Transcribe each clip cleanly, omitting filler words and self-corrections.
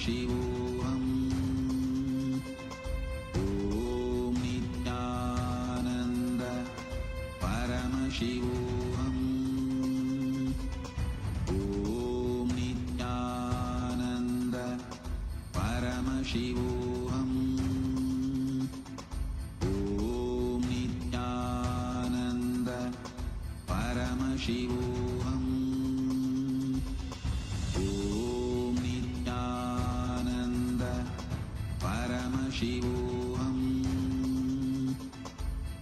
Paramashivoham. Om Nityananda Paramashivoham. Om Nityananda Paramashivoham. Om Nityananda Paramashivoham. Om Nityananda Paramashivoham.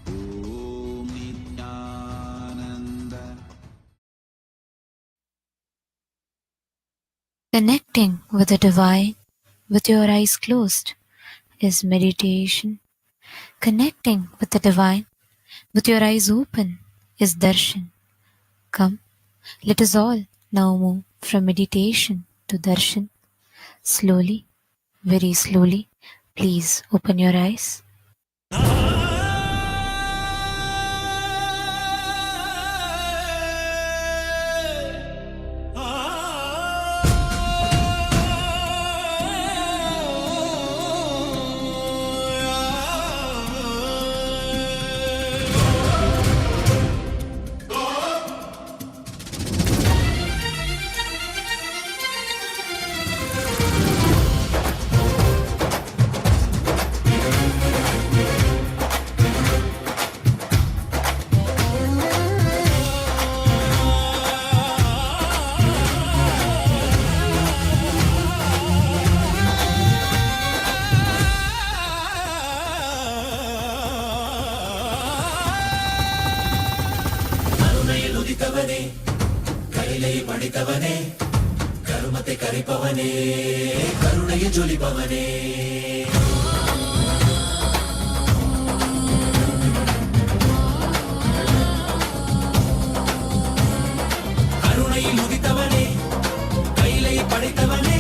Om Nityananda. Connecting with the divine with your eyes closed is meditation. Connecting with the divine with your eyes open is darshan. Come, let us all now move from meditation to darshan. Slowly, very slowly, please open your eyes. ನುಡಿತವನೇ ಕೈಲೈ ಪಡಿತವನೇ ಕರುಮತೆ ಕರಿಪವನೇ ಕರುಣೆಯ ಜೊಲಿಪವನೇ ಕರುಣೆಯ ನುಡಿತವನೇ ಕೈಲೈ ಪಡಿತವನೇ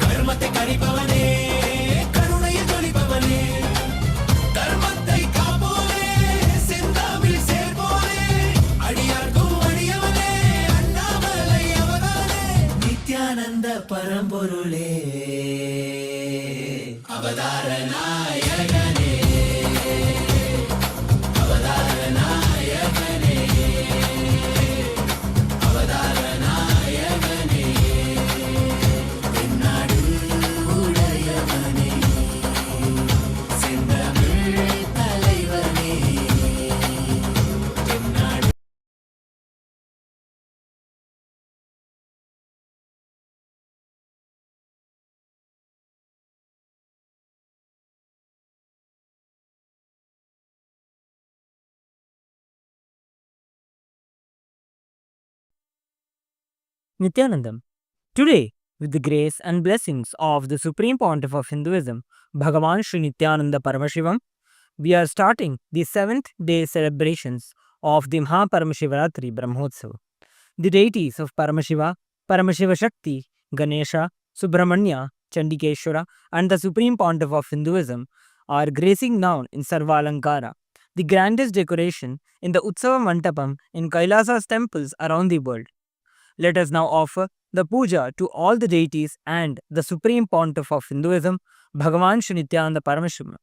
ಕರುಮತೆ ಕರಿಪವನೇ ಕರುಣೆಯ ಜೊಲಿಪವನೇ கர்மத்தை காப்போரே செந்தாமில் சேர்ப்போரே அடியார்க்கும் அடியவனே அண்ணாமலை அவதானே நித்யானந்த பரம்பொருளே அவதார நாயகனே அவதார நாயகனே அவதார நாயகனே தென்னாடு உடையவனே செந்தமிழ் தலைவனே தென்னாடு Nithyanandam. Today, with the grace and blessings of the Supreme Pontiff of Hinduism, Bhagavan Sri Nithyananda Paramashivam, we are starting the 7th day celebrations of the Maha Paramashivaratri Brahmotsava. The deities of Paramashiva, Paramashiva Shakti, Ganesha, Subramanya, Chandikeshwara, and the Supreme Pontiff of Hinduism are gracing now in Sarvalankara, the grandest decoration in the Utsava Mantapam in Kailasa's temples around the world. Let us now offer the puja to all the deities and the Supreme Pontiff of Hinduism, Bhagavan Sri Nithyananda Paramashivam.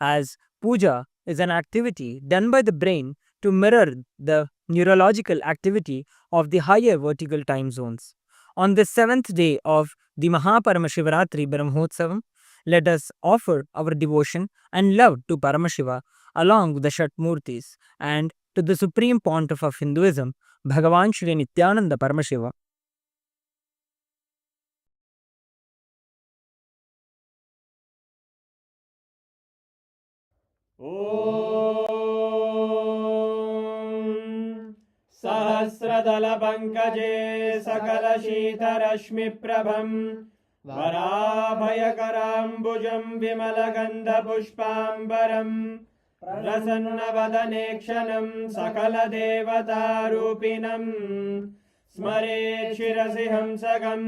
As puja is an activity done by the brain to mirror the neurological activity of the higher vertical time zones. On the 7th day of the Maha Paramashivaratri Brahmotsavam, let us offer our devotion and love to Paramashiva along with the Shatmurtis and to the Supreme Pontiff of Hinduism, Bhagavan Sri Nithyananda Paramashiva. सहस्रदलपङ्कजे सकलशीतरश्मिप्रभं वराभयकराम्बुजं विमलगन्धपुष्पाम्बरं प्रसन्नवदने क्षणं सकलदेवतारूपिणं स्मरेत् शिरसि हंसकं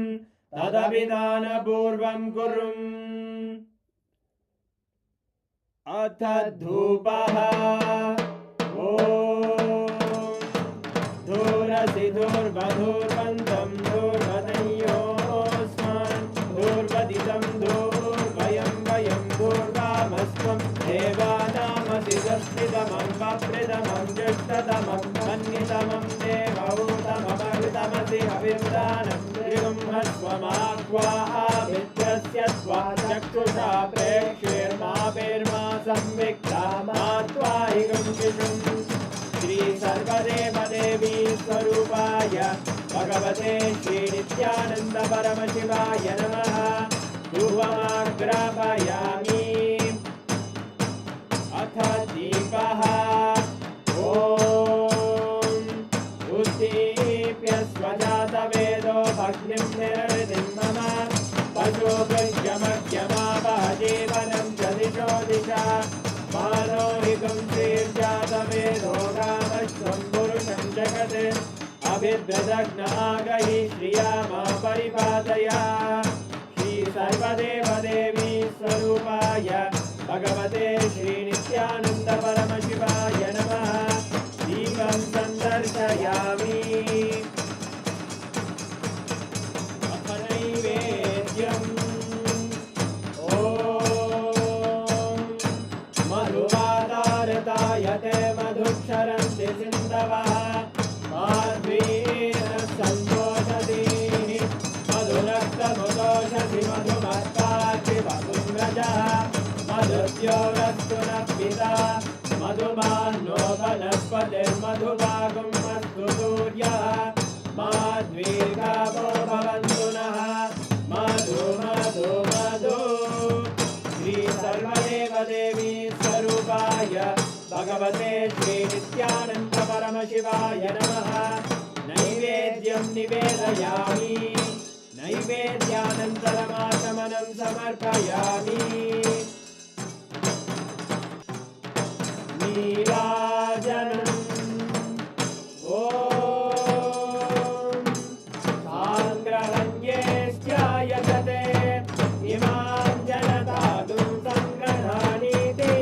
तदभिधानपूर्वं कुर्वन् अथ धूपः धूर्वधूर्वन्तं धूर्वतयोस्मान् धूर्वदि अभिर्दानं त्रिगुंहस्वमाक्वाः विद्यस्य त्वा चक्षुषा प्रेक्ष्येर्मा संविक्ता मा त्वाहिगं शिशुम् श्री सर्वदेवदेवी स्वरूपाय भगवते श्री नित्यानंद परमशिवाय नमः। धूपमाग्रापयामि अथ दीपः ॐ उद्दीप्य स्वजातवेदो भग्निं निरवधिं मम पशुभृत्यमग्यमावह जीवनं च दिशो दिशा मानोहिकं श्रीर्जातवेदो रामश्वं पुरुषं जगत् अभिद्रदग्नागहि श्रिया मा परिपादया। श्री सर्वदेवदेवी स्वरूपाय भगवते श्री नित्यानंद परमशिवाय नमः। दीपं सन्दर्शयामि अथ नैवेद्यम् ॐ मधुवातारतायते मधुक्षरन्ति सिन्धवः माध्वीन सन्तोषति मधुरक्तमुदोषसि मधुमत्ताचि मधुम्रजः मधुद्योरस्तु नः पिता मधुमान्नो वनस्पतिर्मधुभागं अस्तु सूर्यः माध्वीर्गावो भवन्तु नः मधु मधु मधु। श्री सर्वदेवदेवी स्वरूपाय भगवते श्री नित्यानंद परमशिवाय नमः। नैवेद्यं निवेदयामि नैवेद्यानन्तरमाचमनं समर्पयामि। नीराजनम् ॐ साङ्ग्रहण्येष्ट्यायजते इमां जनतादुं सङ्ग्रहाणीति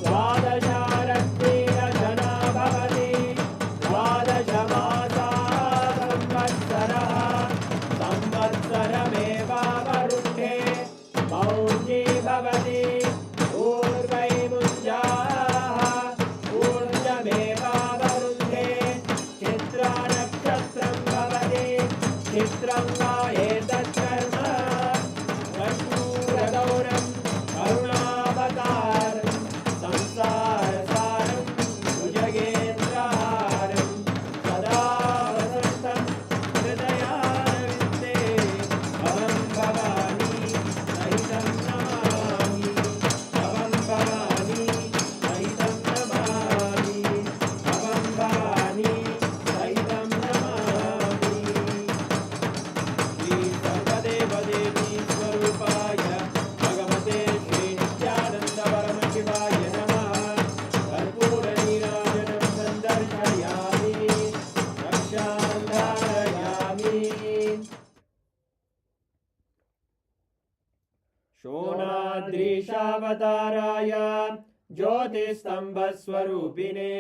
द्वादशारत्रीरजना भवति द्वादशमासा संवत्सरः संवत्सरमेवावरुन्धे मौञ्जी भवति ऊर्वैमुञ्जाः ऊर्जमेवावरुन्धे चित्रानक्षत्रं भवति चित्रं वा एतत्कर्म कर्पूरगौरं करुणावतारं संसारसारं भुजगेन्द्रहारं सदा वसन्तं हृदयारविन्दे भवं भवानी सहितं नमामि भवं भवानी सहितं नमामि भवं भवानी सहितं नमामि। श्री सर्वदेवदेवी स्वरूपाय भगवते श्री नित्यानंद परमशिवाय नमः। कर्पूरनीराजनं सन्दर्शयामि रक्षां धारयामि। शोणाद्रीशावताराय ज्योतिस्तम्भस्वरूपिणे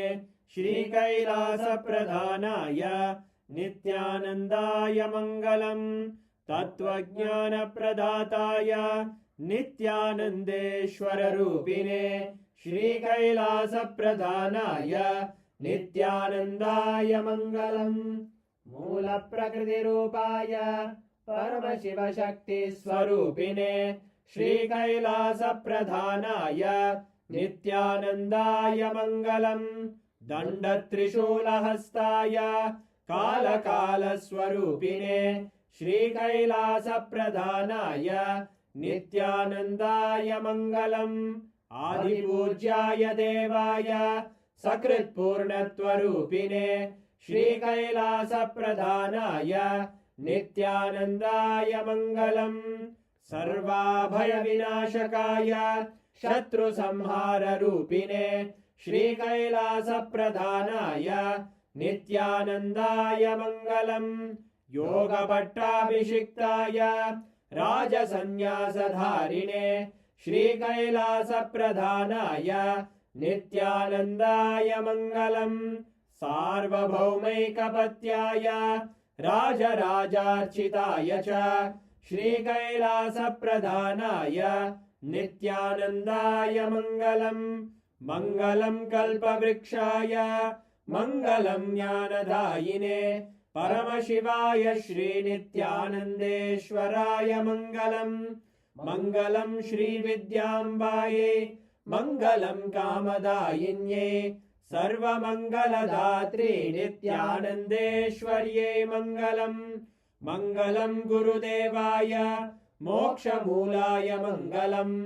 श्रीकैलासप्रधानाय नित्यानन्दाय मङ्गलम्। तत्त्वज्ञानप्रदाताय नित्यानन्देश्वररूपिणे श्रीकैलासप्रधानाय नित्यानन्दाय मङ्गलम्। मूलप्रकृतिरूपाय परमशिवशक्तिस्वरूपिणे श्रीकैलासप्रधानाय नित्यानन्दाय मङ्गलम्। दण्डत्रिशूलहस्ताय कालकालस्वरूपिणे श्रीकैलासप्रधानाय नित्यानन्दाय मङ्गलम्। आदिपूज्याय देवाय सकृत्पूर्णत्वरूपिणे श्रीकैलासप्रधानाय नित्यानन्दाय मङ्गलम्। सर्वाभयविनाशकाय शत्रुसंहाररूपिणे श्रीकैलासप्रधानाय नित्यानन्दाय मङ्गलम्। योगपट्टाभिषिक्ताय राजसन्न्यासधारिणे श्रीकैलासप्रधानाय नित्यानन्दाय मङ्गलम्। सार्वभौमैकपत्याय राजराजार्चिताय च श्रीकैलासप्रधानाय नित्यानन्दाय मङ्गलम्। मङ्गलं कल्पवृक्षाय मङ्गलं ज्ञानदायिने परमशिवाय श्रीनित्यानन्देश्वराय मङ्गलम् मङ्गलं श्रीविद्याम्बायै मङ्गलं कामदायिन्ये सर्वमङ्गलदात्रे नित्यानन्देश्वर्यै मङ्गलम् मङ्गलं गुरुदेवाय मोक्षमूलाय मङ्गलम्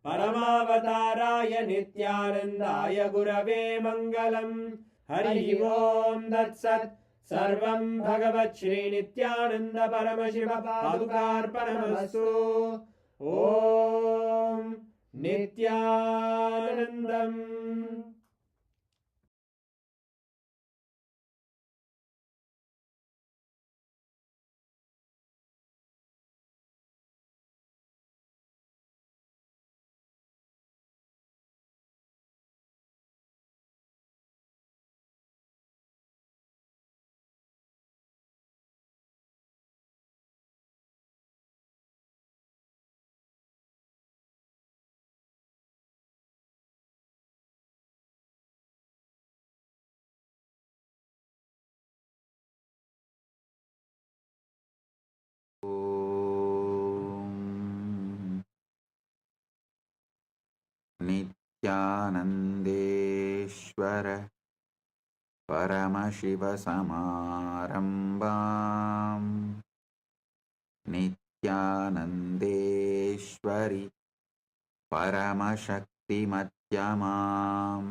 परमावताराय नित्यानन्दाय गुरवे मङ्गलम् हरि ओम् तत्सत् सर्वं भगवत् श्रीनित्यानन्द परमशिव पादुकार्पणमस्तु ॐ नित्यानन्दम् नित्यानन्देश्वर परमशिवसमारम्भाम् नित्यानन्देश्वरि परमशक्तिमध्यमाम्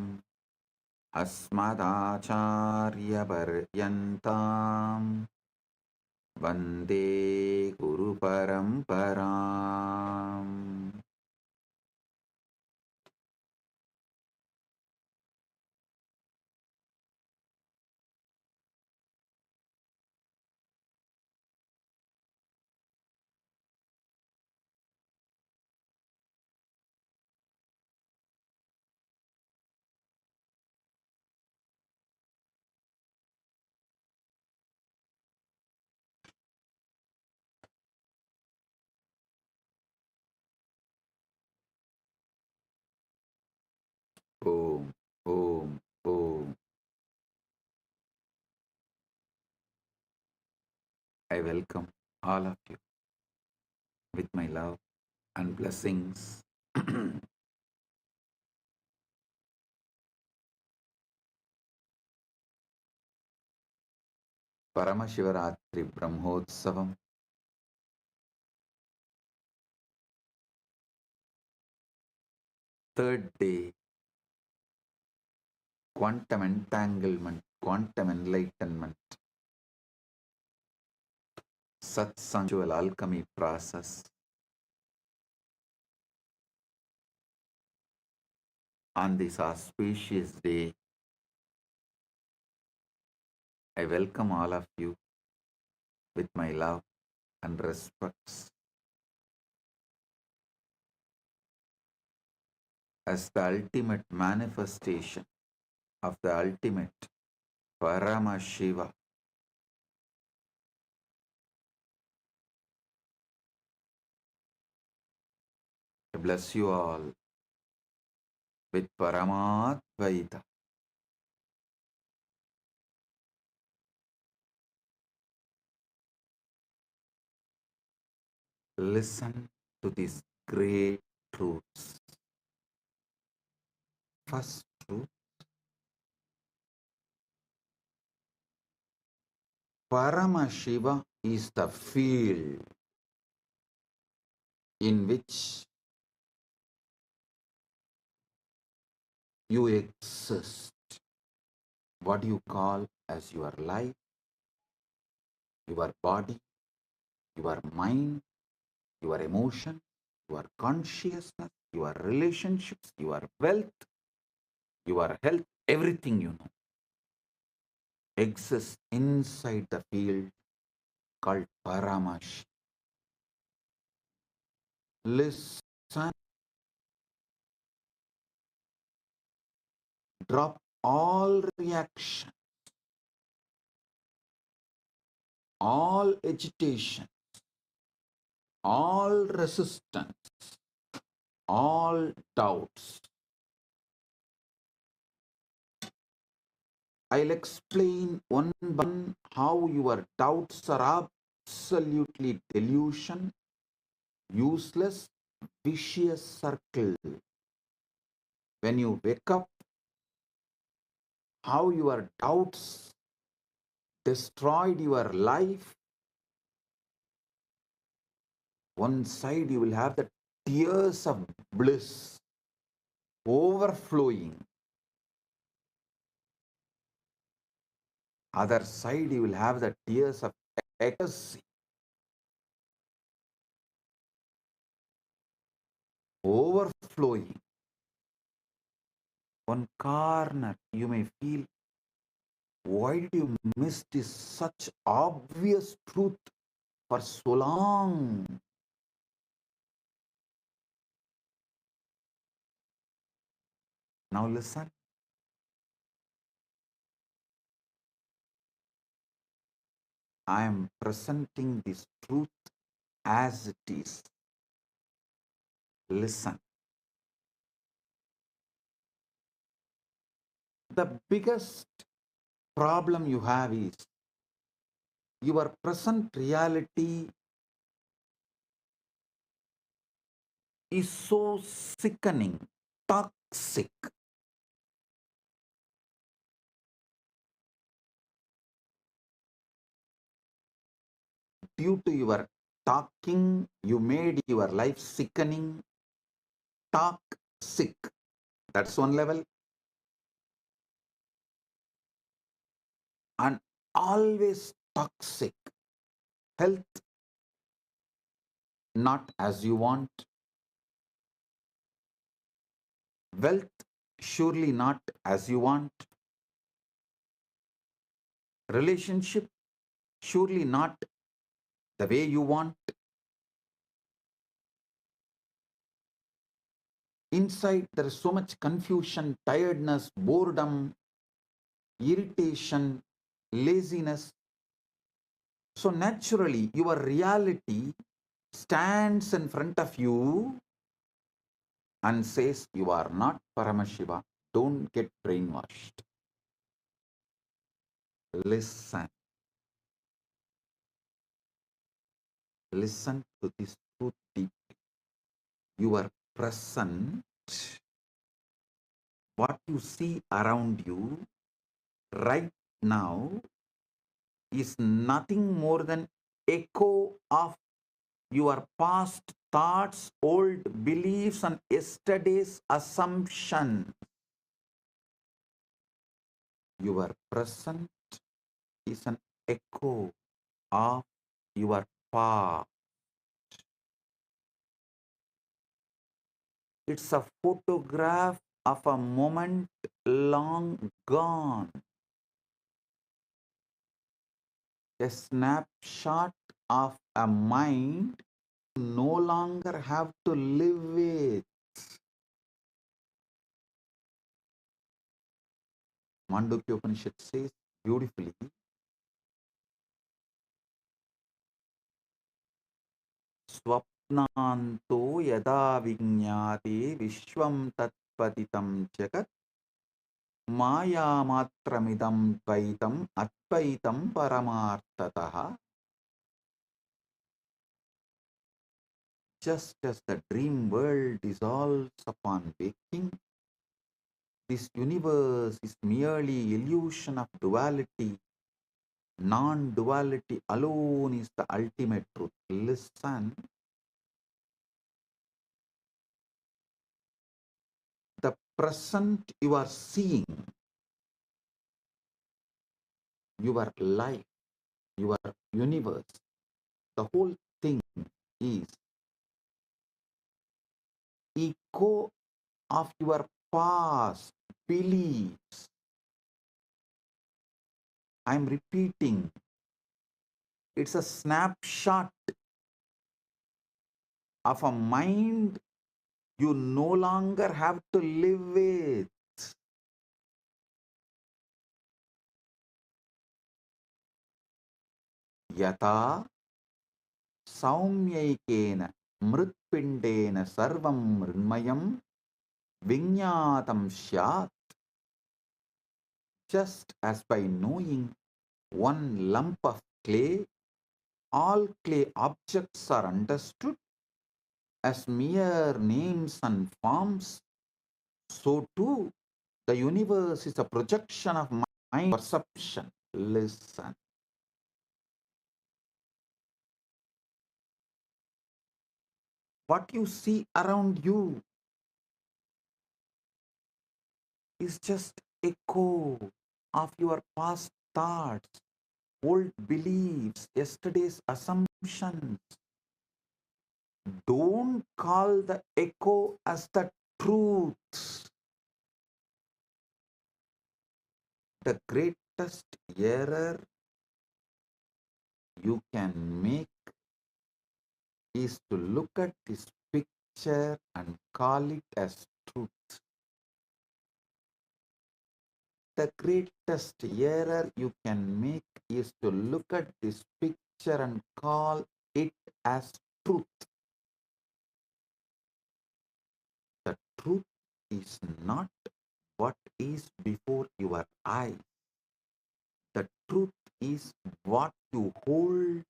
अस्मदाचार्यपर्यन्ताम् वन्दे गुरुपरम्पराम् Om, Om, Om. I welcome all of you with my love and blessings. Paramashivaratri Brahmotsavam, third day, quantum entanglement, quantum enlightenment, Satsang alchemy process. On this auspicious day, I welcome all of you with my love and respects. As the ultimate manifestation of the ultimate Paramashiva, I bless you all with Paramadvaita. Listen to these great truths. First truth, Paramashiva is the field in which you exist. What you call as your life, your body, your mind, your emotion, your consciousness, your relationships, your wealth, your health, everything you know exists inside the field called Paramash. Listen, drop all reaction, all agitation, all resistance, all doubts. I'll explain one by one how your doubts are absolutely delusion, useless, vicious circle. When you wake up, how your doubts destroyed your life. One side you will have the tears of bliss overflowing. Other side you will have the tears of ecstasy overflowing. One corner you may feel, why did you miss this such obvious truth for so long? Now listen. I am presenting this truth as it is. Listen. The biggest problem you have is your present reality is so sickening, toxic. Due to your talking, you made your life sickening, toxic. That's one level. And always toxic. Health, not as you want. Wealth, surely not as you want. Relationship, surely not the way you want. Inside, there is so much confusion, tiredness, boredom, irritation, laziness. So naturally, your reality stands in front of you and says, you are not Paramashiva. Don't get brainwashed. Listen. Listen to this truth deeply. You are present. What you see around you right now is nothing more than echo of your past thoughts, old beliefs, and yesterday's assumption. Your present is an echo of your past. It's a photograph of a moment long gone. A snapshot of a mind you no longer have to live with. Mandukya Upanishad says beautifully, Swapnanto yada vinyate vishwam tatpatitam jagat maya matramidam dvaitam advaitam paramartataha. Just as the dream world dissolves upon waking, this universe is merely illusion of duality. Non-duality alone is the ultimate truth. Listen. The present you are seeing, your life, your universe, the whole thing is echo of your past beliefs. I'm repeating, it's a snapshot of a mind you no longer have to live with. Yata saumyaikena mritpindena sarvam mrinmayam vinyatam syat. just as by knowing one lump of clay, all clay objects are understood as mere names and forms, so too the universe is a projection of mind perception. Listen. What you see around you is just echo of your past thoughts, old beliefs, yesterday's assumptions. Don't call the echo as the truth. The greatest error you can make is to look at this picture and call it as truth. The greatest error you can make is to look at this picture and call it as truth. The truth is not what is before your eyes. The truth is what you hold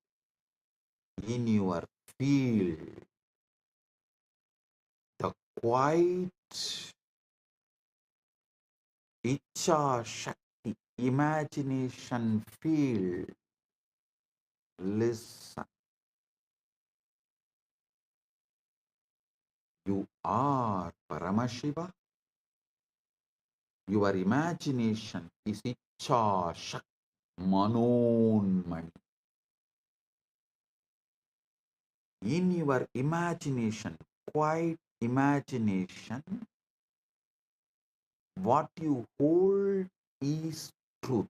in your field. The quiet Icha Shakti imagination field. Listen. You are Paramashiva. Your imagination is Icha Shakti Manonmani. In your imagination, quiet imagination, what you hold is truth.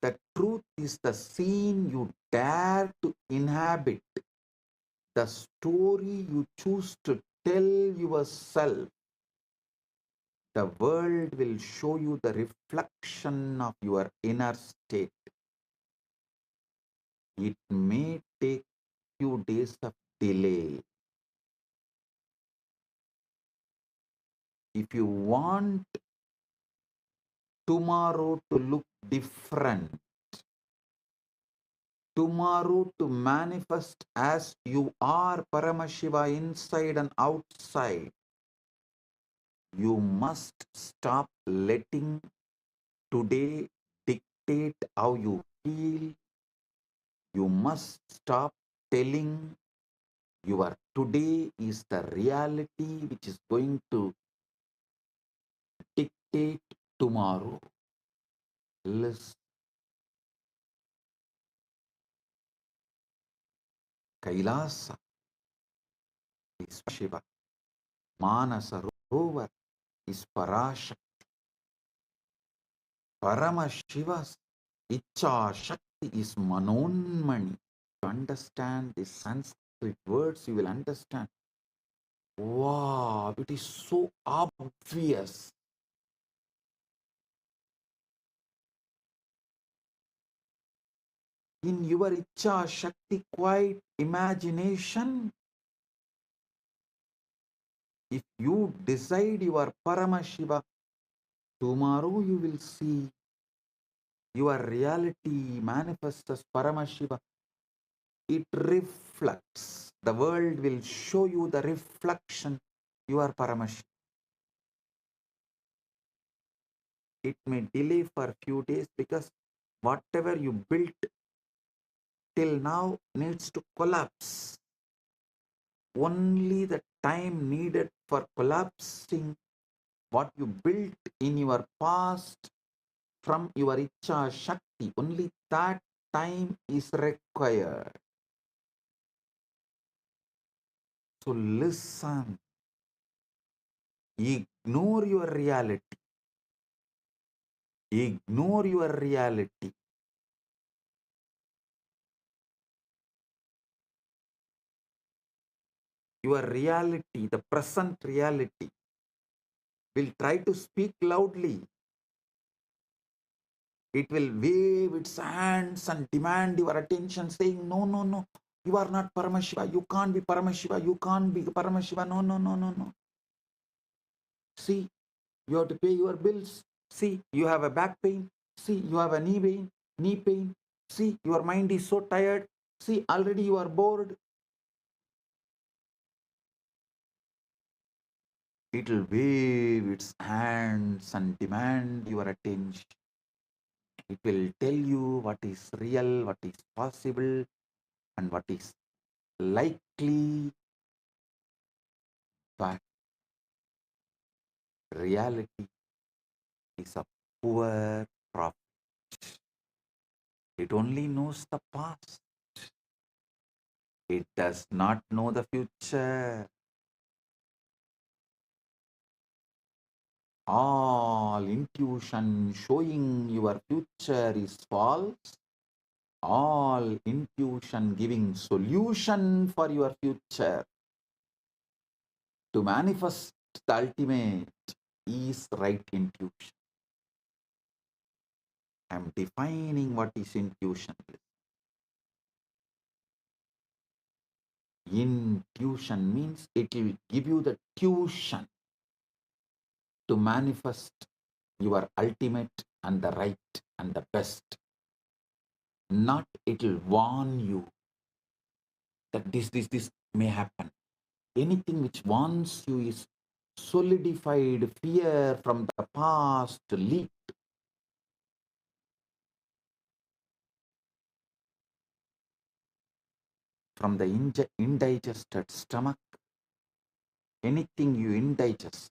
The truth is the scene you dare to inhabit, the story you choose to tell yourself. The world will show you the reflection of your inner state. It may take few days of delay. If you want tomorrow to look different, tomorrow to manifest as you are Paramashiva inside and outside, you must stop letting today dictate how you feel. You must stop telling your today is the reality which is going to dictate tomorrow. Listen. Kailasa is Shiva. Manasa Rovar is Parashakti. Paramashiva's Icha Shakti is Manonmani. To understand the Sanskrit words, you will understand. Wow, it is so obvious. In your Icha Shakti quiet imagination, if you decide you are Paramashiva, tomorrow you will see your reality manifest as Paramashiva. It reflects. The world will show you the reflection. You are Paramashiva. It may delay for a few days because whatever you built till now needs to collapse. Only the time needed for collapsing what you built in your past from your Icha Shakti, only that time is required. So listen, ignore your reality. Ignore your reality. Your reality, the present reality, will try to speak loudly. It will wave its hands and demand your attention, saying, no, no, no, you are not Paramashiva. You can't be Paramashiva. You can't be Paramashiva. No, no, no, no, no. See, You have to pay your bills. See, you have a back pain. See, you have a knee pain. See, your mind is so tired. See, already you are bored. It will wave its hands and demand your attention. It will tell you what is real, what is possible, and what is likely. But reality is a poor prophet. It only knows the past. It does not know the future. All intuition showing your future is false. All intuition giving solution for your future to manifest the ultimate is right intuition. I am defining what is intuition. Intuition means it will give you the tuition to manifest your ultimate and the right and the best. Not it will warn you that this may happen. Anything which warns you is solidified fear from the past leak. From the indigested stomach, anything you indigest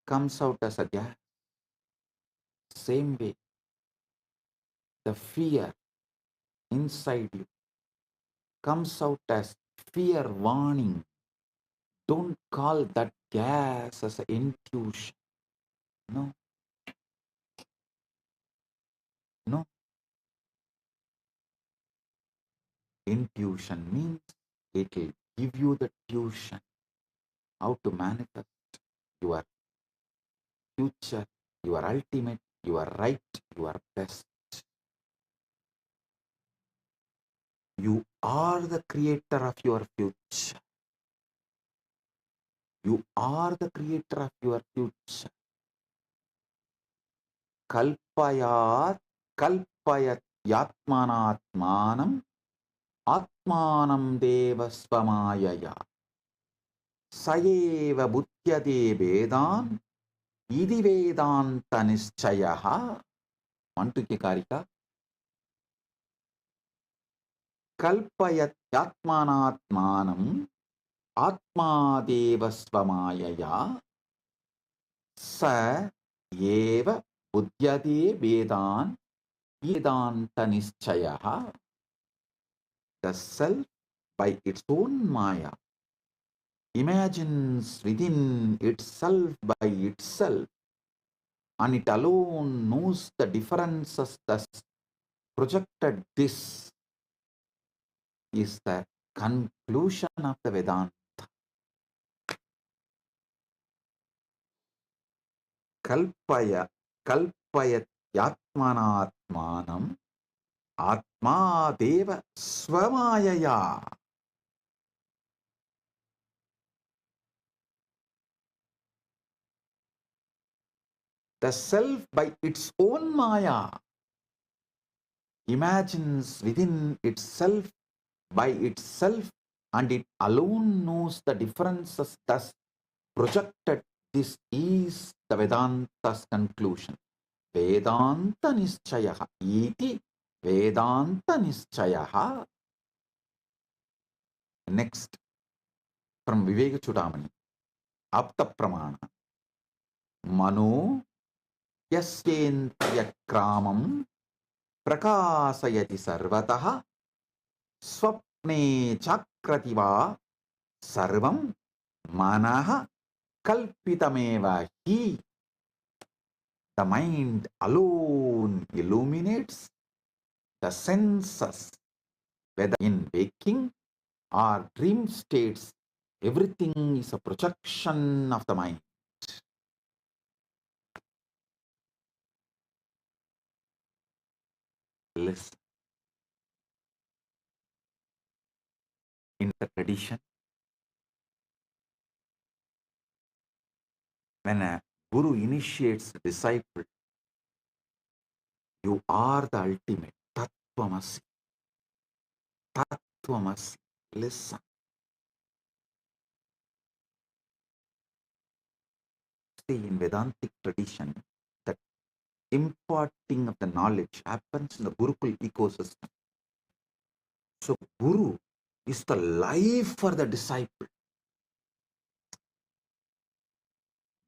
comes out as a gas. Same way, the fear inside you comes out as fear warning. Don't call that gas as an intuition. No. No. Intuition means it will give you the tuition how to manifest your future, your ultimate, your right, your best. You are the creator of your future. You are the creator of your future. Kalpayat, kalpayat yatmanatmanam, atmanam devasvamayaya. Sayeva buddhyade vedan, idi vedanta nischayaha. Mantuke karika. Kalpayat yatmanatmanam, atmadevasvamayaya. Sa eva buddhyade vedan vedanta nischayaha. The self by its own maya imagines within itself by itself, and it alone knows the differences thus projected. This is the conclusion of the Vedanta. Kalpayat yatmanatmanam atma deva swamayaya. The self by its own maya imagines within itself by itself, and it alone knows the differences thus projected. This is the Vedanta's conclusion. Vedanta nischayaha iti Vedanta nischayaha. Next, from Viveka Chudamani, Apta Pramana. Mano yasyendriya kramam prakasayati sarvataha swapne chakrativa sarvam manaha kalpitameva hi. The mind alone illuminates the senses, whether in waking or dream states. Everything is a projection of the mind. Listen. In the tradition, when a Guru initiates the disciple. You are the ultimate. Tattvamasi. Tattvamasi. Listen. See, in Vedantic tradition, the imparting of the knowledge happens in the Gurukul ecosystem. So Guru is the life for the disciple.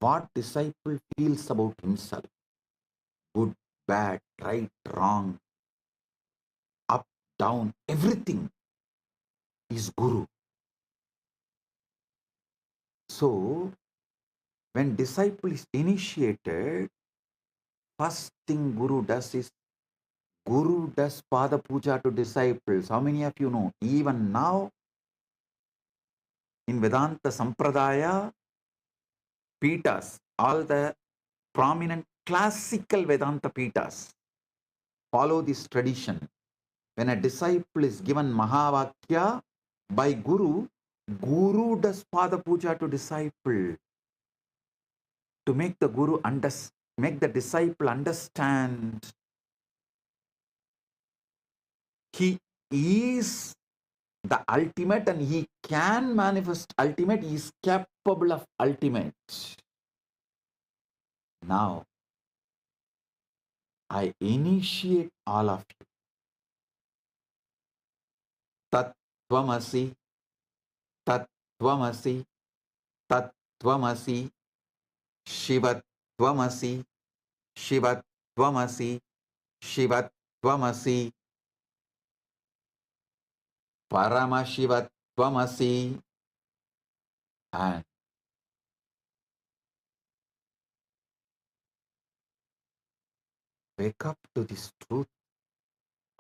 What disciple feels about himself, good, bad, right, wrong, up, down, everything is Guru. So when disciple is initiated, first thing Guru does is Guru does Pada Puja to disciples. How many of you know? Even now in Vedanta Sampradaya, Pitas, all the prominent classical Vedanta Pitas follow this tradition. When a disciple is given Mahavakya by Guru, Guru does Pada Puja to disciple to make the Guru make the disciple understand he is the ultimate and he can manifest ultimate, he is capable of ultimate. Now, I initiate all of you. Tattvamasi, Tattvamasi, Tattvamasi, Shivatvamasi, Shivatvamasi, Shivatvamasi, Paramashivatvamasi, and wake up to this truth.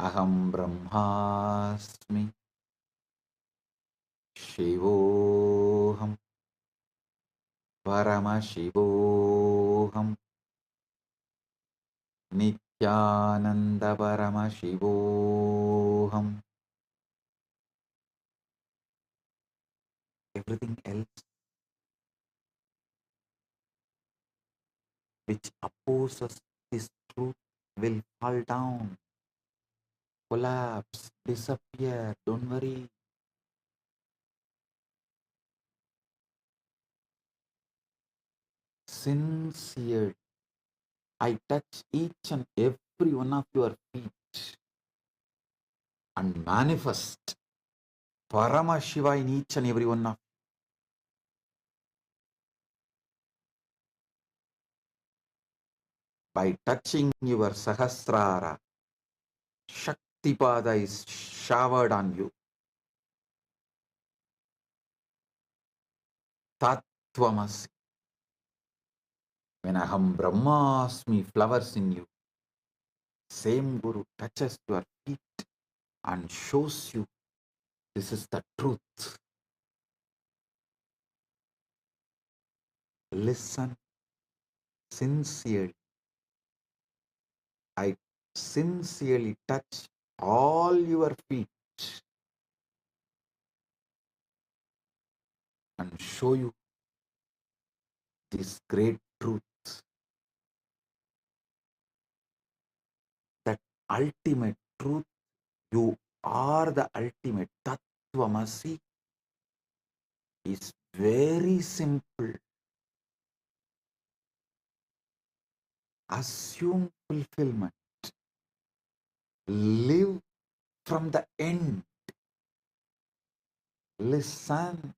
Aham Brahmasmi, Shivoham, Paramashivoham, Nityananda Paramashivoham. Everything else which opposes this truth will fall down, collapse, disappear. Don't worry. Sincere. I touch each and every one of your feet and manifest Paramashiva in each and every one of you. By touching your Sahasrara, Shaktipada is showered on you. Tattvamasi. When Aham Brahmasmi flowers in you, same Guru touches your feet and shows you this is the truth. Listen sincerely. I sincerely touch all your feet and show you this great truth, that ultimate truth. You are the ultimate. Tattvamasi is very simple. Assume fulfillment. Live from the end. Listen.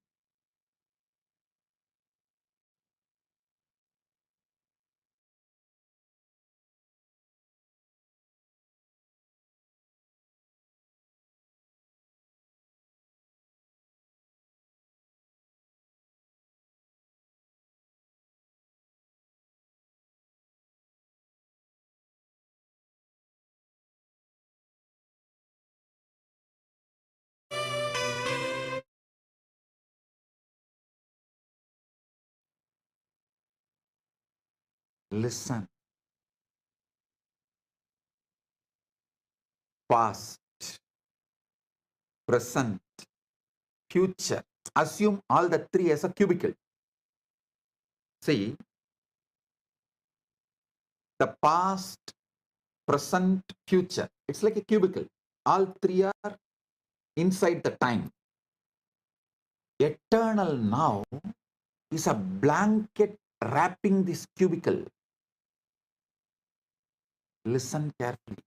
Listen. Past, present, future. Assume all the three as a cubicle. See, the past, present, future. It's like a cubicle. All three are inside the time. Eternal now is a blanket wrapping this cubicle. Listen carefully.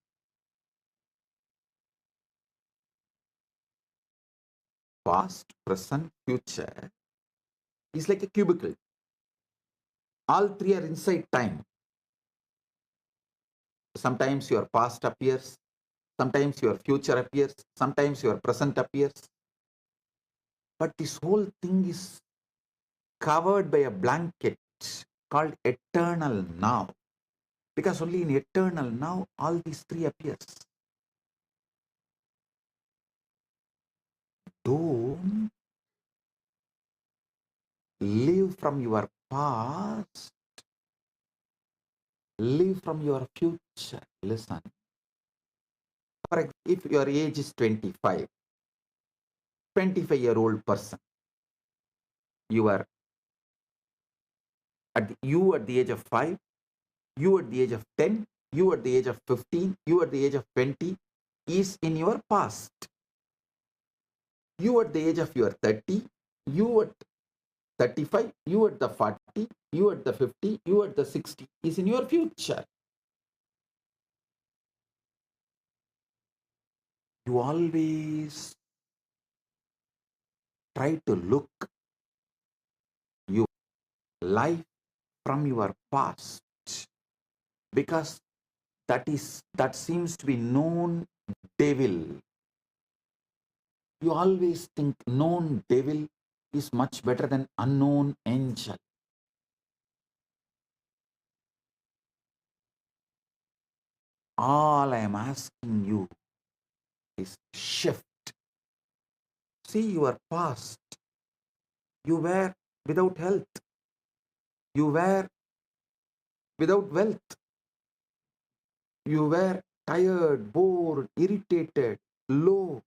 Past, present, future is like a cubicle. All three are inside time. Sometimes your past appears, sometimes your future appears, sometimes your present appears. But this whole thing is covered by a blanket called eternal now. Because only in eternal now all these three appears. Don't live from your past, live from your future. Listen. For example, if your age is 25, 25-year-old person, you are at the age of 5, you at the age of 10, you at the age of 15, you at the age of 20 is in your past. You at the age of your 30, you at 35, you at the 40, you at the 50, you at the 60 is in your future. You always try to look your life from your past, because that seems to be known devil. You always think known devil is much better than unknown angel. All I am asking you is shift. See your past. You were without health. You were without wealth. You were tired, bored, irritated, low.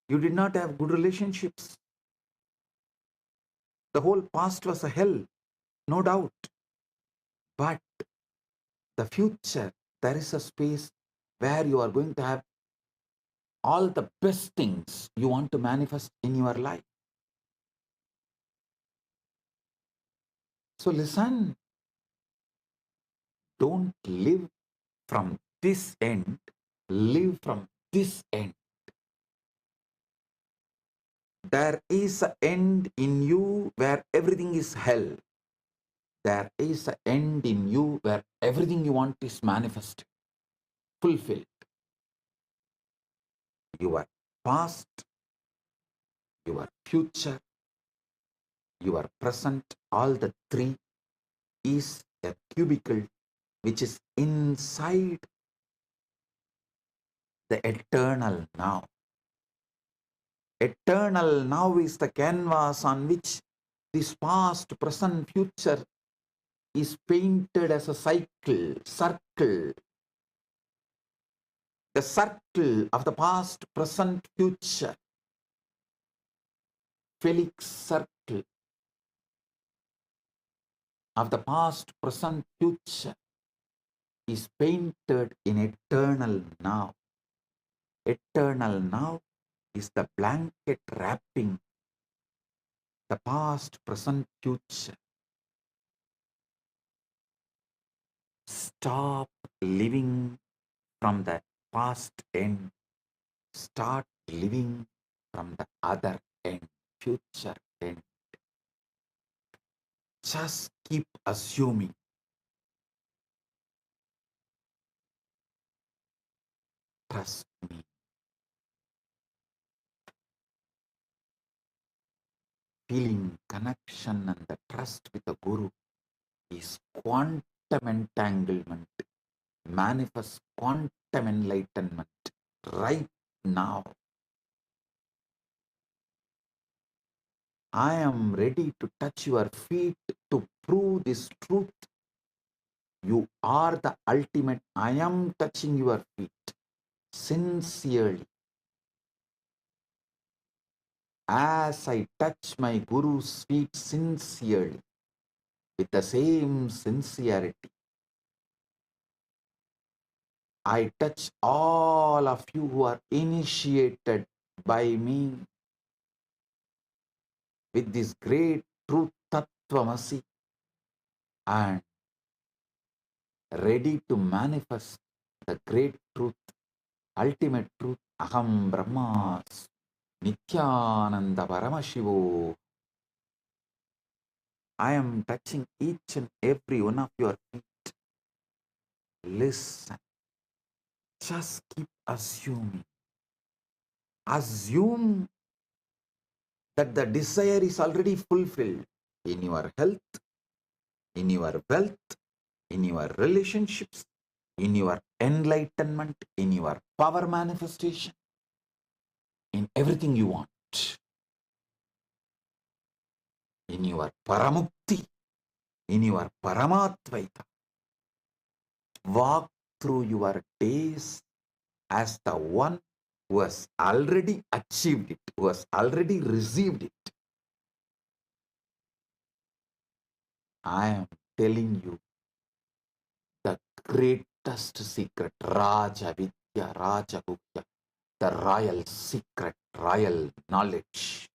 You did not have good relationships. The whole past was a hell, no doubt. But the future, there is a space where you are going to have all the best things you want to manifest in your life. So listen, don't live from this end, live from this end. There is an end in you where everything is hell. There is an end in you where everything you want is manifested, fulfilled. Your past, your future, your present, all the three is a cubicle which is inside the eternal now. Eternal now is the canvas on which this past, present, future is painted as a circle. The circle of the past, present, future. Felix circle of the past, present, future is painted in eternal now. Eternal now is the blanket wrapping the past, present, future. Stop living from the past end. Start living from the other end, future end. Just keep assuming. Trust me. Feeling connection and the trust with the Guru is quantum entanglement. Manifest quantum enlightenment right now. I am ready to touch your feet to prove this truth. You are the ultimate. I am touching your feet sincerely. As I touch my Guru's feet sincerely, with the same sincerity. I touch all of you who are initiated by me with this great truth, Tattvamasi, and ready to manifest the great truth, ultimate truth, Aham Brahmas, Nithyananda Paramashivo. I am touching each and every one of your feet. Listen, just keep assuming. Assume that the desire is already fulfilled in your health, in your wealth, in your relationships, in your enlightenment, in your power manifestation, in everything you want, in your paramukti, in your paramatvaita. Walk through your days as the one who has already achieved it, who has already received it. I am telling you the greatest secret, Raja Vidya, Raja Gupta, the royal secret, royal knowledge.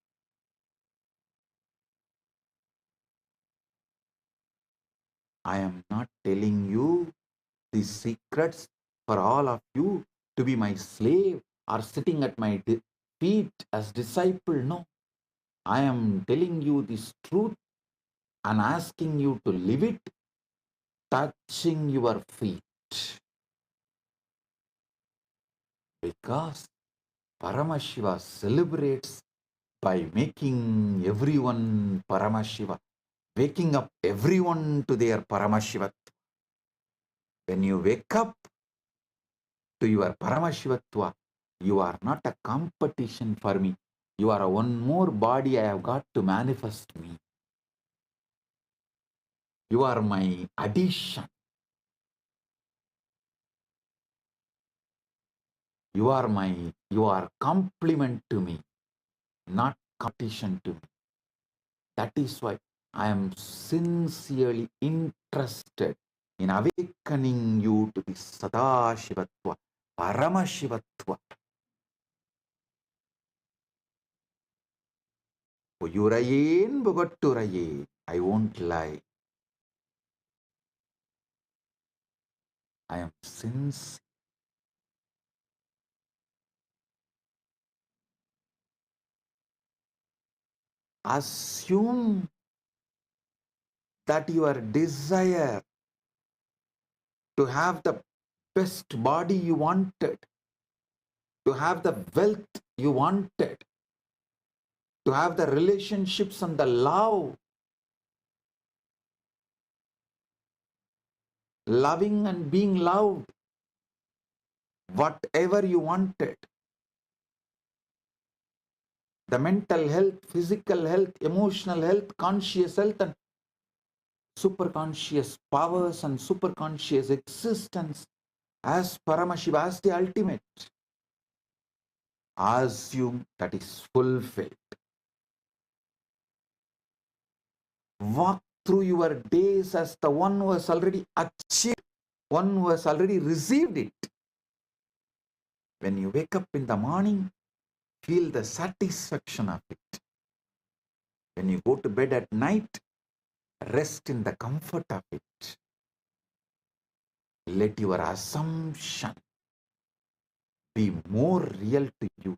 I am not telling you these secrets for all of you to be my slave or sitting at my feet as disciple. No, I am telling you this truth and asking you to live it, touching your feet. Because Paramashiva celebrates by making everyone Paramashiva, waking up everyone to their Paramashiva. When you wake up to your Paramashivatva, you are not a competition for me. You are one more body I have got to manifest me. You are my addition. You are complement to me, not competition to me. That is why I am sincerely interested in awakening you to this Sadashivatva, Paramashivatva. Puyurayen Bogatturaye. I won't lie. I am sincere. Assume that your desire to have the best body you wanted, to have the wealth you wanted, to have the relationships and the love, loving and being loved, whatever you wanted, the mental health, physical health, emotional health, conscious health, and superconscious powers and superconscious existence as Paramashiva, as the ultimate. Assume that is fulfilled. Walk through your days as the one who has already achieved, one who has already received it. When you wake up in the morning, feel the satisfaction of it. When you go to bed at night, rest in the comfort of it. Let your assumption be more real to you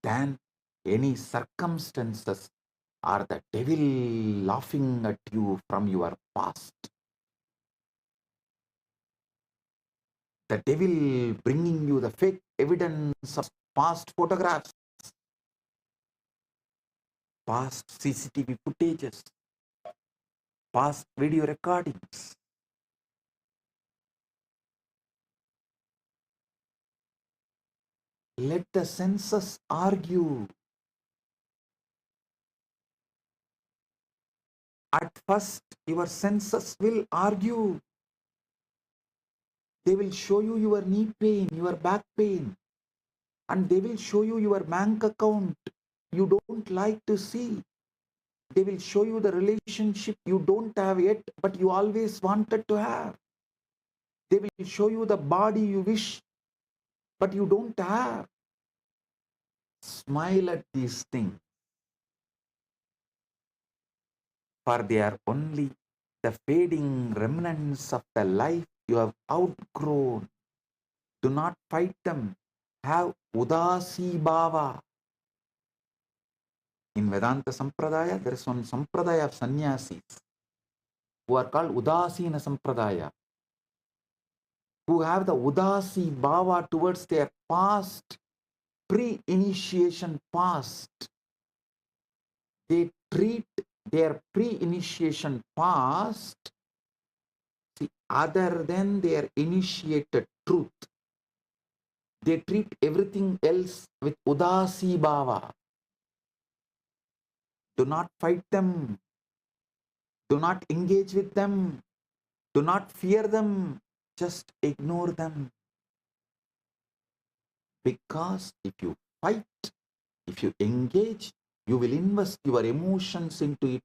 than any circumstances or the devil laughing at you from your past. The devil bringing you the fake evidence of past photographs, past CCTV footages, past video recordings. Let the senses argue. At first, your senses will argue. They will show you your knee pain, your back pain, and they will show you your bank account you don't like to see. They will show you the relationship you don't have yet, but you always wanted to have. They will show you the body you wish, but you don't have. Smile at these things, for they are only the fading remnants of the life you have outgrown. Do not fight them. Have udasi bhava. In Vedanta Sampradaya, there is one Sampradaya of sannyasis who are called Udasina Sampradaya, who have the Udasi Bhava towards their past, pre-initiation past. They treat their pre-initiation past other than their initiated truth. They treat everything else with Udasi Bhava. Do not fight them. Do not engage with them. Do not fear them. Just ignore them. Because if you fight, if you engage, you will invest your emotions into it.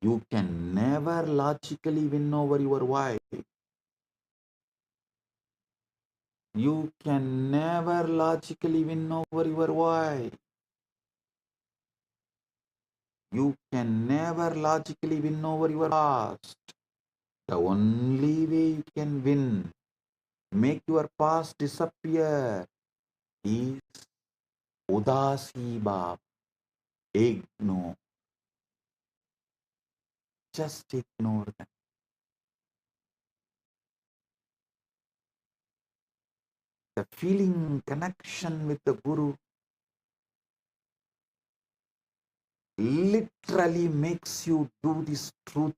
You can never logically win over your wife. You can never logically win over your wife. You can never logically win over your past. The only way you can win, make your past disappear, is Udasi Bhava. Ignore. Just ignore them. The feeling connection with the Guru literally makes you do this truth,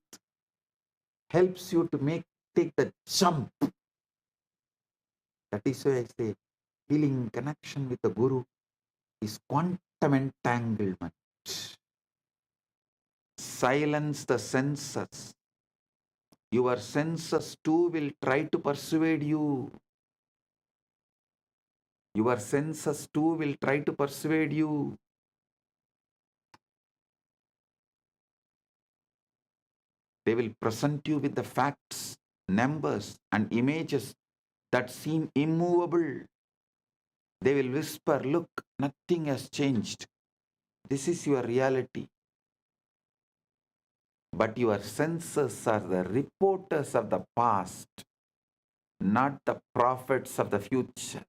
helps you to take the jump. That is why I say feeling connection with the Guru is quantum entanglement. Silence the senses. Your senses too will try to persuade you. Your senses too will try to persuade you. They will present you with the facts, numbers, and images that seem immovable. They will whisper, look, nothing has changed. This is your reality. But your senses are the reporters of the past, not the prophets of the future.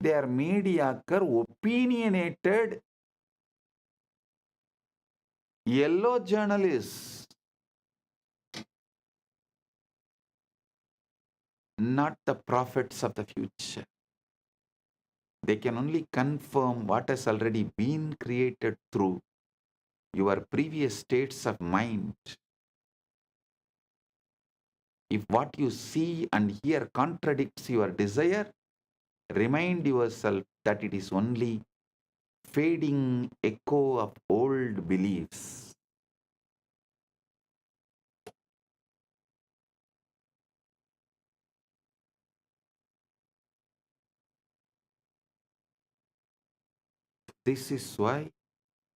They are mediocre, opinionated, yellow journalists, not the prophets of the future. They can only confirm what has already been created through your previous states of mind. If what you see and hear contradicts your desire, remind yourself that it is only fading echo of old beliefs. This is why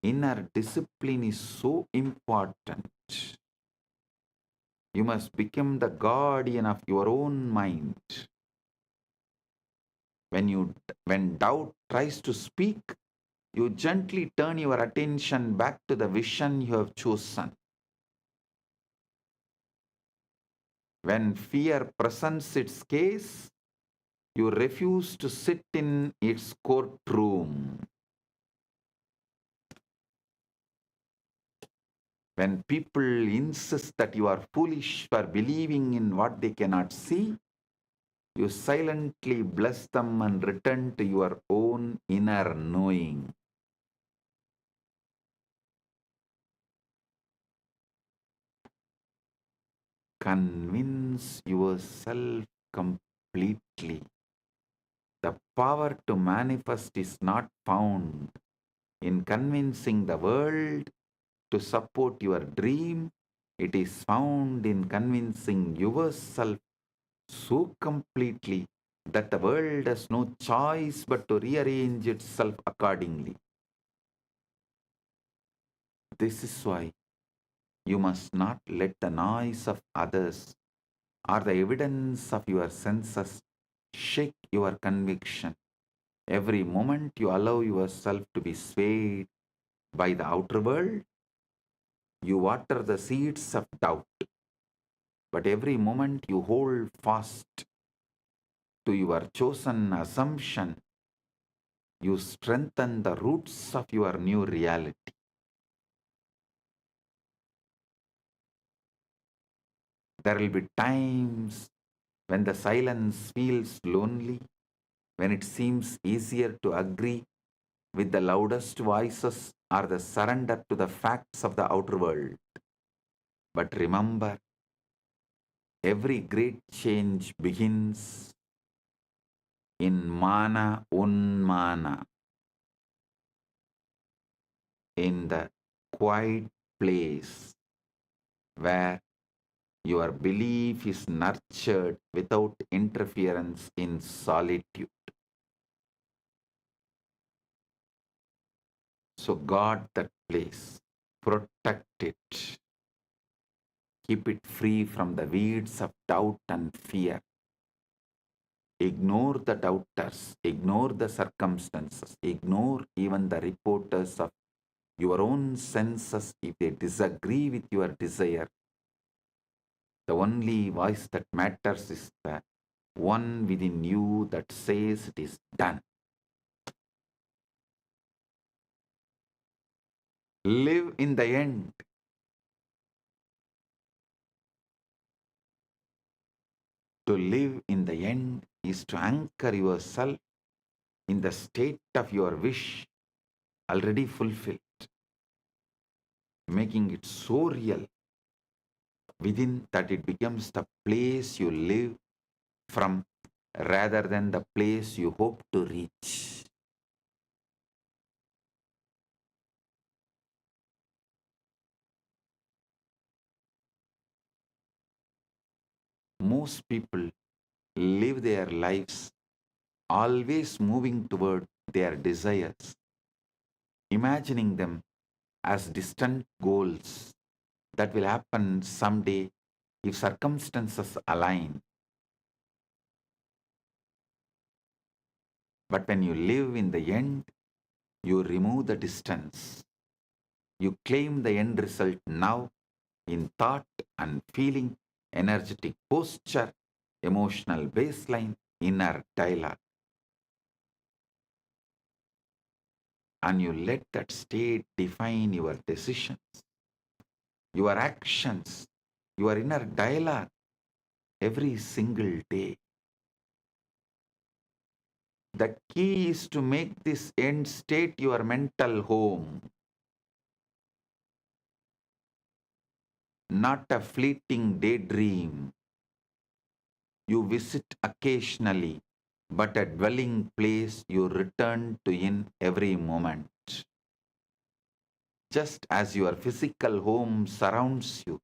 inner discipline is so important. You must become the guardian of your own mind. When doubt tries to speak, you gently turn your attention back to the vision you have chosen. When fear presents its case, you refuse to sit in its courtroom. When people insist that you are foolish for believing in what they cannot see, you silently bless them and return to your own inner knowing. Convince yourself completely. The power to manifest is not found in convincing the world to support your dream. It is found in convincing yourself so completely that the world has no choice but to rearrange itself accordingly. This is why you must not let the noise of others or the evidence of your senses shake your conviction. Every moment you allow yourself to be swayed by the outer world, you water the seeds of doubt. But every moment you hold fast to your chosen assumption, you strengthen the roots of your new reality. There will be times when the silence feels lonely, when it seems easier to agree with the loudest voices or the surrender to the facts of the outer world. But remember, every great change begins in mana unmana, in the quiet place where your belief is nurtured without interference in solitude. So guard that place, protect it, keep it free from the weeds of doubt and fear. Ignore the doubters, ignore the circumstances, ignore even the reporters of your own senses if they disagree with your desire. The only voice that matters is the one within you that says it is done. Live in the end. To live in the end is to anchor yourself in the state of your wish already fulfilled, making it so real within that it becomes the place you live from rather than the place you hope to reach. Most people live their lives always moving toward their desires, imagining them as distant goals that will happen someday if circumstances align. But when you live in the end, you remove the distance. You claim the end result now in thought and feeling, energetic posture, emotional baseline, inner dialogue. And you let that state define your decisions, your actions, your inner dialogue every single day. The key is to make this end state your mental home, not a fleeting daydream you visit occasionally, but a dwelling place you return to in every moment. Just as your physical home surrounds you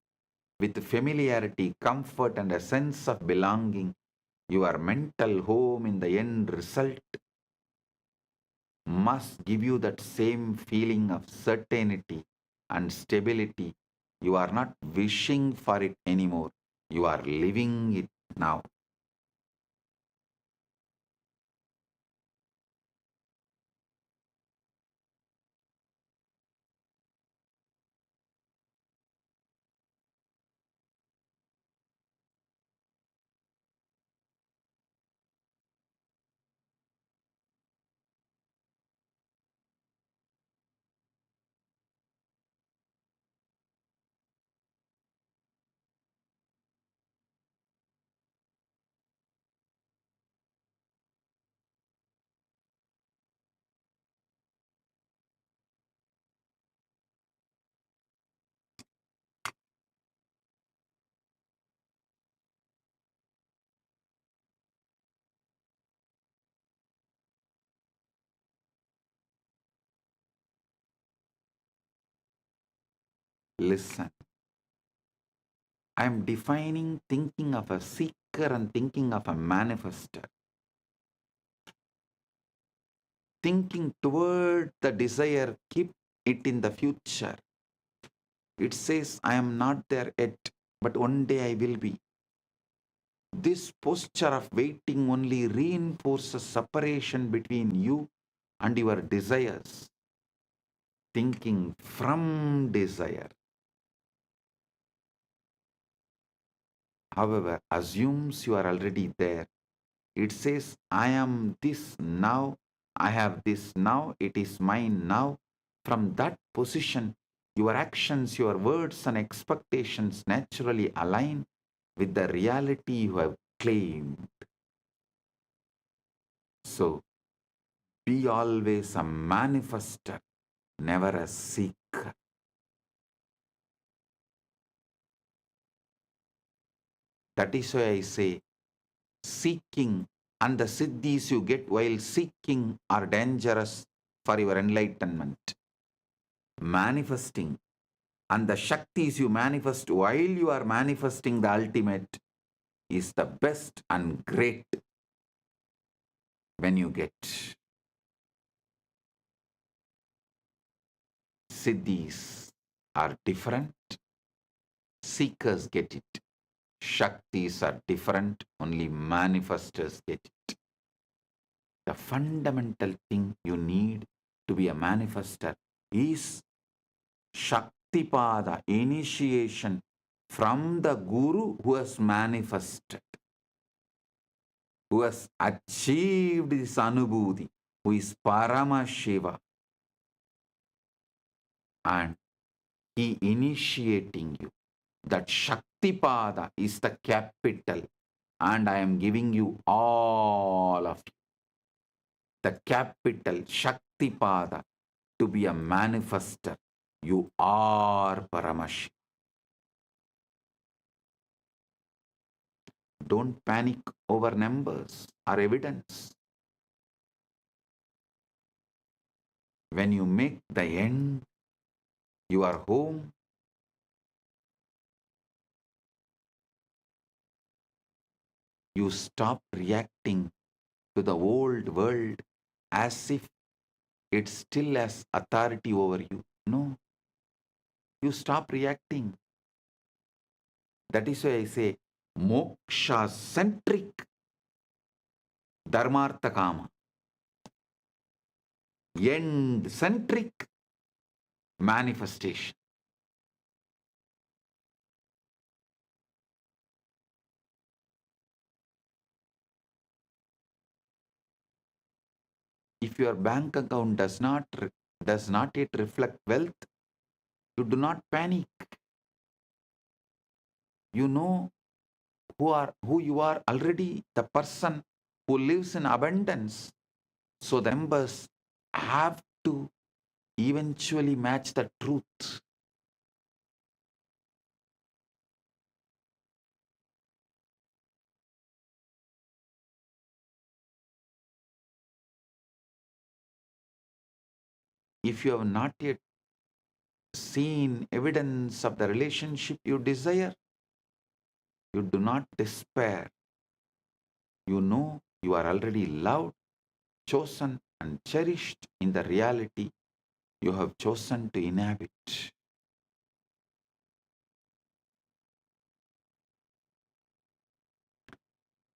with familiarity, comfort, and a sense of belonging, your mental home in the end result must give you that same feeling of certainty and stability. You are not wishing for it anymore. You are living it now. Listen. I am defining thinking of a seeker and thinking of a manifester. Thinking toward the desire, keep it in the future. It says, I am not there yet, but one day I will be. This posture of waiting only reinforces separation between you and your desires. Thinking from desire, however, assumes you are already there. It says, I am this now, I have this now, it is mine now. From that position, your actions, your words and expectations naturally align with the reality you have claimed. So, be always a manifester, never a seeker. That is why I say, seeking and the siddhis you get while seeking are dangerous for your enlightenment. Manifesting and the shaktis you manifest while you are manifesting the ultimate is the best and great when you get. Siddhis are different, seekers get it. Shaktis are different, only manifestors get it. The fundamental thing you need to be a manifester is Shaktipada, initiation from the Guru who has manifested, who has achieved this anubhuti, who is Paramashiva, and he initiating you. That Shaktipada is the capital, and I am giving you all of you. The capital Shaktipada to be a manifester. You are Paramashiva. Don't panic over numbers or evidence. When you make the end your home, you stop reacting to the old world as if it still has authority over you. No, you stop reacting. That is why I say moksha-centric dharmartha kama, end-centric manifestation. If your bank account does not yet reflect wealth, you do not panic. You know who you are already, the person who lives in abundance. So the numbers have to eventually match the truth. If you have not yet seen evidence of the relationship you desire, you do not despair. You know you are already loved, chosen, and cherished in the reality you have chosen to inhabit.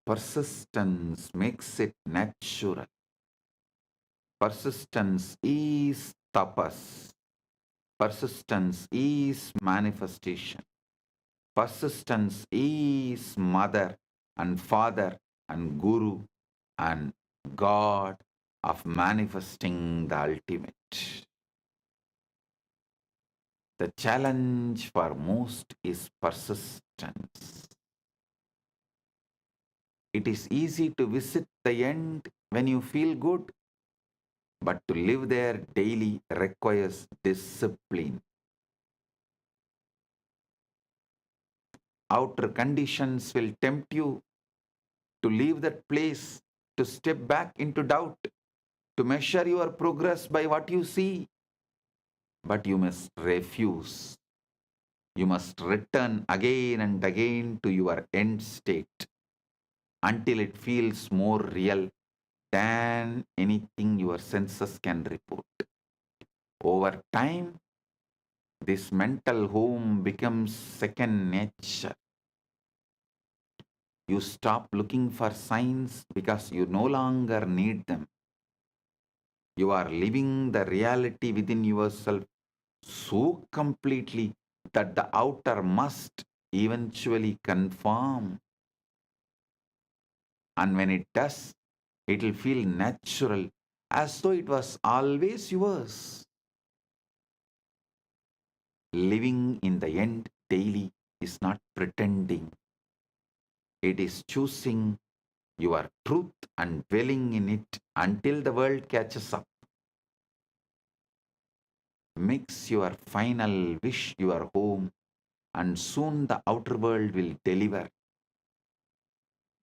Persistence makes it natural. Persistence is tapas. Persistence is manifestation. Persistence is mother and father and guru and God of manifesting the ultimate. The challenge for most is persistence. It is easy to visit the end when you feel good, but to live there daily requires discipline. Outer conditions will tempt you to leave that place, to step back into doubt, to measure your progress by what you see. But you must refuse. You must return again and again to your end state until it feels more real than anything your senses can report. Over time, This mental home becomes second nature. You stop looking for signs because you no longer need them. You are living the reality within yourself so completely that the outer must eventually conform. And when it does, it will feel natural, as though it was always yours. Living in the end daily is not pretending. It is choosing your truth and dwelling in it until the world catches up. Makes your final wish your home, and soon the outer world will deliver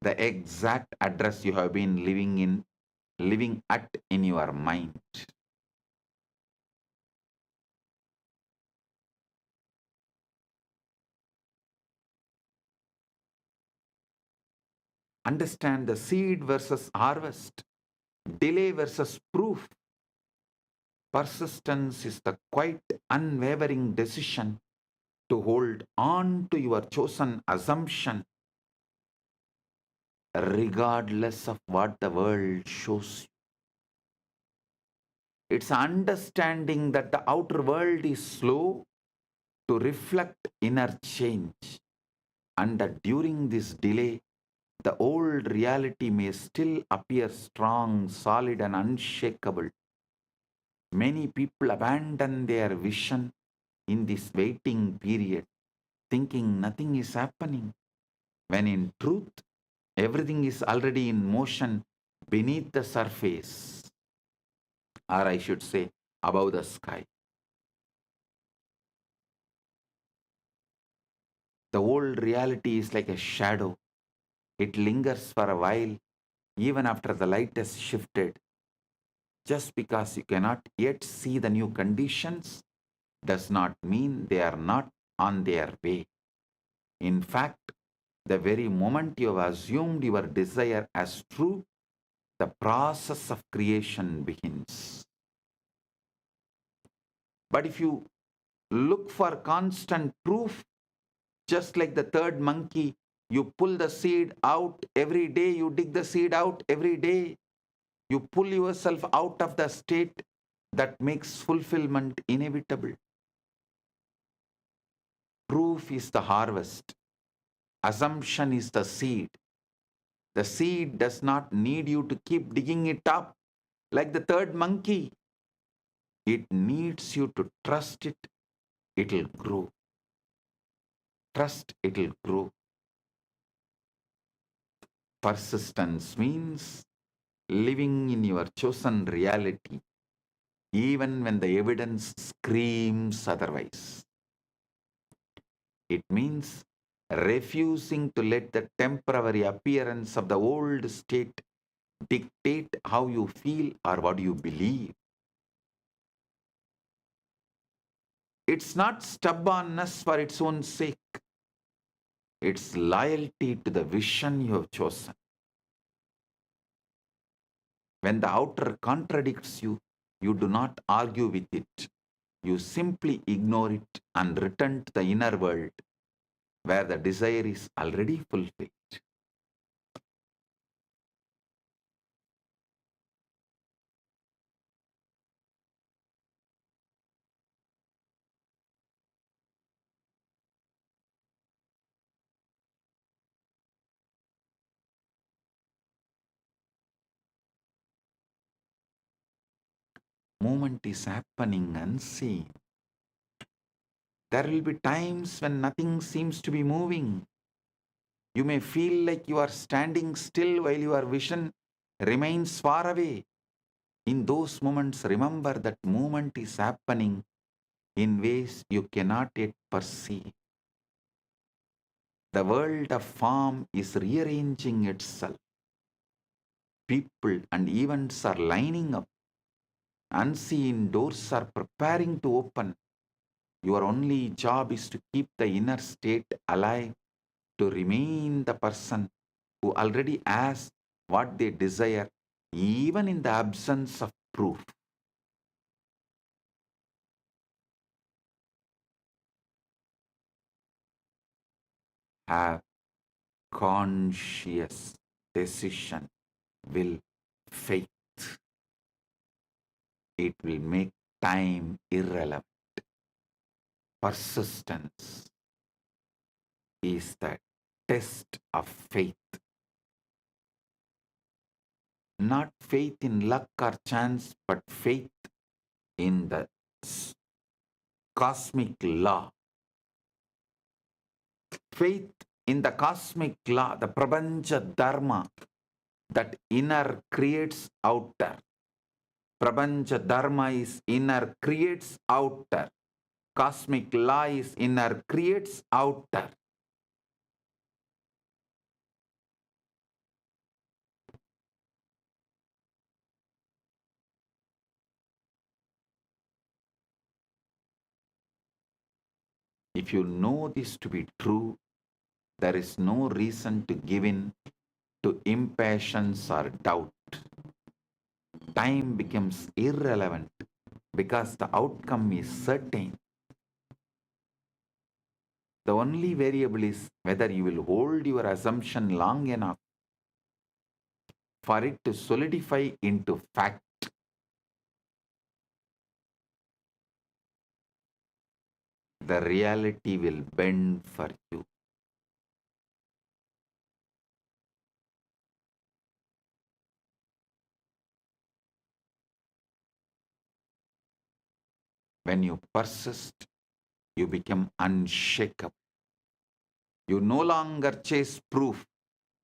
the exact address you have been living at in your mind. Understand the seed versus harvest, delay versus proof. Persistence is the quite unwavering decision to hold on to your chosen assumption regardless of what the world shows you. It's understanding that the outer world is slow to reflect inner change, and that during this delay, the old reality may still appear strong, solid, and unshakable. Many people abandon their vision in this waiting period, thinking nothing is happening, when in truth, everything is already in motion beneath the surface, or I should say, above the sky. The old reality is like a shadow. It lingers for a while, even after the light has shifted. Just because you cannot yet see the new conditions does not mean they are not on their way. In fact, the very moment you have assumed your desire as true, the process of creation begins. But if you look for constant proof, just like the third monkey, you pull the seed out every day, you dig the seed out every day, you pull yourself out of the state that makes fulfillment inevitable. Proof is the harvest, assumption is the seed. The seed does not need you to keep digging it up like the third monkey. It needs you to trust it, it'll grow. Trust, it'll grow. Persistence means living in your chosen reality, even when the evidence screams otherwise. It means refusing to let the temporary appearance of the old state dictate how you feel or what you believe. It's not stubbornness for its own sake. It's loyalty to the vision you have chosen. When the outer contradicts you, you do not argue with it. You simply ignore it and return to the inner world where the desire is already fulfilled. Movement is happening unseen. There will be times when nothing seems to be moving. You may feel like you are standing still while your vision remains far away. In those moments, remember that movement is happening in ways you cannot yet perceive. The world of form is rearranging itself. People and events are lining up. Unseen doors are preparing to open. Your only job is to keep the inner state alive, to remain the person who already has what they desire, even in the absence of proof. have conscious decision, will, faith. It will make time irrelevant. Persistence is the test of faith. Not faith in luck or chance, but faith in the cosmic law. Faith in the cosmic law, the Prapancha Dharma, that inner creates outer. Prapancha Dharma is inner creates outer. Cosmic law is inner creates outer. If you know this to be true, there is no reason to give in to impatience or doubt. Time becomes irrelevant because the outcome is certain. The only variable is whether you will hold your assumption long enough for it to solidify into fact. The reality will bend for you. When you persist, you become unshakable. You no longer chase proof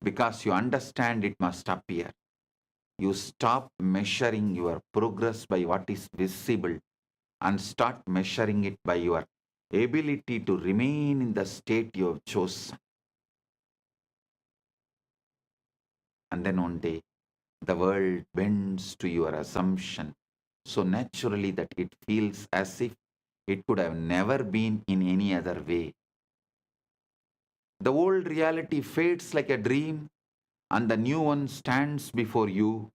because you understand it must appear. You stop measuring your progress by what is visible and start measuring it by your ability to remain in the state you have chosen. And then one day, the world bends to your assumption so naturally that it feels as if it could have never been in any other way. The old reality fades like a dream, and the new one stands before you,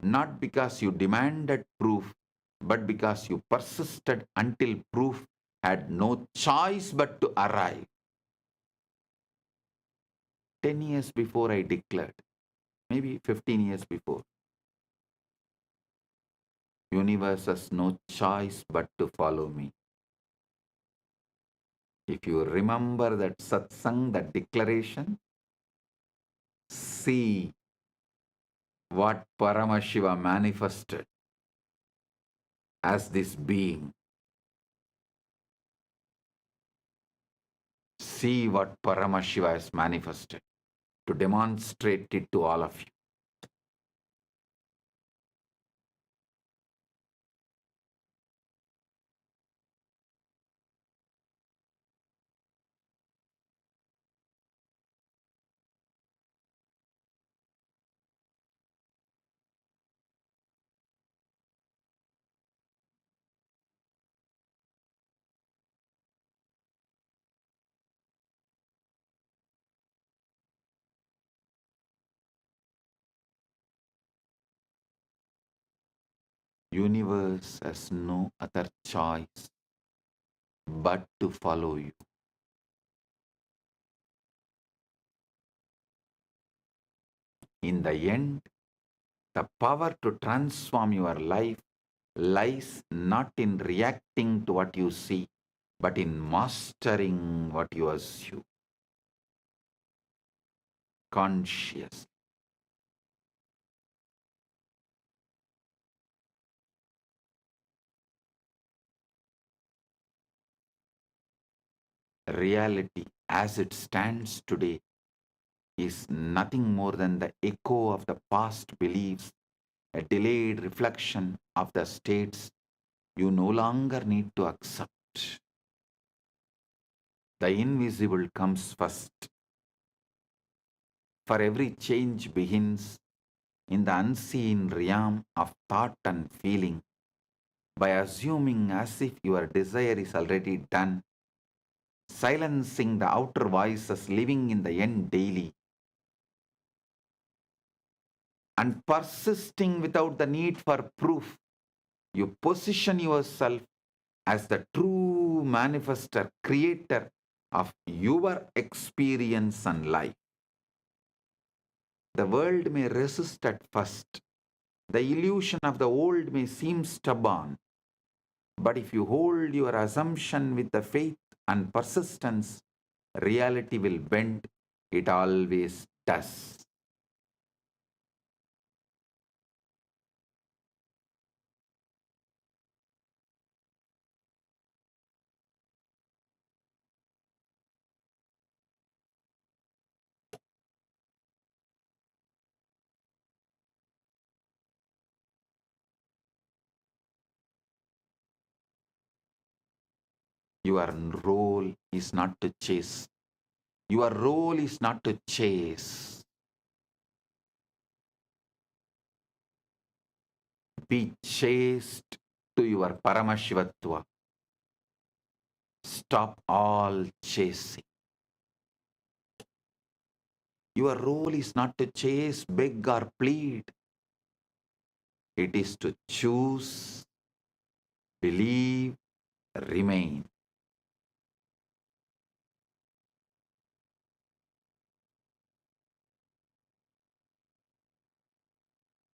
not because you demanded proof, but because you persisted until proof had no choice but to arrive. 10 years before I declared, maybe 15 years before, universe has no choice but to follow me. If you remember that satsang, that declaration, see what Paramashiva manifested as this being. See what Paramashiva has manifested to demonstrate it to all of you. Universe has no other choice but to follow you. In the end, the power to transform your life lies not in reacting to what you see, but in mastering what you assume. Conscious. Reality as it stands today is nothing more than the echo of the past beliefs, a delayed reflection of the states you no longer need to accept. The invisible comes first. For every change begins in the unseen realm of thought and feeling by assuming as if your desire is already done, silencing the outer voices living in the end daily, and persisting without the need for proof. You position yourself as the true manifester, creator of your experience and life. The world may resist at first. The illusion of the old may seem stubborn. But if you hold your assumption with the faith and persistence, reality will bend. It always does. Your role is not to chase. Your role is not to chase. Be chaste to your Paramashivatva. Stop all chasing. Your role is not to chase, beg, or plead. It is to choose, believe, remain.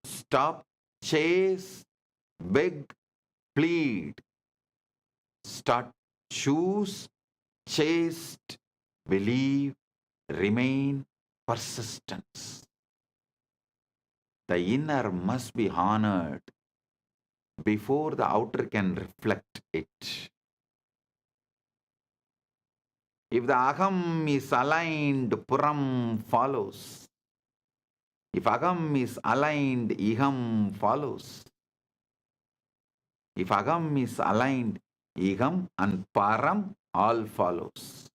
Stop, chase, beg, plead. Start, choose, chaste, believe, remain, persistence. The inner must be honored before the outer can reflect it. If the aham is aligned, puram follows. If agam is aligned, iham follows. If agam is aligned, iham and param all follows.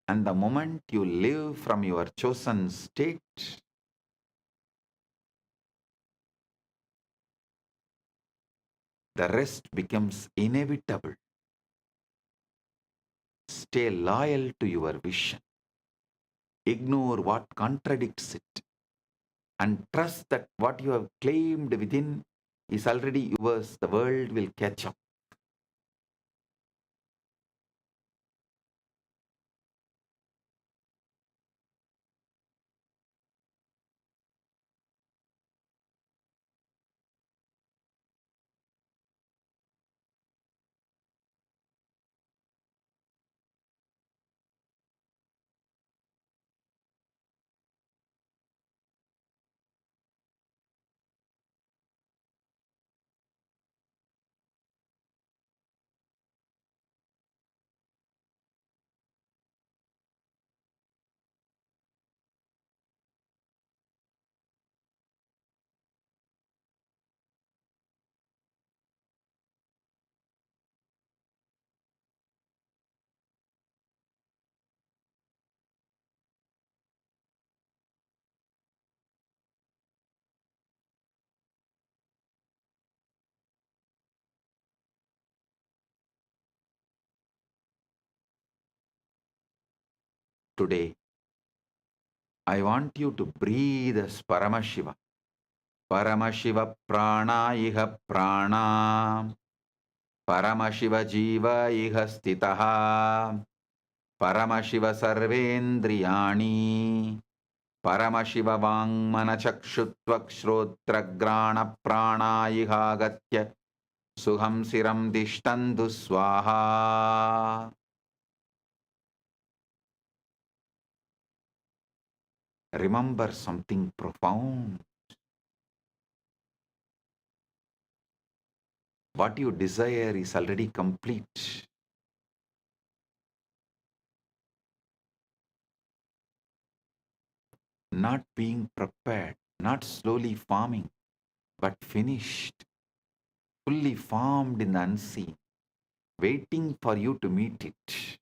And the moment you live from your chosen state, the rest becomes inevitable. Stay loyal to your vision. Ignore what contradicts it. And trust that what you have claimed within is already yours. The world will catch up. Today, I want you to breathe as Paramashiva. Paramashiva prana iha prana. Paramashiva jiva iha stitaha. Paramashiva sarvendriyani. Paramashiva vangmanachakshuttvak shrotragrana prana iha gatya. Suham siram dishtandu swaha. Remember something profound. What you desire is already complete. Not being prepared, not slowly forming, but finished, fully formed in the unseen, waiting for you to meet it.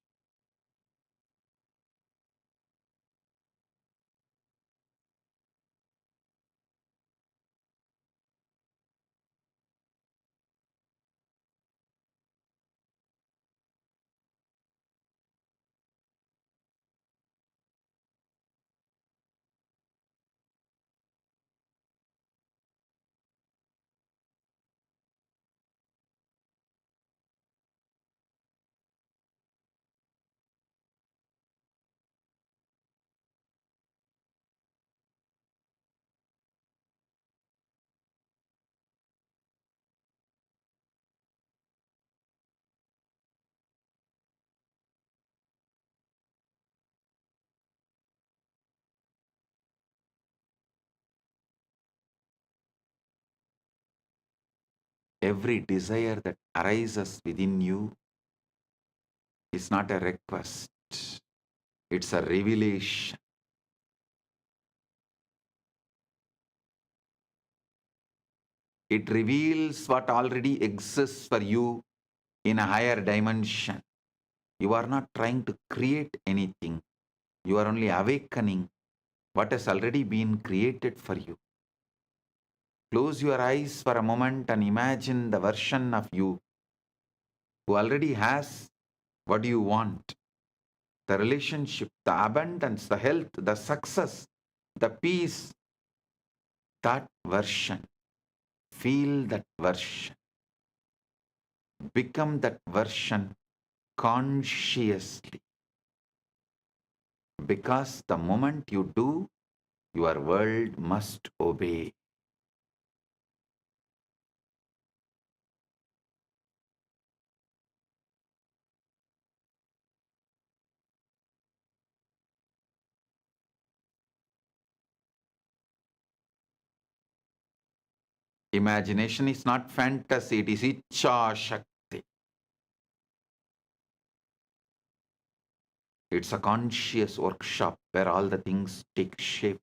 Every desire that arises within you is not a request, it's a revelation. It reveals what already exists for you in a higher dimension. You are not trying to create anything. You are only awakening what has already been created for you. Close your eyes for a moment and imagine the version of you who already has what you want. The relationship, the abundance, the health, the success, the peace, that version. Feel that version. Become that version consciously. Because the moment you do, your world must obey. Imagination is not fantasy, it is Icha Shakti. It's a conscious workshop where all the things take shape.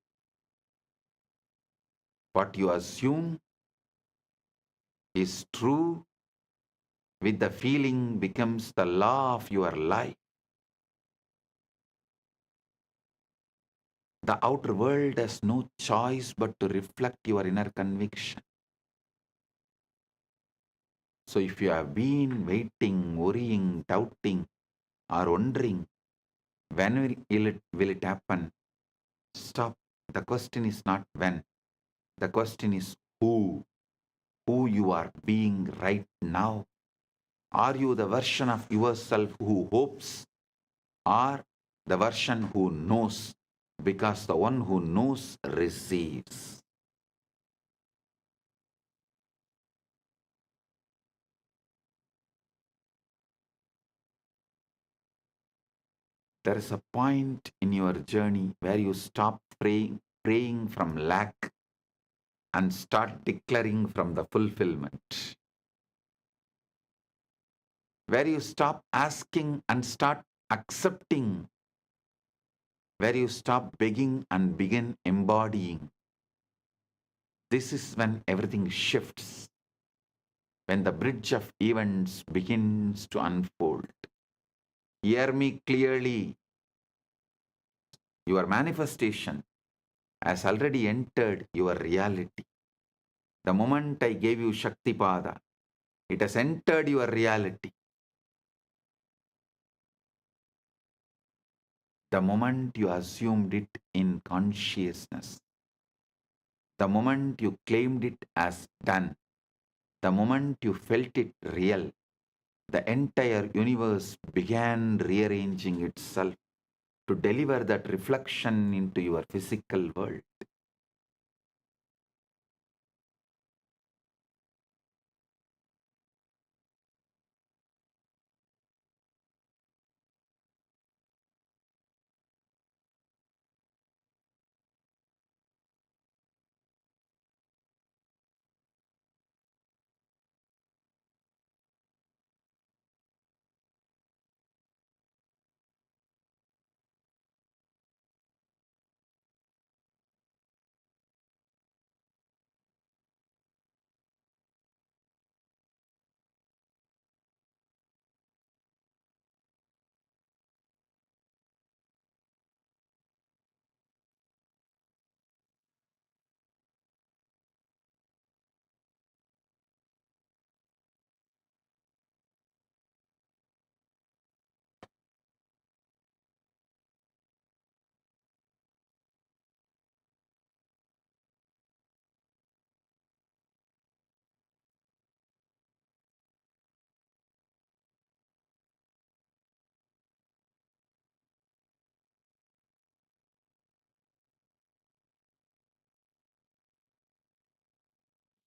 What you assume is true with the feeling becomes the law of your life. The outer world has no choice but to reflect your inner conviction. So if you have been waiting, worrying, doubting, or wondering when will it happen, stop. The question is not when. The question is who you are being right now. Are you the version of yourself who hopes, or the version who knows? Because the one who knows receives. There is a point in your journey where you stop praying from lack and start declaring from the fulfillment. Where you stop asking and start accepting. Where you stop begging and begin embodying. This is when everything shifts. When the bridge of events begins to unfold. Hear me clearly. Your manifestation has already entered your reality. The moment I gave you Shaktipada, it has entered your reality. The moment you assumed it in consciousness, the moment you claimed it as done, the moment you felt it real, the entire universe began rearranging itself to deliver that reflection into your physical world.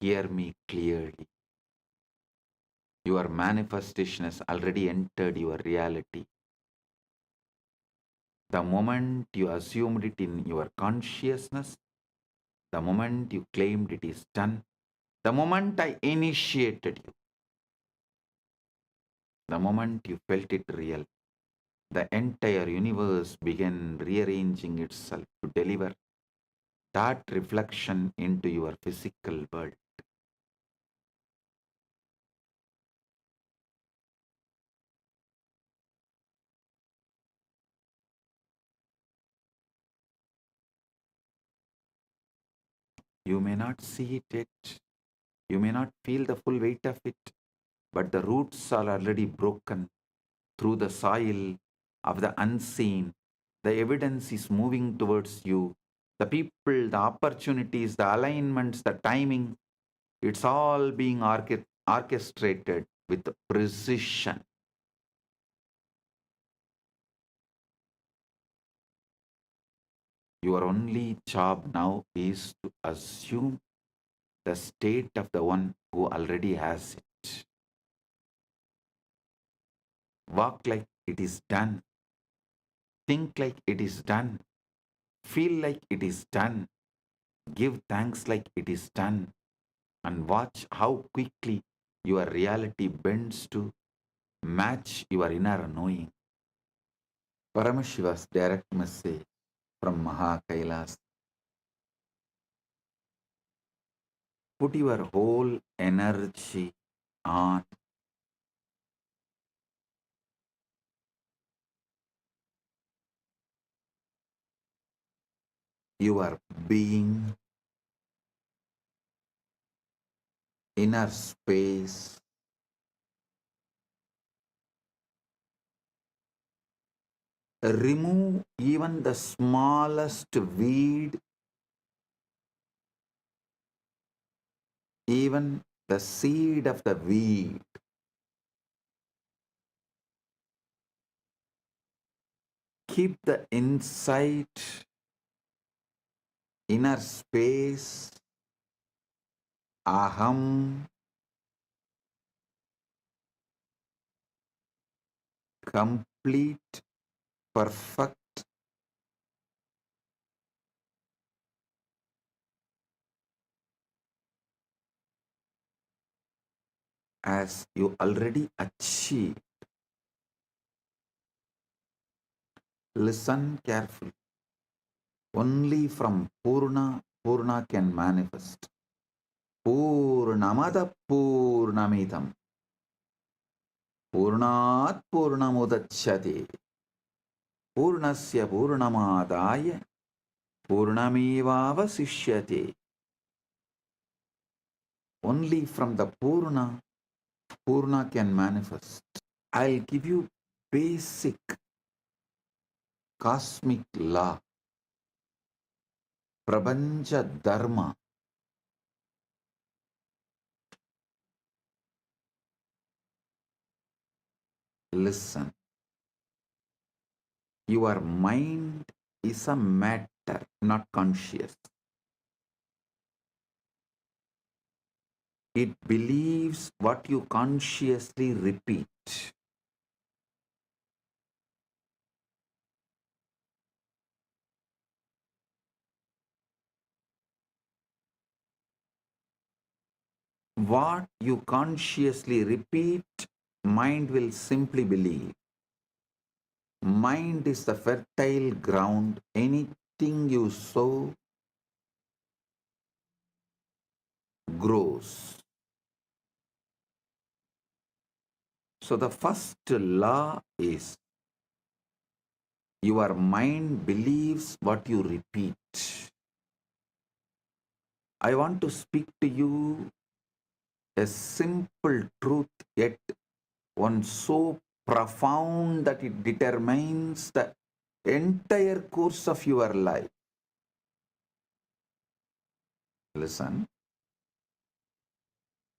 Hear me clearly. Your manifestation has already entered your reality. The moment you assumed it in your consciousness, the moment you claimed it is done, The moment I initiated you, the moment you felt it real, the entire universe began rearranging itself to deliver that reflection into your physical world. You may not see it yet, you may not feel the full weight of it, but the roots are already broken through the soil of the unseen. The evidence is moving towards you. The people, the opportunities, the alignments, the timing, it's all being orchestrated with precision. Your only job now is to assume the state of the one who already has it. Walk like it is done. Think like it is done. Feel like it is done. Give thanks like it is done. And watch how quickly your reality bends to match your inner knowing. Paramashiva's direct message from Maha Kailas. Put your whole energy on your being, inner space. Remove even the smallest weed, even the seed of the weed. Keep the insight, inner space, aham, complete, perfect, as you already achieved. Listen carefully. Only from Purna, Purna can manifest. Purnamada Purnamidam. Purnat Purnamudachyate. Purnasya Purnamadaya. Purnamevavasishyate. Only from the Purna, Purna can manifest. I'll give you basic cosmic law, Prabanja Dharma. Listen. Your mind is a matter, not conscious. It believes what you consciously repeat. What you consciously repeat, mind will simply believe. Mind is the fertile ground. Anything you sow grows. So the first law is your mind believes what you repeat. I want to speak to you a simple truth, yet one so profound that it determines the entire course of your life. Listen,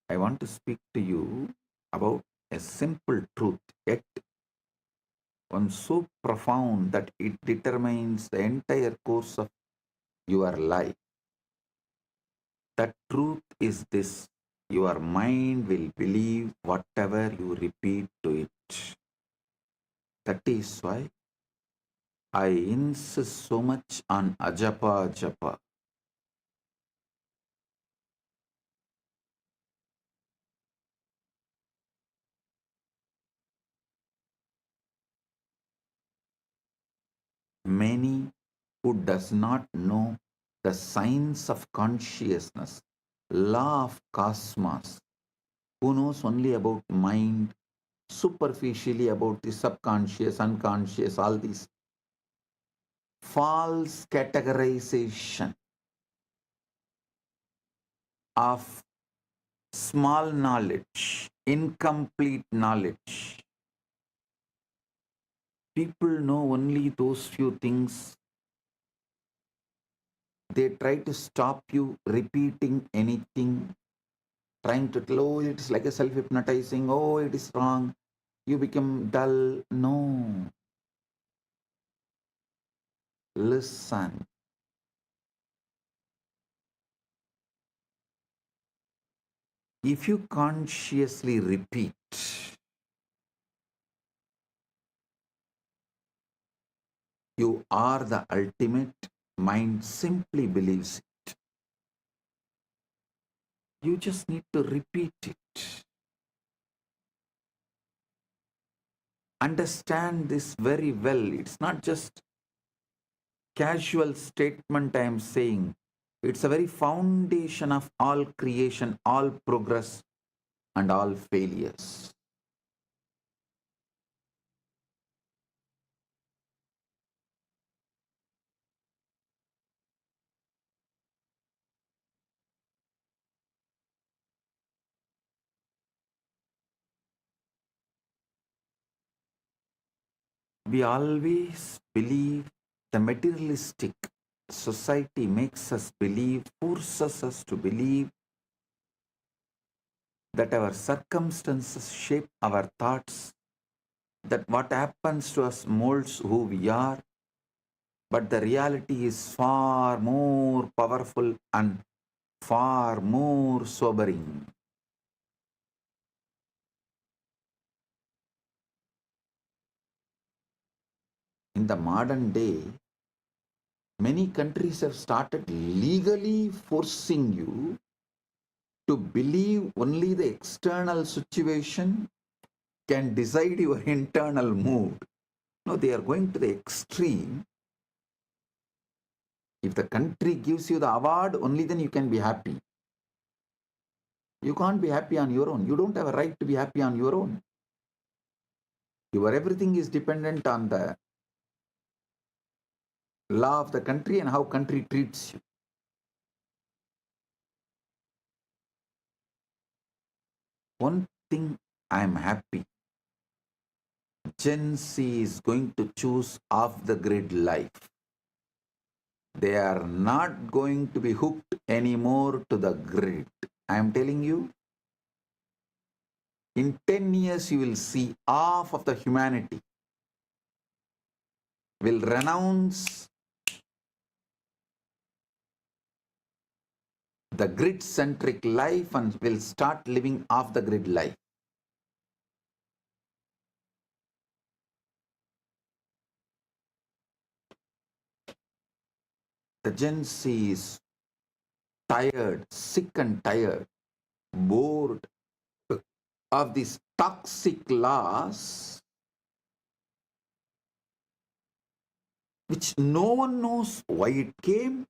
I want to speak to you about a simple truth, yet one so profound that it determines the entire course of your life. The truth is this: your mind will believe whatever you repeat to it. That is why I insist so much on ajapa japa. many who does not know the science of consciousness, law of cosmos, who knows only about mind, superficially about the subconscious, unconscious, all these false categorization of small knowledge, incomplete knowledge. People know only those few things. They try to stop you repeating anything, trying to tell, oh, it is like a self-hypnotizing, oh, it is wrong, you become dull. No. Listen. If you consciously repeat, you are the ultimate, mind simply believes it. You just need to repeat it. Understand this very well. It's not just casual statement I am saying. It's a very foundation of all creation, all progress, and all failures. We always believe the materialistic society makes us believe, forces us to believe that our circumstances shape our thoughts, that what happens to us molds who we are, but the reality is far more powerful and far more sobering. In the modern day, many countries have started legally forcing you to believe only the external situation can decide your internal mood. No, they are going to the extreme. If the country gives you the award, only then you can be happy. You can't be happy on your own. You don't have a right to be happy on your own. Your everything is dependent on the law of the country and how country treats you. One thing I am happy. Gen Z is going to choose off the grid life. They are not going to be hooked anymore to the grid. I am telling you, in 10 years you will see half of the humanity will renounce the grid-centric life and will start living off the grid life. The Gen Z is tired, sick and tired, bored of these toxic laws which no one knows why it came,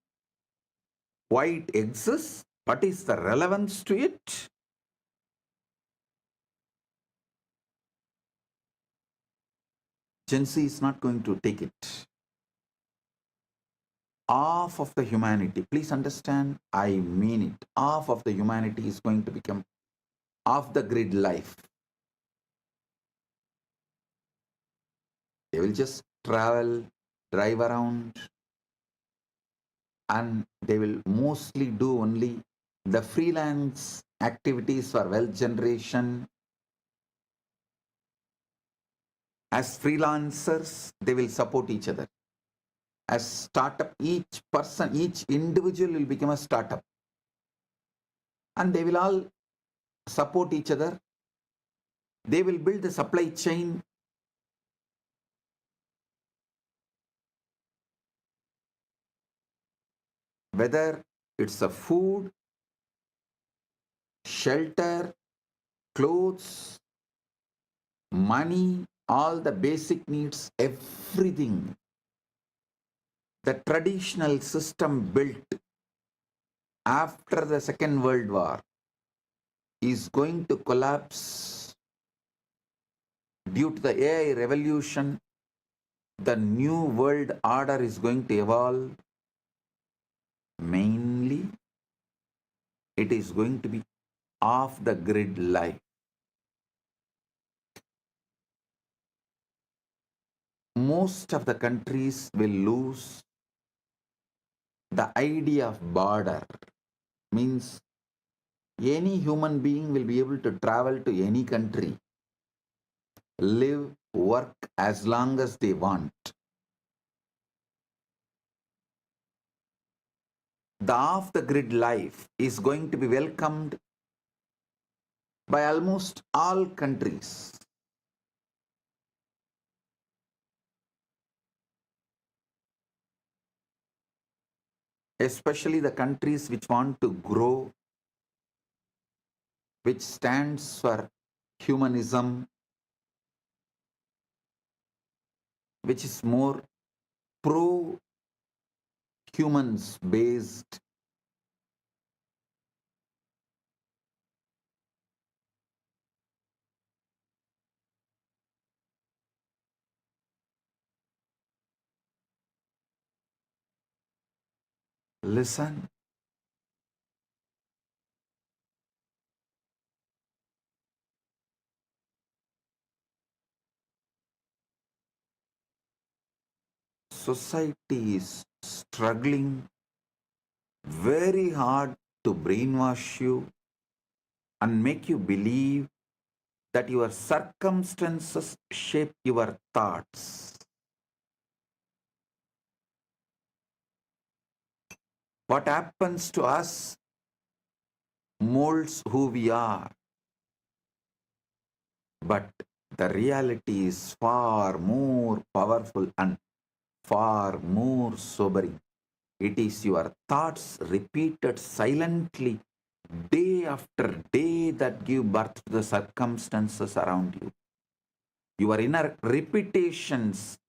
why it exists, what is the relevance to it. Gen Z is not going to take it. Half of the humanity, please understand, I mean it, half of the humanity is going to become off the grid life. They will just travel, drive around, and they will mostly do only the freelance activities for wealth generation. As freelancers, they will support each other. As startup, each person, each individual will become a startup. And they will all support each other. They will build the supply chain. Whether it's a food, shelter, clothes, money, all the basic needs, everything. The traditional system built after the Second World War is going to collapse due to the AI revolution. The new world order is going to evolve. Mainly, it is going to be off the grid life. Most of the countries will lose the idea of border. Means any human being will be able to travel to any country, live, work as long as they want. The off-the-grid life is going to be welcomed by almost all countries. Especially the countries which want to grow, which stands for humanism, which is more pro-humans based. Listen. Society is struggling very hard to brainwash you and make you believe that your circumstances shape your thoughts. What happens to us molds who we are. But the reality is far more powerful and far more sobering. It is your thoughts repeated silently day after day that give birth to the circumstances around you. Your inner repetitions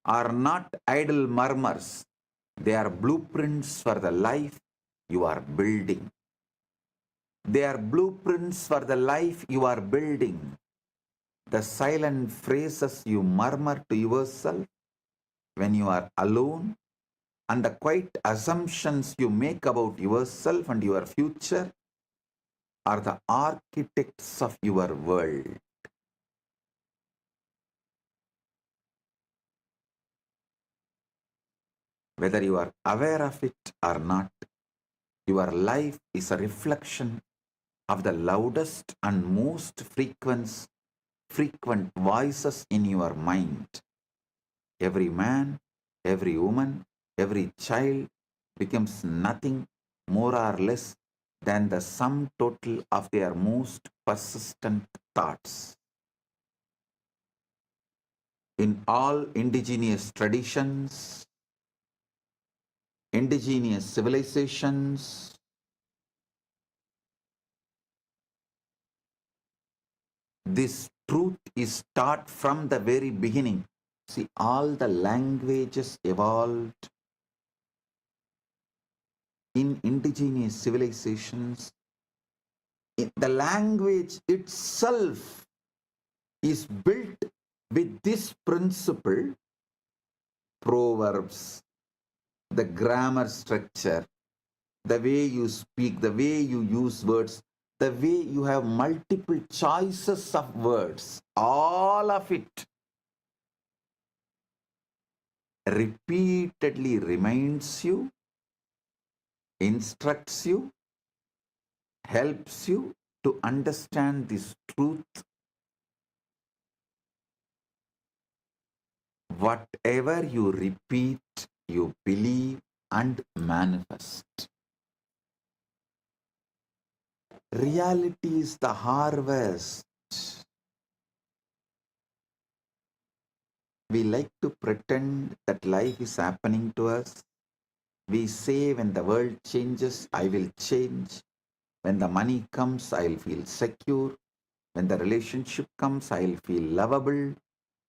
are not idle murmurs. They are blueprints for the life you are building. They are blueprints for the life you are building. The silent phrases you murmur to yourself when you are alone and the quiet assumptions you make about yourself and your future are the architects of your world. Whether you are aware of it or not, your life is a reflection of the loudest and most frequent voices in your mind. Every man, every woman, every child becomes nothing more or less than the sum total of their most persistent thoughts. In all indigenous traditions, indigenous civilizations, this truth is taught from the very beginning. See, all the languages evolved in indigenous civilizations. The language itself is built with this principle: proverbs, the grammar structure, the way you speak, the way you use words, the way you have multiple choices of words, all of it repeatedly reminds you, instructs you, helps you to understand this truth. Whatever you repeat, you believe and manifest. Reality is the harvest. We like to pretend that life is happening to us. We say, when the world changes, I will change. When the money comes, I'll feel secure. When the relationship comes, I'll feel lovable.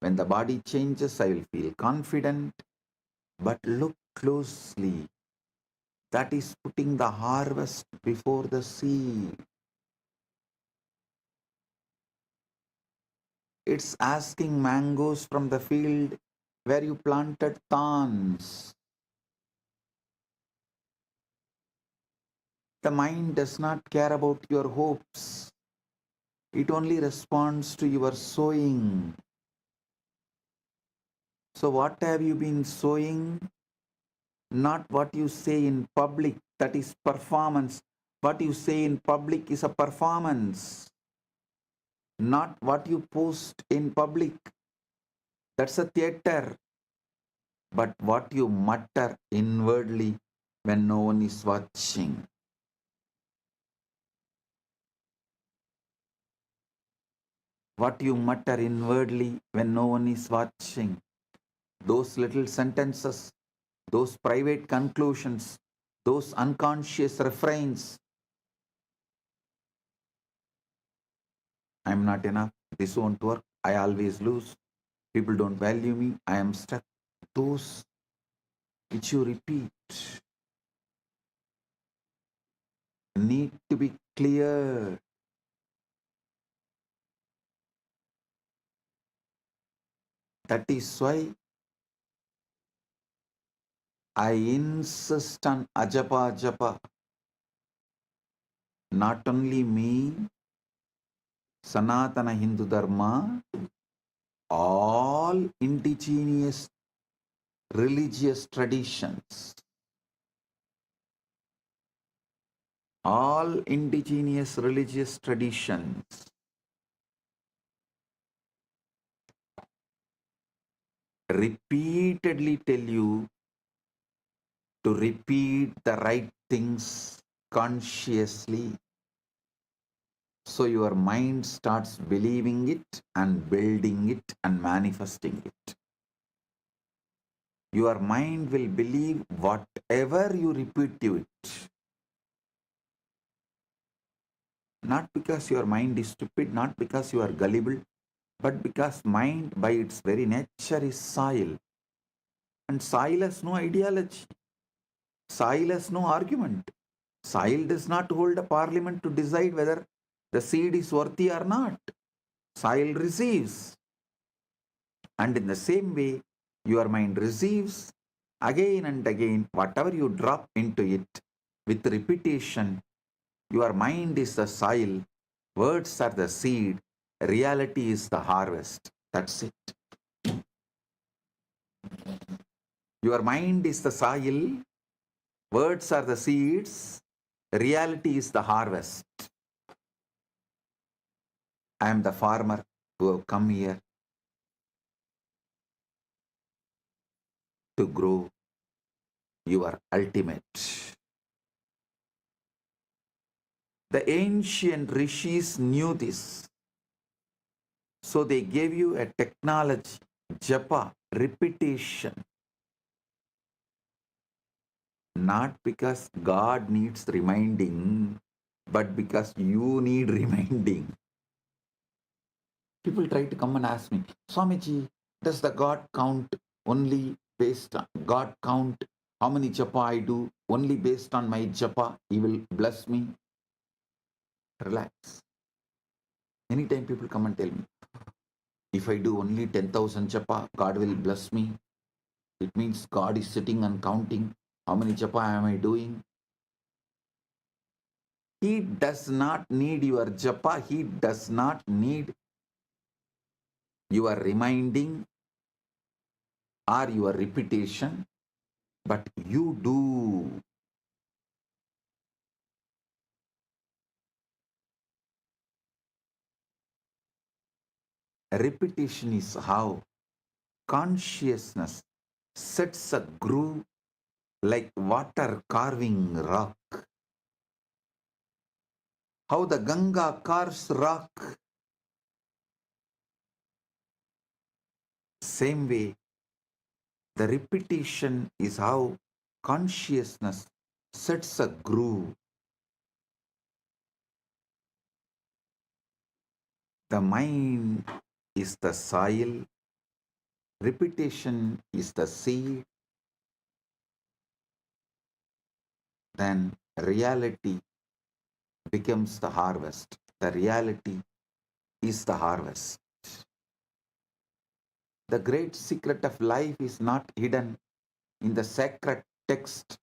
When the body changes, I will feel confident. But look closely. That is putting the harvest before the seed. It's asking mangoes from the field where you planted thorns. The mind does not care about your hopes. It only responds to your sowing. So what have you been sowing? Not what you say in public, that is performance. What you say in public is a performance. Not what you post in public, that's a theater. But what you mutter inwardly when no one is watching. What you mutter inwardly when no one is watching. Those little sentences, those private conclusions, those unconscious refrains. I'm not enough. This won't work. I always lose. People don't value me. I am stuck. Those which you repeat need to be clear. That is why I insist on ajapa japa. Not only me, Sanatana Hindu Dharma, all indigenous religious traditions, all indigenous religious traditions repeatedly tell you to repeat the right things consciously. So your mind starts believing it and building it and manifesting it. Your mind will believe whatever you repeat to it. Not because your mind is stupid, not because you are gullible, but because mind by its very nature is soil. And soil has no ideology. Soil has no argument. Soil does not hold a parliament to decide whether the seed is worthy or not. Soil receives. And in the same way, your mind receives again and again whatever you drop into it with repetition. Your mind is the soil, words are the seed, reality is the harvest. That's it. Your mind is the soil, words are the seeds, reality is the harvest. I am the farmer who have come here to grow your ultimate. The ancient rishis knew this. So they gave you a technology, japa, repetition. Not because God needs reminding, but because you need reminding. People try to come and ask me, Swamiji, does the God count only based on God count how many japa I do only based on my japa? He will bless me. Relax. Anytime people come and tell me, if I do only 10,000 japa, God will bless me. It means God is sitting and counting how many japa am I doing. He does not need your japa. He does not need your reminding or your repetition, but you do. Repetition is how consciousness sets a groove like water carving rock. How the Ganga carves rock. Same way, the repetition is how consciousness sets a groove. The mind is the soil, repetition is the seed, then reality becomes the harvest. The reality is the harvest. The great secret of life is not hidden in the sacred text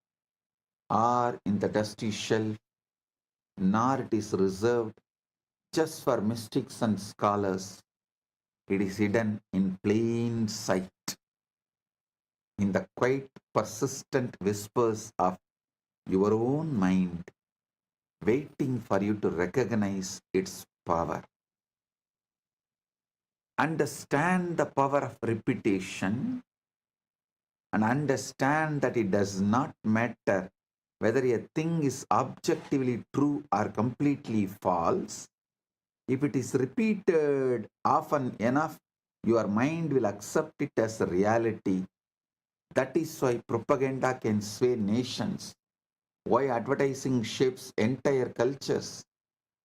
or in the dusty shelf, nor it is reserved just for mystics and scholars. It is hidden in plain sight, in the quiet, persistent whispers of your own mind, waiting for you to recognize its power. Understand the power of repetition and understand that it does not matter whether a thing is objectively true or completely false. If it is repeated often enough, your mind will accept it as a reality. That is why propaganda can sway nations, why advertising shapes entire cultures,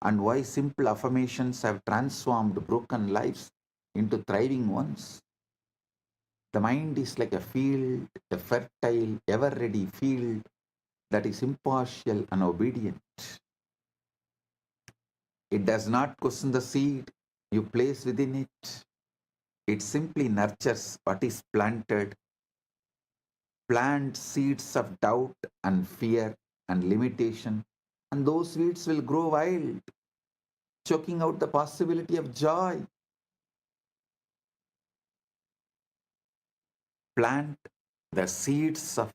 and why simple affirmations have transformed broken lives into thriving ones. The mind is like a field, a fertile, ever-ready field that is impartial and obedient. It does not question the seed you place within it. It simply nurtures what is planted. Plant seeds of doubt and fear and limitation, and those weeds will grow wild, choking out the possibility of joy. Plant the seeds of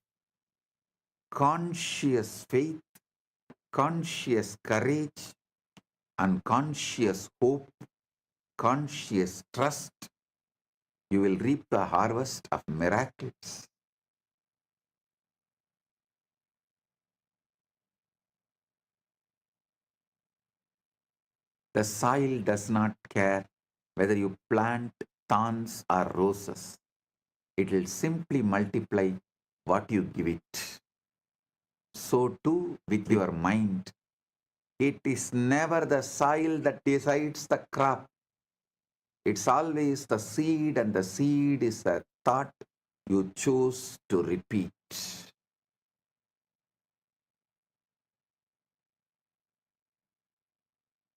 conscious faith, conscious courage, and conscious hope, conscious trust. You will reap the harvest of miracles. The soil does not care whether you plant thorns or roses. It will simply multiply what you give it. So too with your mind. It is never the soil that decides the crop. It's always the seed, and the seed is a thought you choose to repeat.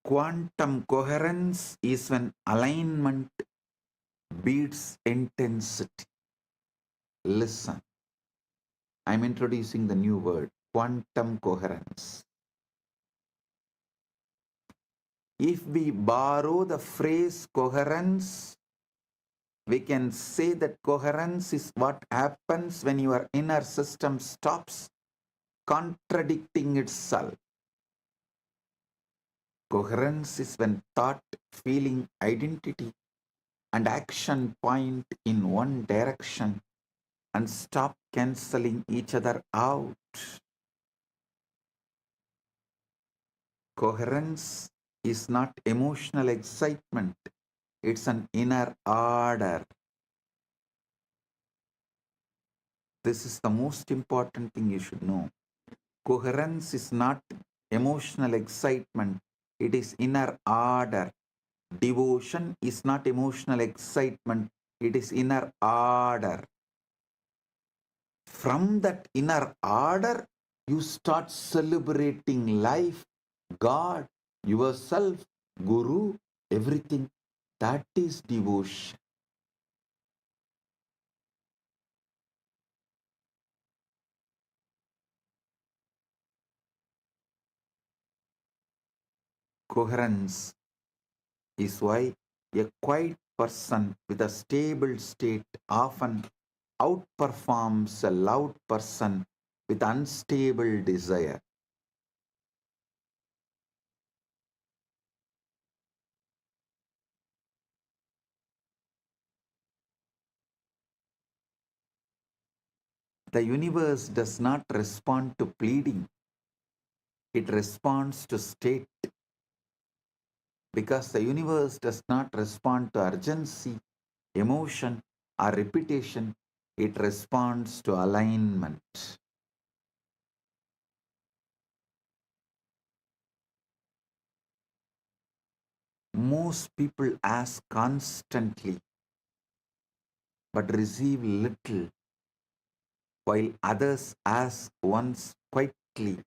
Quantum coherence is when alignment beats intensity. Listen, I'm introducing the new word, quantum coherence. If we borrow the phrase coherence, we can say that coherence is what happens when your inner system stops contradicting itself. Coherence is when thought, feeling, identity, and action point in one direction and stop cancelling each other out. Coherence is not emotional excitement, it's an inner order. This is the most important thing you should know. Coherence is not emotional excitement, it is inner order. Devotion is not emotional excitement, it is inner order. From that inner order, you start celebrating life, God, yourself, Guru, everything. That is devotion. Coherence is why a quiet person with a stable state often outperforms a loud person with unstable desire. The universe does not respond to pleading, it responds to state. Because the universe does not respond to urgency, emotion, or repetition, it responds to alignment. Most people ask constantly but receive little, while others ask once quite correctly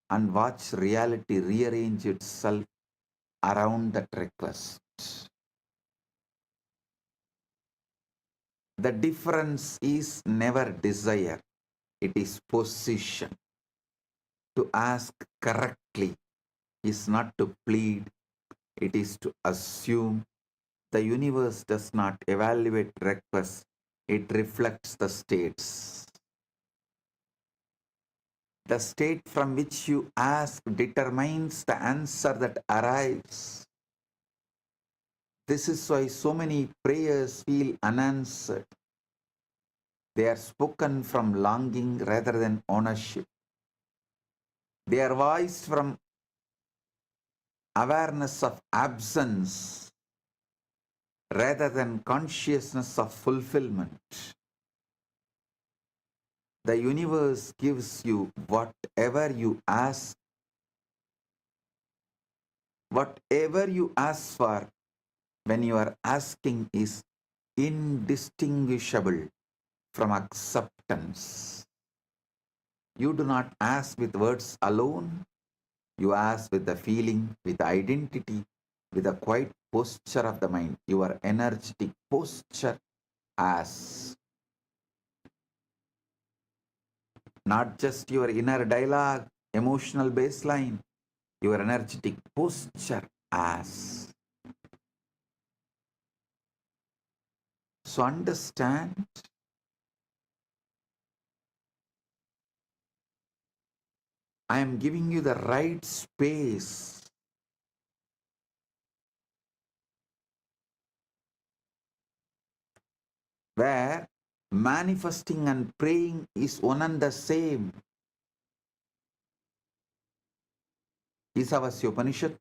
and watch reality rearrange itself around that request. The difference is never desire, it is position. To ask correctly is not to plead, it is to assume. The universe does not evaluate requests, it reflects the states. The state from which you ask determines the answer that arrives. This is why so many prayers feel unanswered. They are spoken from longing rather than ownership. They are voiced from awareness of absence rather than consciousness of fulfillment. The universe gives you whatever you ask. Whatever you ask for when you are asking is indistinguishable from acceptance. You do not ask with words alone. You ask with the feeling, with the identity, with the quiet posture of the mind. Your energetic posture as not just your inner dialogue, emotional baseline, your energetic posture as. So understand, I am giving you the right space where manifesting and praying is one and the same. Isavasya Upanishad,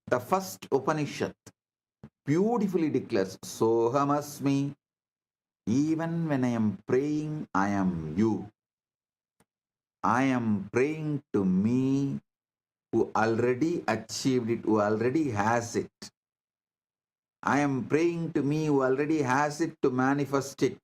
the first Upanishad, beautifully declares, Sohamasmi, even when I am praying, I am you. I am praying to me who already achieved it, who already has it. I am praying to me who already has it to manifest it.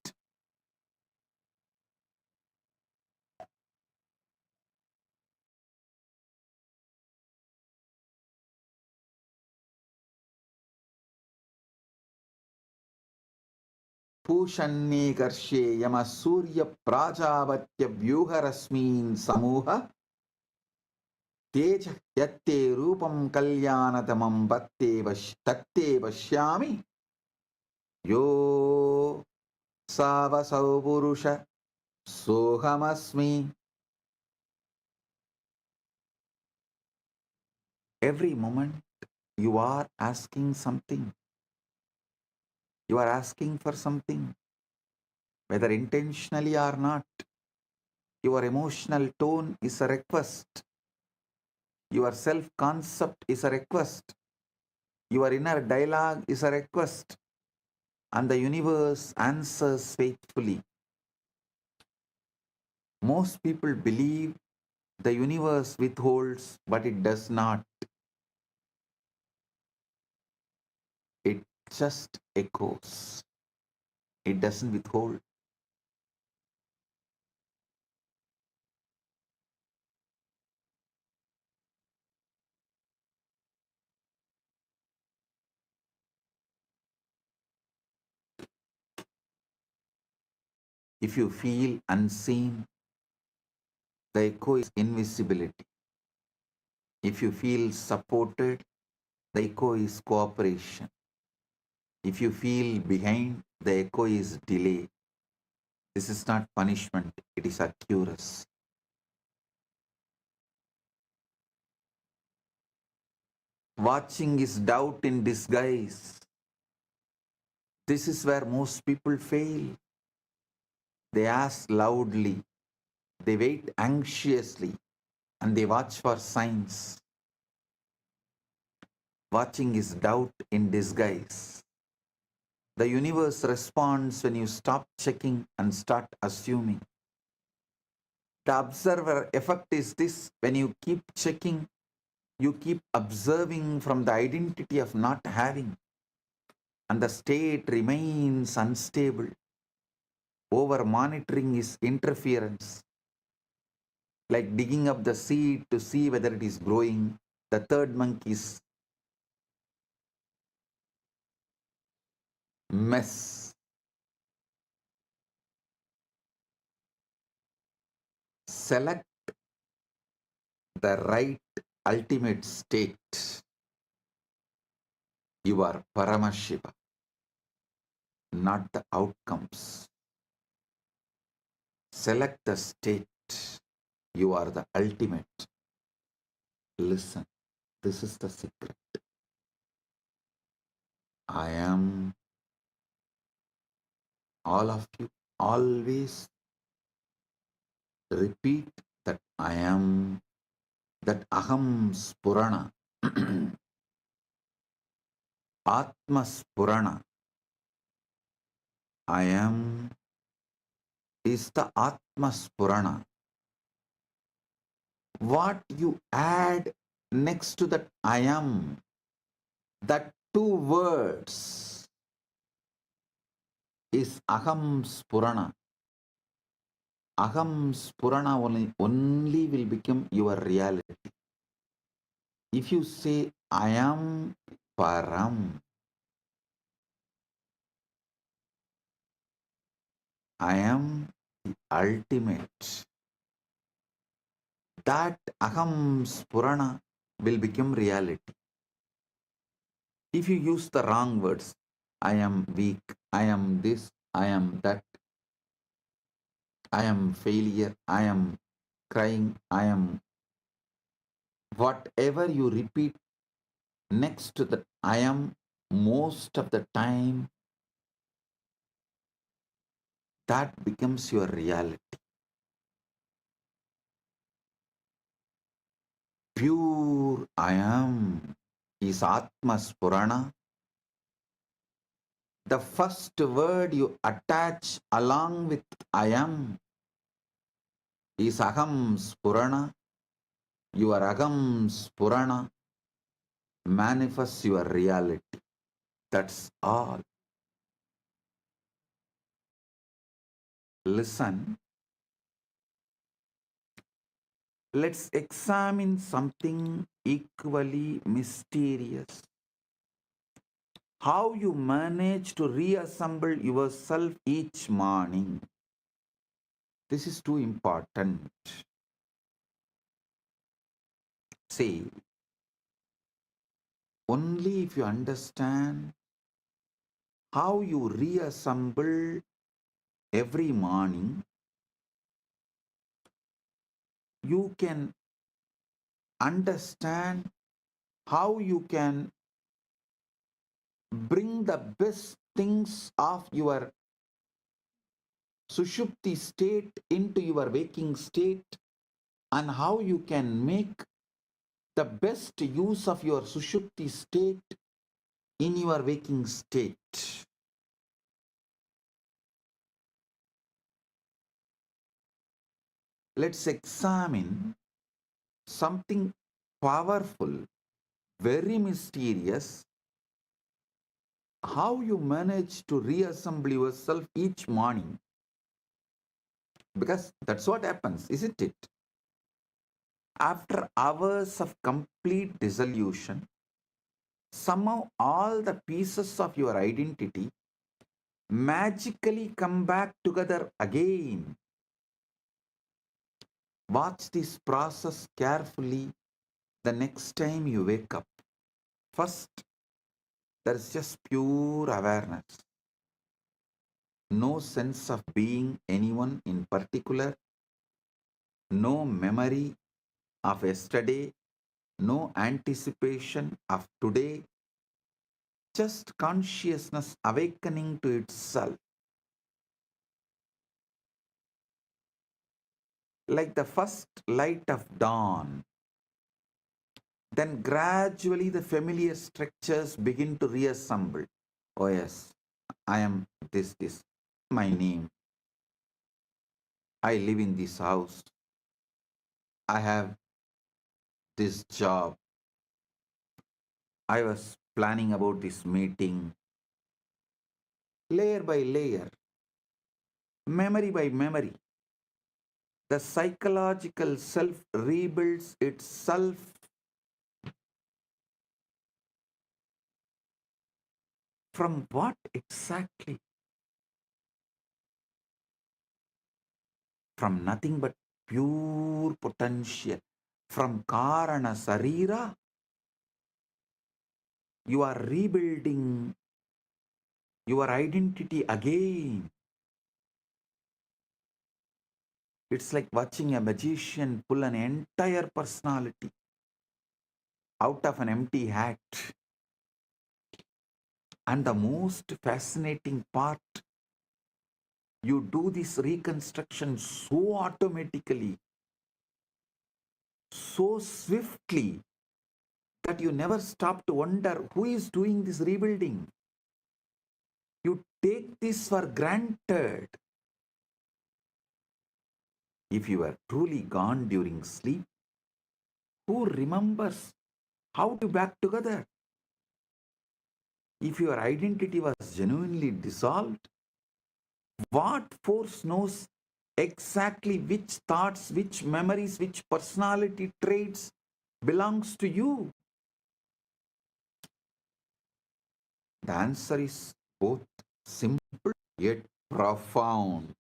Pushanye karshe yama surya prajavatya vyuharasmin samuha teja yatte rupam kalyanatamam tatte vashyami yo savasau purusha sohamasmi. Every moment you are asking something. You are asking for something, whether intentionally or not. Your emotional tone is a request. Your self-concept is a request. Your inner dialogue is a request. And the universe answers faithfully. Most people believe the universe withholds, but it does not. It just echoes. It doesn't withhold. If you feel unseen, the echo is invisibility. If you feel supported, the echo is cooperation. If you feel behind, the echo is delay. This is not punishment, it is accuracy. Watching is doubt in disguise. This is where most people fail. They ask loudly, they wait anxiously, and they watch for signs. Watching is doubt in disguise. The universe responds when you stop checking and start assuming. The observer effect is this: when you keep checking, you keep observing from the identity of not having, and the state remains unstable. Over monitoring is interference. like digging up the seed to see whether it is growing. The third monk is mess. Select the right ultimate state. You are Paramashiva, not the outcomes. Select the state. You are the ultimate. Listen, this is the secret. I am. All of you always repeat that I am, that Aham Spurana, Atma Spurana. I am is the Atma Spurana. What you add next to that I am, that two words is Aham Spurana. Aham Spurana only will become your reality. If you say I am Param, I am the ultimate, that Aham Spurana will become reality. If you use the wrong words, I am weak, I am this, I am that, I am failure, I am crying, I am whatever you repeat next to that I am, most of the time that becomes your reality. Pure I am is Atma Spurana. The first word you attach along with I am is Aham Spurana. Your Aham Spurana manifests your reality. That's all. Listen. Let's examine something equally mysterious. How you manage to reassemble yourself each morning. This is too important. See, only if you understand how you reassemble every morning, you can understand how you can bring the best things of your Sushupti state into your waking state, and how you can make the best use of your Sushupti state in your waking state. Let's examine something powerful, very mysterious, how you manage to reassemble yourself each morning. Because that's what happens, isn't it? After hours of complete dissolution, somehow all the pieces of your identity magically come back together again. Watch this process carefully the next time you wake up. First, there is just pure awareness. No sense of being anyone in particular, no memory of yesterday, no anticipation of today, just consciousness awakening to itself. Like the first light of dawn. Then gradually the familiar structures begin to reassemble. Oh yes, I am this, my name. I live in this house. I have this job. I was planning about this meeting. Layer by layer, memory by memory, The psychological self rebuilds itself from what exactly? From nothing but pure potential. From Karana Sarira, you are rebuilding your identity again. It's like watching a magician pull an entire personality out of an empty hat. And the most fascinating part, you do this reconstruction so automatically, so swiftly, that you never stop to wonder who is doing this rebuilding. You take this for granted. If you are truly gone during sleep, who remembers how to back together? If your identity was genuinely dissolved, what force knows exactly which thoughts, which memories, which personality traits belongs to you? The answer is both simple yet profound.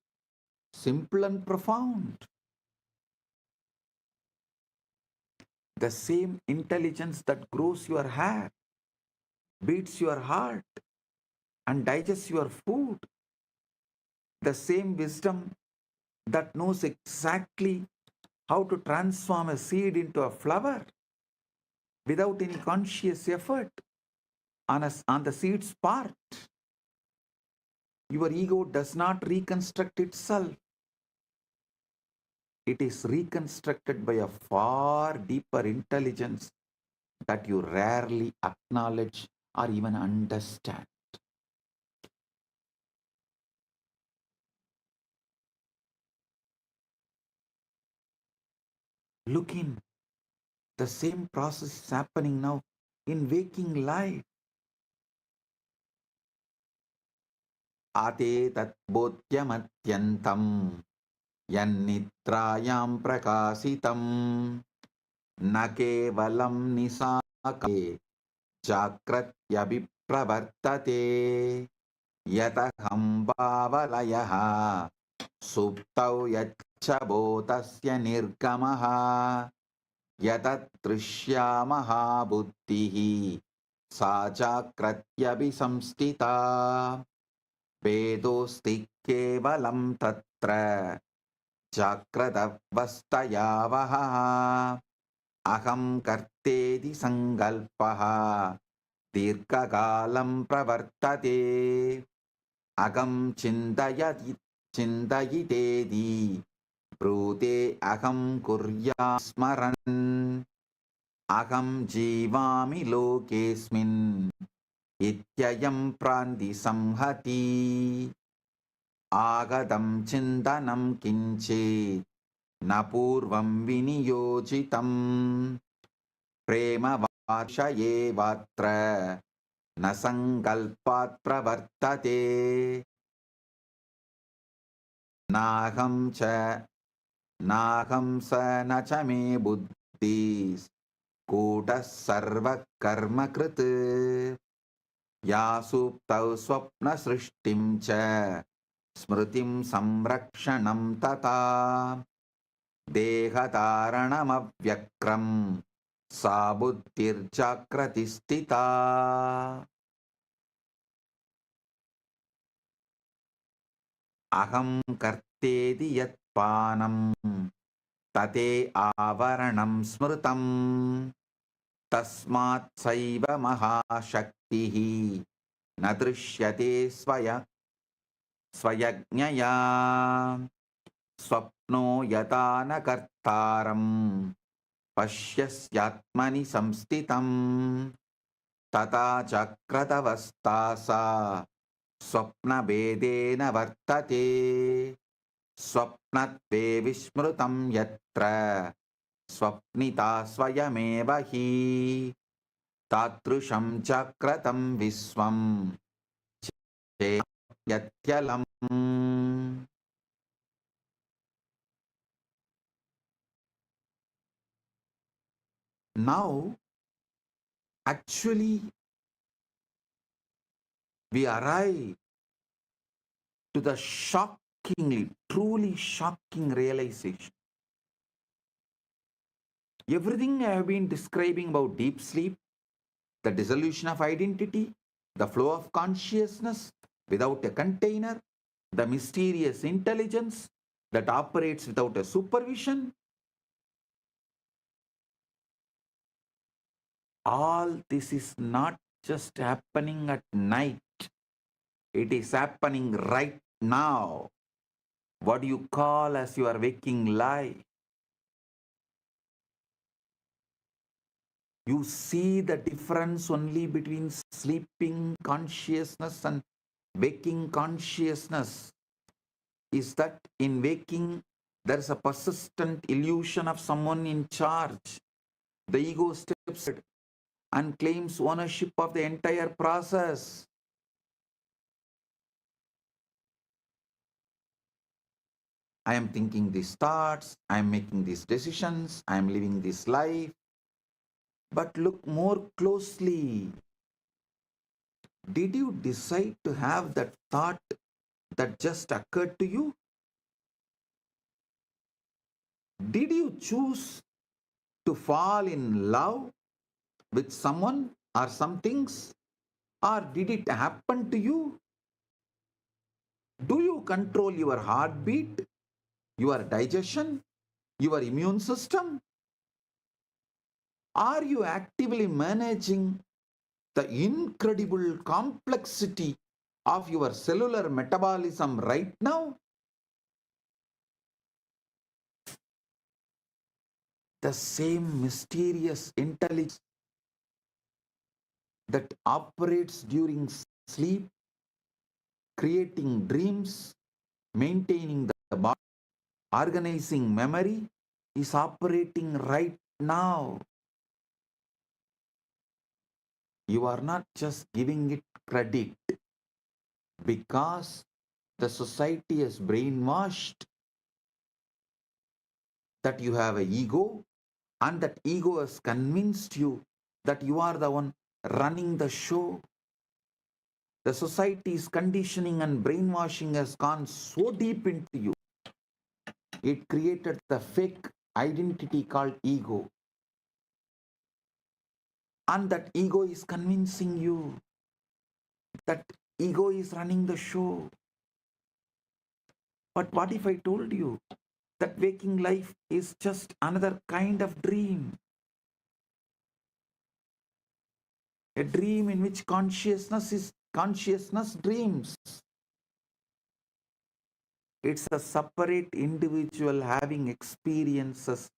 Simple and profound. The same intelligence that grows your hair, beats your heart, and digests your food. The same wisdom that knows exactly how to transform a seed into a flower without any conscious effort on the seed's part. Your ego does not reconstruct itself. It is reconstructed by a far deeper intelligence that you rarely acknowledge or even understand. Look in. The same process is happening now in waking life. Ate tat bodhyamatyantam yannitrayam prakasitam na kevalam nisake jakratyabhipravartate yataham bhavalayaha suptau yachabhotasya nirgamaha yatatrishyamaha buddhihi sa jakratyabhisamstita vedosti kevalam tatra Jakradavastayavaha aham kartedi sangalpaha dirghagalam pravartate agam chindayitedi brute aham kuryasmaran aham jivami lokesmin ityayam prandi samhati Agadam chindanam kinche napurvam viniyojitam prema varshaye vatra nasangalpat pravartate naham sa nacha me buddhis kutas sarva karma krit yasuptau swapna srishtim cha Smritim samrakshanam tata dehataranamavyakram sabuddhirjakratistita aham kartedi yatpanam tate avaranam smritam tasmat saiva mahashaktihi nadrishyate स्वयज्ञया स्वप्नो यथा न कर्तारं पश्यस्यात्मनि संस्थितं तथा जाग्रदवस्था सा स्वप्नभेदेन वर्तते स्वप्नत्वे विस्मृतं यत्र स्वप्निता स्वयमेव हि तादृशं जाग्रतं विश्वं Yatyalam. Now, actually, we arrive to the shockingly, truly shocking realization. Everything I have been describing about deep sleep, the dissolution of identity, the flow of consciousness without a container, the mysterious intelligence that operates without a supervision, all this is not just happening at night. It is happening right now. What do you call as your waking life? You see the difference only between sleeping consciousness and waking consciousness is that in waking, there is a persistent illusion of someone in charge. The ego steps in and claims ownership of the entire process. I am thinking these thoughts, I am making these decisions, I am living this life. But look more closely. Did you decide to have that thought that just occurred to you? Did you choose to fall in love with someone or some things? Or did it happen to you? Do you control your heartbeat, your digestion, your immune system? Are you actively managing the incredible complexity of your cellular metabolism right now? The same mysterious intelligence that operates during sleep, creating dreams, maintaining the body, organizing memory, is operating right now. You are not just giving it credit because the society has brainwashed that you have an ego, and that ego has convinced you that you are the one running the show. The society's conditioning and brainwashing has gone so deep into you. It created the fake identity called ego. And that ego is convincing you that ego is running the show. But what if I told you that waking life is just another kind of dream? A dream in which consciousness dreams. It's a separate individual having experiences,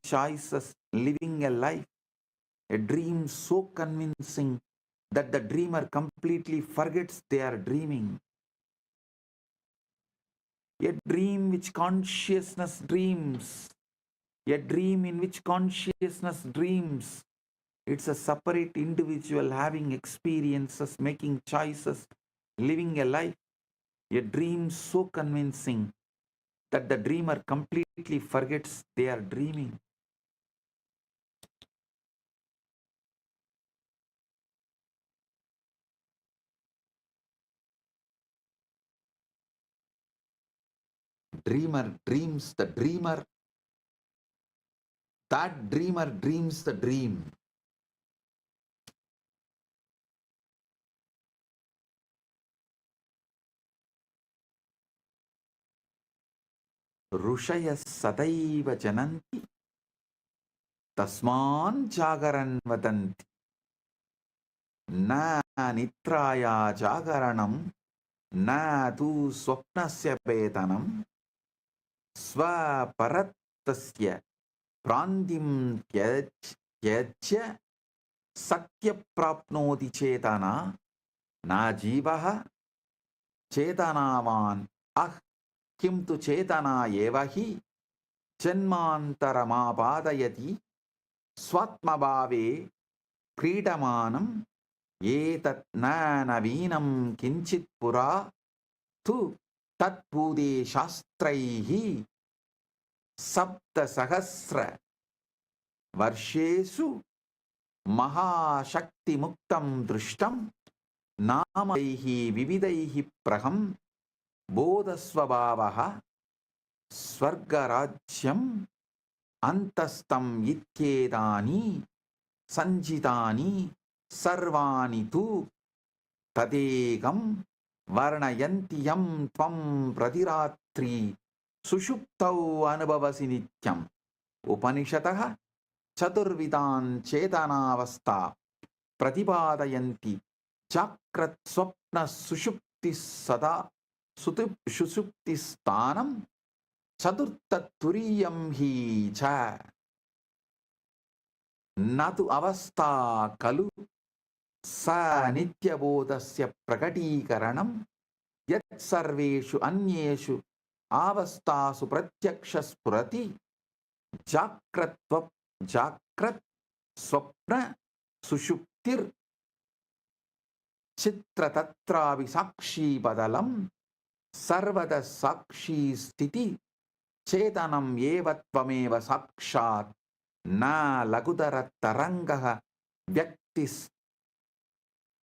choices, living a life. A dream so convincing that the dreamer completely forgets they are dreaming. A dream which consciousness dreams. A dream in which consciousness dreams. It's a separate individual having experiences, making choices, living a life. A dream so convincing that the dreamer completely forgets they are dreaming. Dreamer dreams the dreamer. That dreamer dreams the dream. Rushaya sadaiva jananti tasman jagaran vadanti na nitraya jagaranam na tu swapnasya vedanam स्वपरत्तस्य प्रान्तिं त्यज्य सत्यप्राप्नोति चेतना न जीवः चेतनावान् अह किं तु चेतना एव हि जन्मान्तरमापादयति स्वात्मभावे क्रीडमानं एतत् न नवीनं किञ्चित् पुरा तु तत्पूदे शास्त्रैः सप्तसहस्र Varshesu Mahashakti Muktam Drishtam Namadaihi Vividaihi Praham Bodhasvabhavaha Swargarajyam Antastam Ityedani Sanjitani Sarvani Tu Tadegam Varnayantiyam Tvam Pradiratri Sushuptau Anubhavasi Nityam Upanishataha Chaturvidan Chetanavasta Pratipadayanti Chakrat Swapna Sushupti Sada Sushupti Stanam Chaturtaturiyam Hi Cha Natu Avasta Kalu Sa Nityabodhasya Prakatikaranam Yat Sarveshu Anyeshu Avastasu Pratyaksha Spurati Jakrat Swapna Sushuptir Chitra Tatravi Sakshi Badalam Sarvada Sakshi Stiti Chetanam Yevatvameva Sakshat Na Lagudara Tarangaha Vyaktis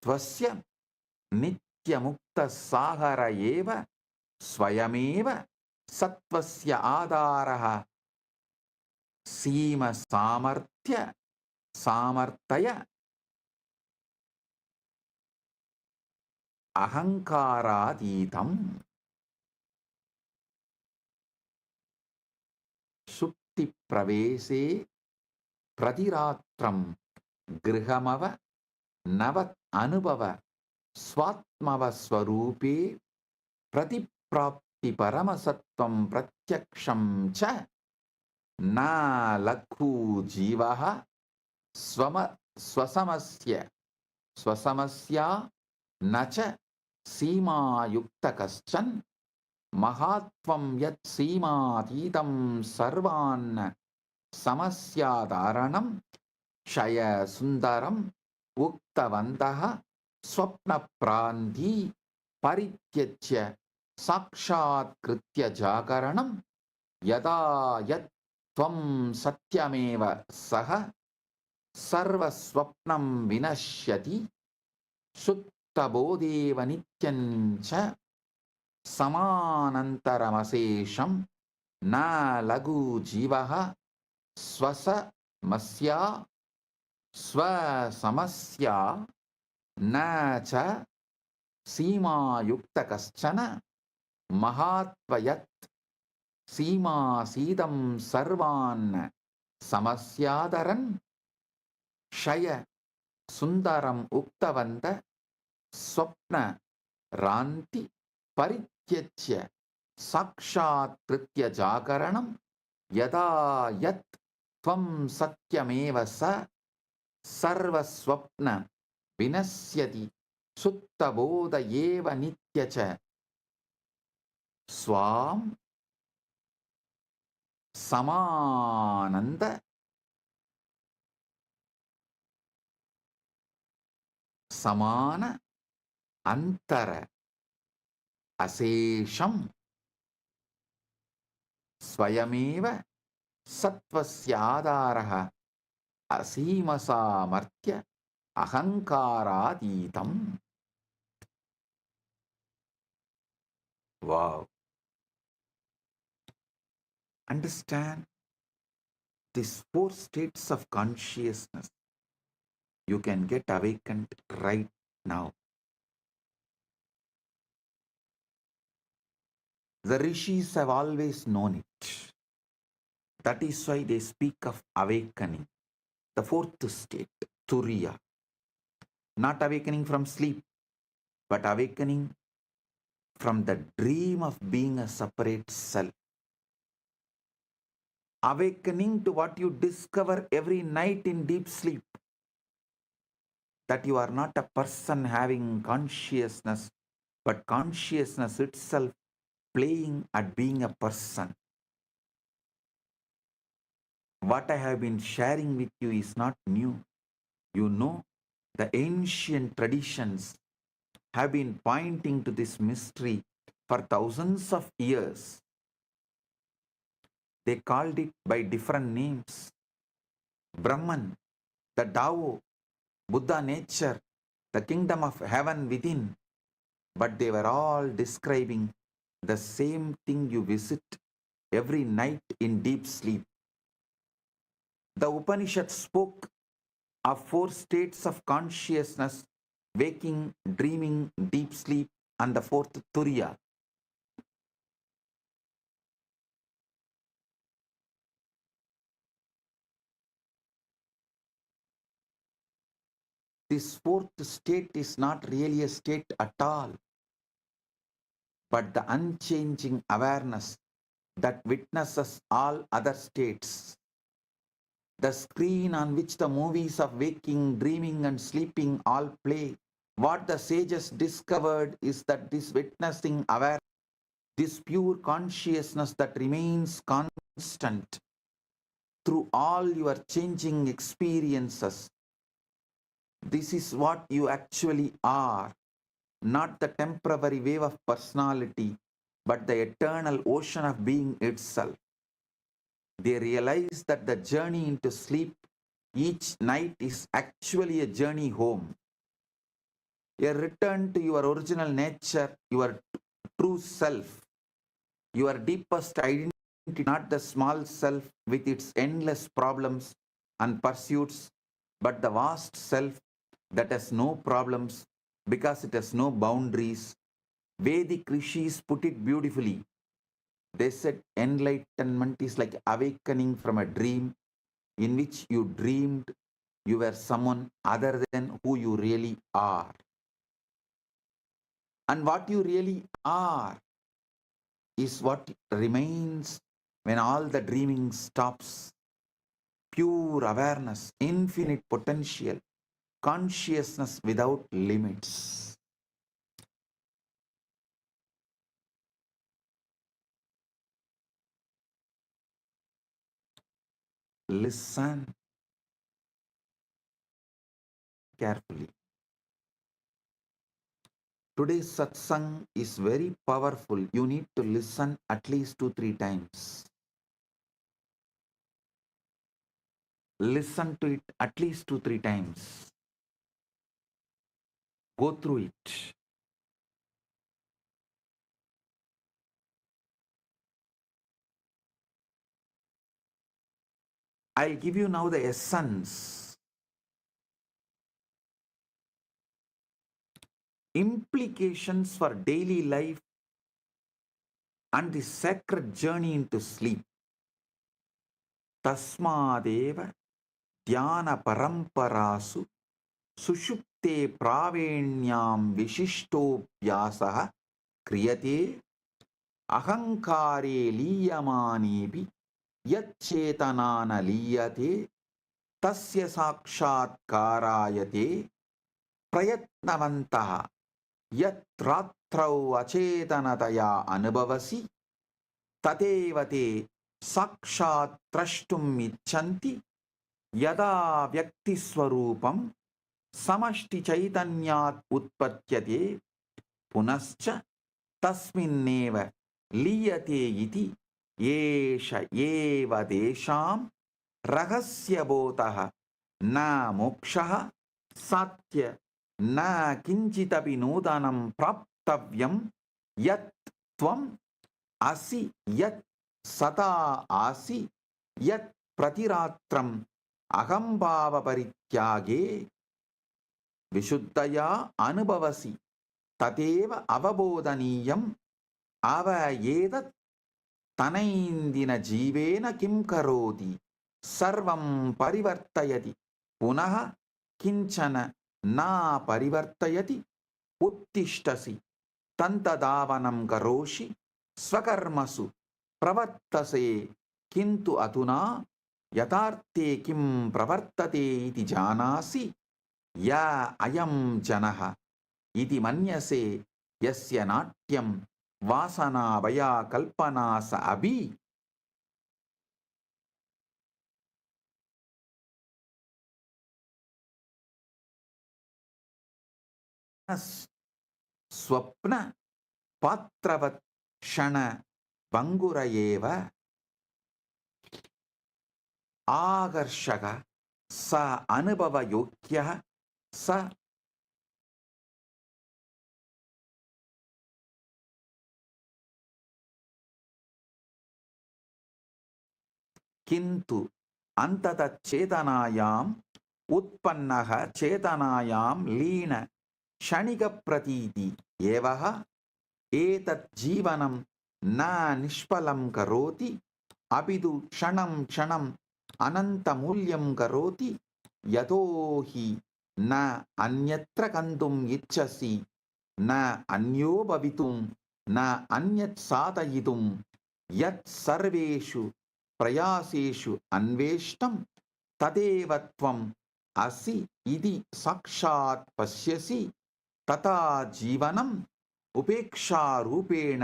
Tvasya Nitya Mukta Sahara Eva Swayameva Satvasya Adaraha Sima Samartya Samartaya Ahankaraditam Supti Pravese Pradiratram Grihamava Navat Anubhava Swatmava Swarupe Pratiprapti Paramasatvam Pratyaksham Cha Na Lakhu Jivaha Swasamasya Nacha Sima Yuktakaschan Mahatvam Yat Sima Titam Sarvan Samasya Dharanam Shaya Sundaram Uktavantaha Swapna Pranti Parityachya Sakshat Kritya Jakaranam Yada Yat Tvam Satyameva Saha Sarva Swapnam Vinashyati Suttabodeva Nityancha Samanantaramasesham Na Lagu Jivaha Swasa Masya Swasamasya Nacha Sima Yuktakaschana Mahatvayat Sima Sidam Sarvan Samasyadaran Shaya Sundaram Uktavanta Swapna Ranti Parityachya Sakshat Kritya Jakaranam Yada Yat Tvam Satyameva Sa Sarva Swapna Vinasyati Sutta Bodha Yeva Nityacha Swam Samananda Samana Antara Asesham Swayameva Satvasya Asimasa Martya Ahankaraditam. Wow. Understand these four states of consciousness. You can get awakened right now. The rishis have always known it. That is why they speak of awakening. The fourth state, Turiya. Not awakening from sleep, but awakening from the dream of being a separate self. Awakening to what you discover every night in deep sleep. That you are not a person having consciousness, but consciousness itself playing at being a person. What I have been sharing with you is not new. You know, the ancient traditions have been pointing to this mystery for thousands of years. They called it by different names. Brahman, the Tao, Buddha nature, the kingdom of heaven within, but they were all describing the same thing you visit every night in deep sleep. The Upanishad spoke of 4 states of consciousness: waking, dreaming, deep sleep, and the 4th Turiya. This 4th state is not really a state at all, but the unchanging awareness that witnesses all other states. The screen on which the movies of waking, dreaming, and sleeping all play. What the sages discovered is that this witnessing awareness, this pure consciousness that remains constant through all your changing experiences, this is what you actually are, not the temporary wave of personality, but the eternal ocean of being itself. They realize that the journey into sleep each night is actually a journey home, a return to your original nature, your true self, your deepest identity, not the small self with its endless problems and pursuits, but the vast self that has no problems because it has no boundaries. Vedic rishis put it beautifully. They said enlightenment is like awakening from a dream in which you dreamed you were someone other than who you really are. And what you really are is what remains when all the dreaming stops. Pure awareness, infinite potential, consciousness without limits. Listen carefully. Today's satsang is very powerful. You need to listen at least 2-3 times. Listen to it at least 2-3 times. Go through it. I'll give you now the essence. Implications for daily life and the sacred journey into sleep. Tasmadeva dhyana paramparasu sushupte pravenyam vishishtovyasah kriyate ahankare liyamanebi yacchetanana liyate tasya sakshatkarayate prayatnavantaha yatratrau acetanataya anubhavasi tatevate sakshat trashtum icchanti yada vyakti swarupam samashti chaitanyat utpatyate punascha tasminneva liyate iti yesha eva desham rahasya botaha na mokshaha satya na kinchitapi nudanam praptavyam yat tvam asi yat sata asi yat pratiratram ahambhava parityage vishuddhaya anubhavasi tateva avabodhaniyam avayedat tanaindina jivena kim karoti sarvam parivartayati punaha kinchana na parivartayati uttishtasi tantadavanam karoshi swakarmasu pravartase kintu aduna yatarte kim pravartate iti janasi ya ayam janaha iti manyase yasya natyam vasana vaya kalpana sa abhi. Swapna patravat shana bangurayeva agarshaka sa anubhava yogyah sa किन्तु अंतत चेतनायाम उत्पन्नः चेतनायाम लीन क्षणिक प्रतीति एवः एतत् जीवनं न निष्फलं करोति अपितु क्षणं क्षणम् अनन्तमूल्यं करोति यतो हि न अन्यत्र गन्तुम् इच्छसि न अन्यो भवितुं न अन्यत् साधयितुं यत् सर्वेषु प्रयासेषु अन्वेष्टं तदेव त्वम् असि इति साक्षात् पश्यसि तथा जीवनम् उपेक्षारूपेण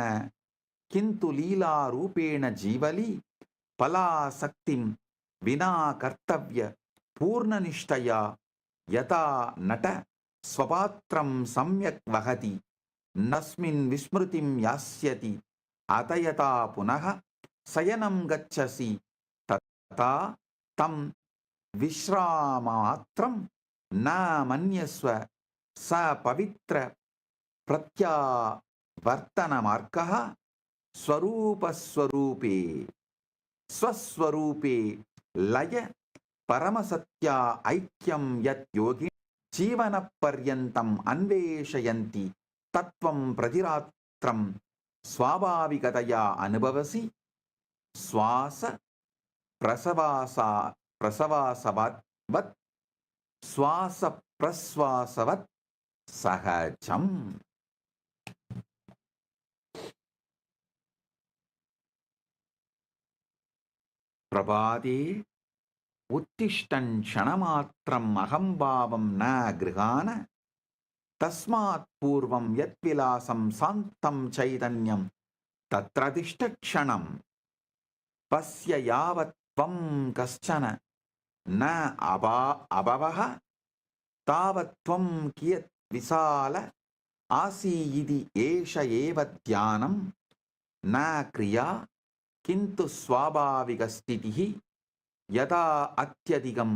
किन्तु लीलारूपेण जीवली फलासक्तिं विना कर्तव्य पूर्णनिष्ठया यथा नट स्वपात्रं सम्यक् वहति नस्मिन् विस्मृतिं यास्यति अत यथा पुनः शयनं गच्छसि तथा तं विश्रामात्रं न मन्यस्व स पवित्र प्रत्यावर्तनमार्गः स्वरूपस्वरूपे स्वस्वरूपे लय परमसत्या ऐक्यं यत् योगी जीवनपर्यन्तम् अन्वेषयन्ति तत्त्वं प्रतिरात्रं स्वाभाविकतया अनुभवसि श्वास प्रसवासवत् श्वास प्रश्वासवत् सहजम्. प्रभाते उत्तिष्ठन् क्षणमात्रम् अहंभावं न गृहाण तस्मात् पूर्वं यत्विलासं शान्तं चैतन्यं तत्र तिष्ठ क्षणम् पश्य यावत् त्वं कश्चन न अभवः तावत् त्वं कियत् विशाल आसि इति एष एव ध्यानं न क्रिया किन्तु स्वाभाविकस्थितिः यदा अत्यधिकं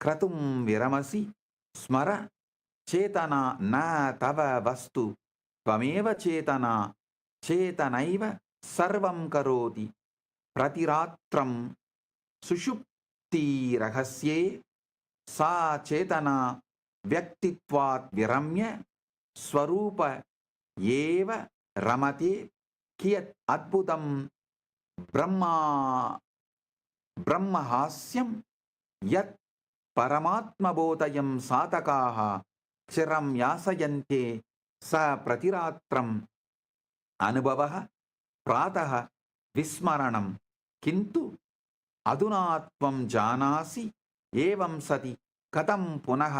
क्रतुं विरमसि स्मर चेतना न तव वस्तु त्वमेव चेतना चेतनैव सर्वं करोति प्रतिरात्रं सुषुप्तिरहस्ये सा चेतना व्यक्तित्वात् विरम्य स्वरूप एव रमते कियत् अद्भुतं ब्रह्महास्यं यत् परमात्मबोधयं साधकाः चिरं यासयन्ते स प्रतिरात्रम् अनुभवः प्रातः विस्मरणं किन्तु अधुना त्वं जानासि एवं सति कथं पुनः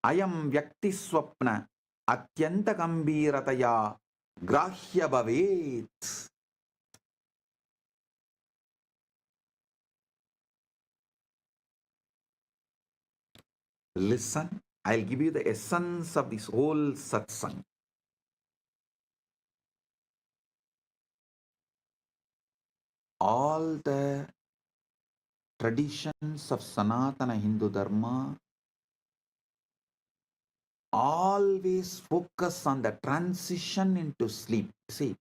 अयं व्यक्तिस्वप्न अत्यन्तगम्भीरतया ग्राह्य भवेत्. Listen, I'll give you the essence of this whole satsang. All the traditions of Sanatana Hindu Dharma always focus on the transition into sleep. See,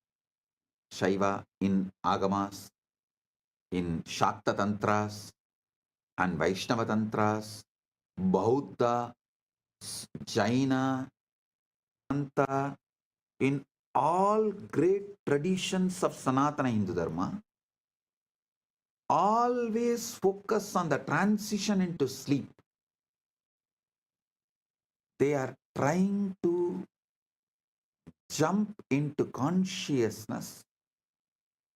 Shaiva in Agamas, in Shakta Tantras and Vaishnava Tantras, Bauddha, Jaina, Anta, in all great traditions of Sanatana Hindu Dharma, always focus on the transition into sleep. They are trying to jump into consciousness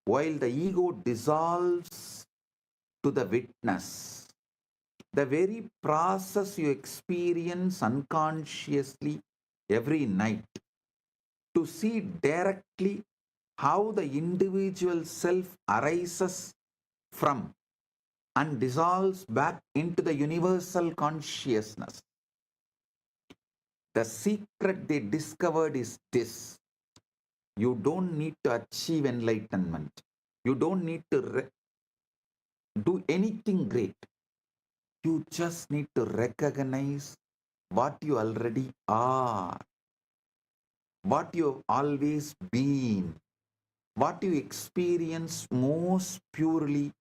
while the ego dissolves to the witness. The very process you experience unconsciously every night to see directly how the individual self arises from and dissolves back into the universal consciousness. The secret they discovered is this: you don't need to achieve enlightenment. You don't need to do anything great. You just need to recognize what you already are, what you've always been, what you experience most purely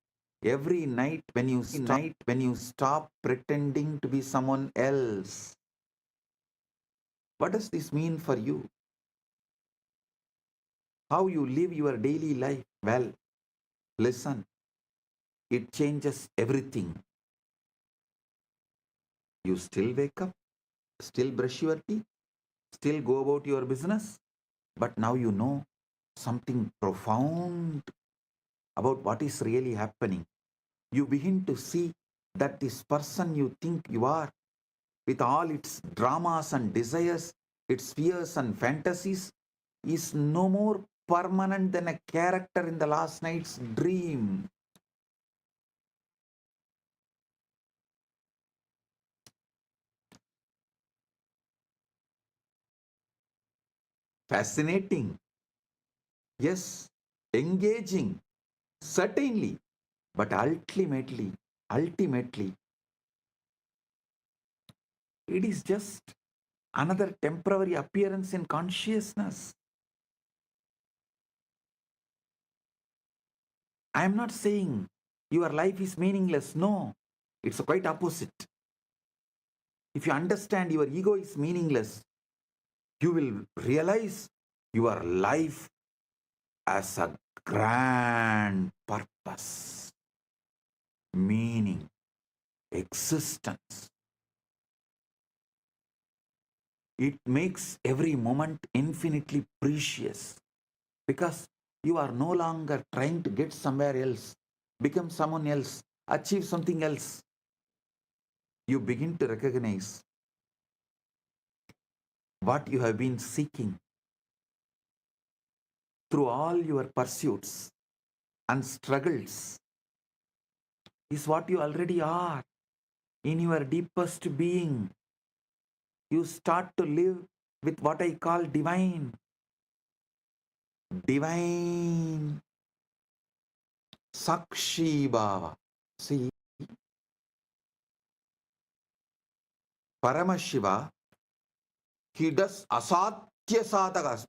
every night when you stop pretending to be someone else. What does this mean for you? How you live your daily life? Well, listen, it changes everything. You still wake up, still brush your teeth, still go about your business, but now you know something profound about what is really happening. You begin to see that this person you think you are, with all its dramas and desires, its fears and fantasies, is no more permanent than a character in the last night's dream. Fascinating. Yes, engaging. Certainly. But ultimately, it is just another temporary appearance in consciousness. I am not saying your life is meaningless. No, it's quite opposite. If you understand your ego is meaningless, you will realize your life as a grand purpose, meaning, existence. It makes every moment infinitely precious because you are no longer trying to get somewhere else, become someone else, achieve something else. You begin to recognize what you have been seeking through all your pursuits and struggles is what you already are in your deepest being. You start to live with what I call divine. Divine Sakshi Bhava. See, Paramashiva, he does asatya sadhakas,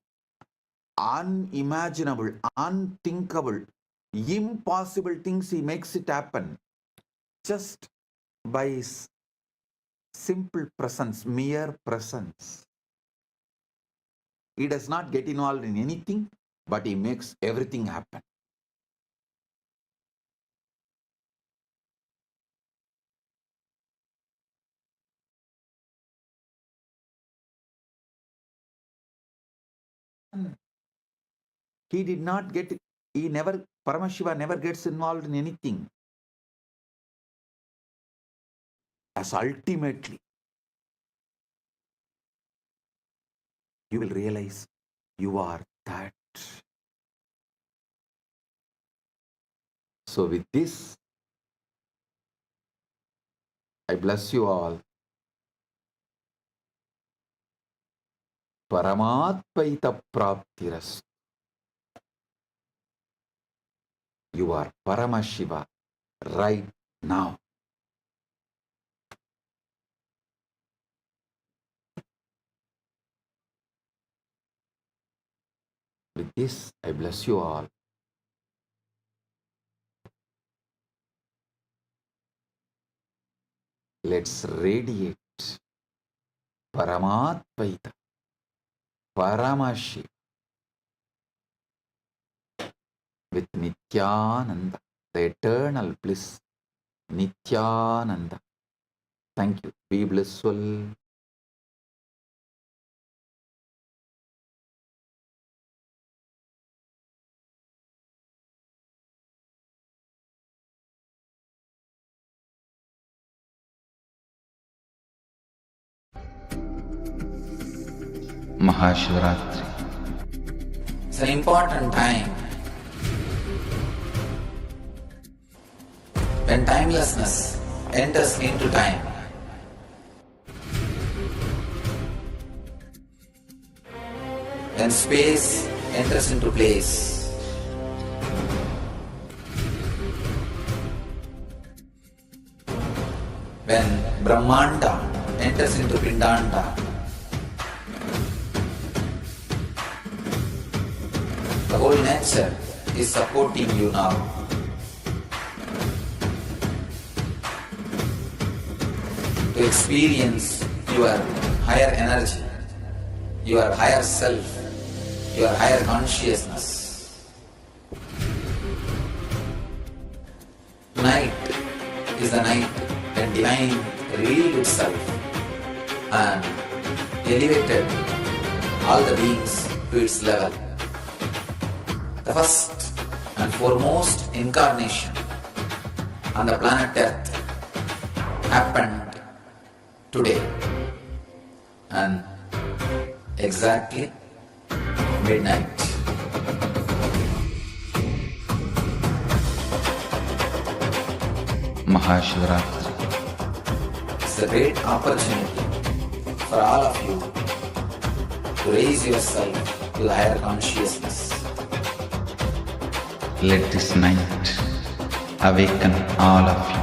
unimaginable, unthinkable, impossible things. He makes it happen just by his simple presence, mere presence. He does not get involved in anything, but he makes everything happen. He did not get, Paramashiva never gets involved in anything. As ultimately, you will realize you are that. So with this, I bless you all. Paramatpaita praptiras. You are Paramashiva right now. With this, I bless you all. Let's radiate Paramatpaita, Paramashiva with Nithyananda, the eternal bliss, Nithyananda. Thank you. Be blissful. Maha Shivaratri. It's an important time when timelessness enters into time. When space enters into place. Brahmanda enters into Pindanda, the whole nature is supporting you now. To experience your higher energy, your higher self, your higher consciousness. Tonight is the night when divine revealed itself and elevated all the beings to its level. The first and foremost incarnation on the planet Earth happened today and exactly midnight. Maha Paramashivaratri. It's a great opportunity for all of you to raise yourself to the higher consciousness. Let this night awaken all of you.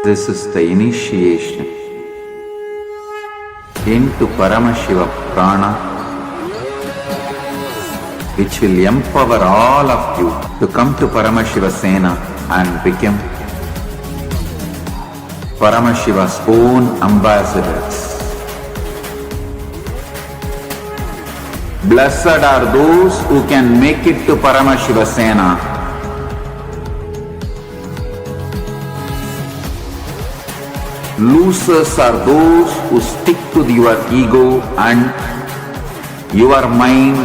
This is the initiation into Paramashiva Prana, which will empower all of you to come to Paramashiva Sena and become Paramashiva's own ambassadors. Blessed are those who can make it to Paramashiva Sena. Losers are those who stick to your ego and your mind,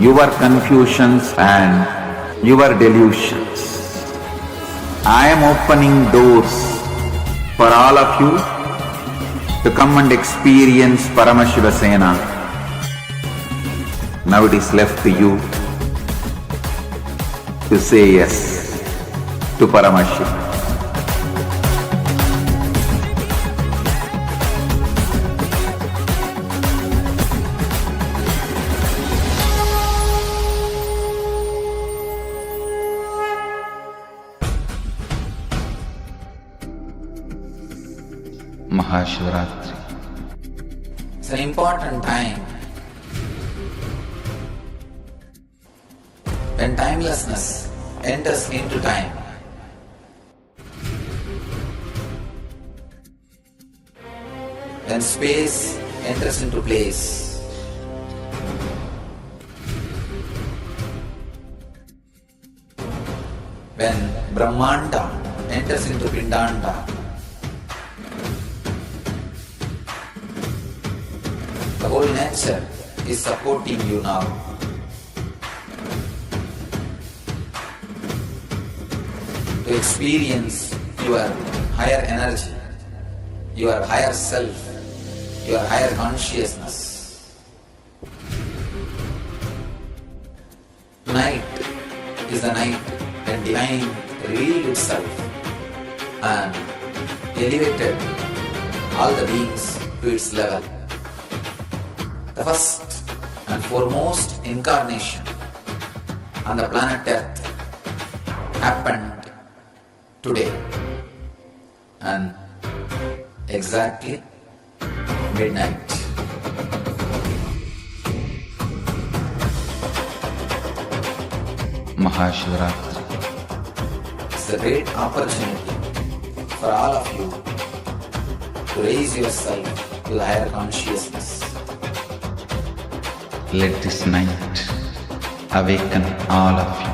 your confusions and your delusions. I am opening doors for all of you to come and experience Paramashiva Sena. Now it is left to you to say yes to Paramashiva. Maha Paramashivaratri. It's an important time when timelessness enters into time. When space enters into place. When Brahmanda enters into Pindanda. The whole nature is supporting you now. To experience your higher energy, your higher self, your higher consciousness. Tonight is the night when divine revealed itself and elevated all the beings to its level. The first and foremost incarnation on the planet Earth happened today and exactly midnight. Maha Paramashivaratri. It's a great opportunity for all of you to raise yourself to the higher consciousness. Let this night awaken all of you.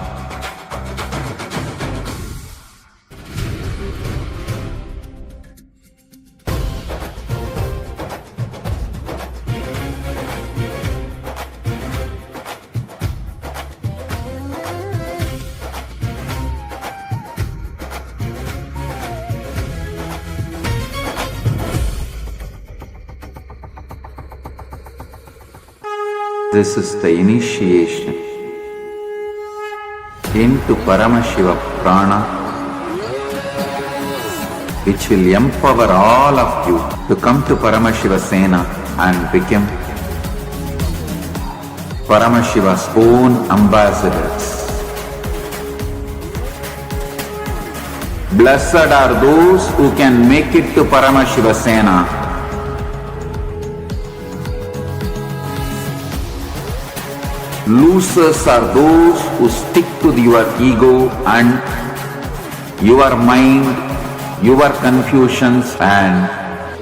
This is the initiation into Paramashiva Prana, which will empower all of you to come to Paramashiva Sena and become Paramashiva's own ambassadors. Blessed are those who can make it to Paramashiva Sena. Losers are those who stick to your ego and your mind, your confusions and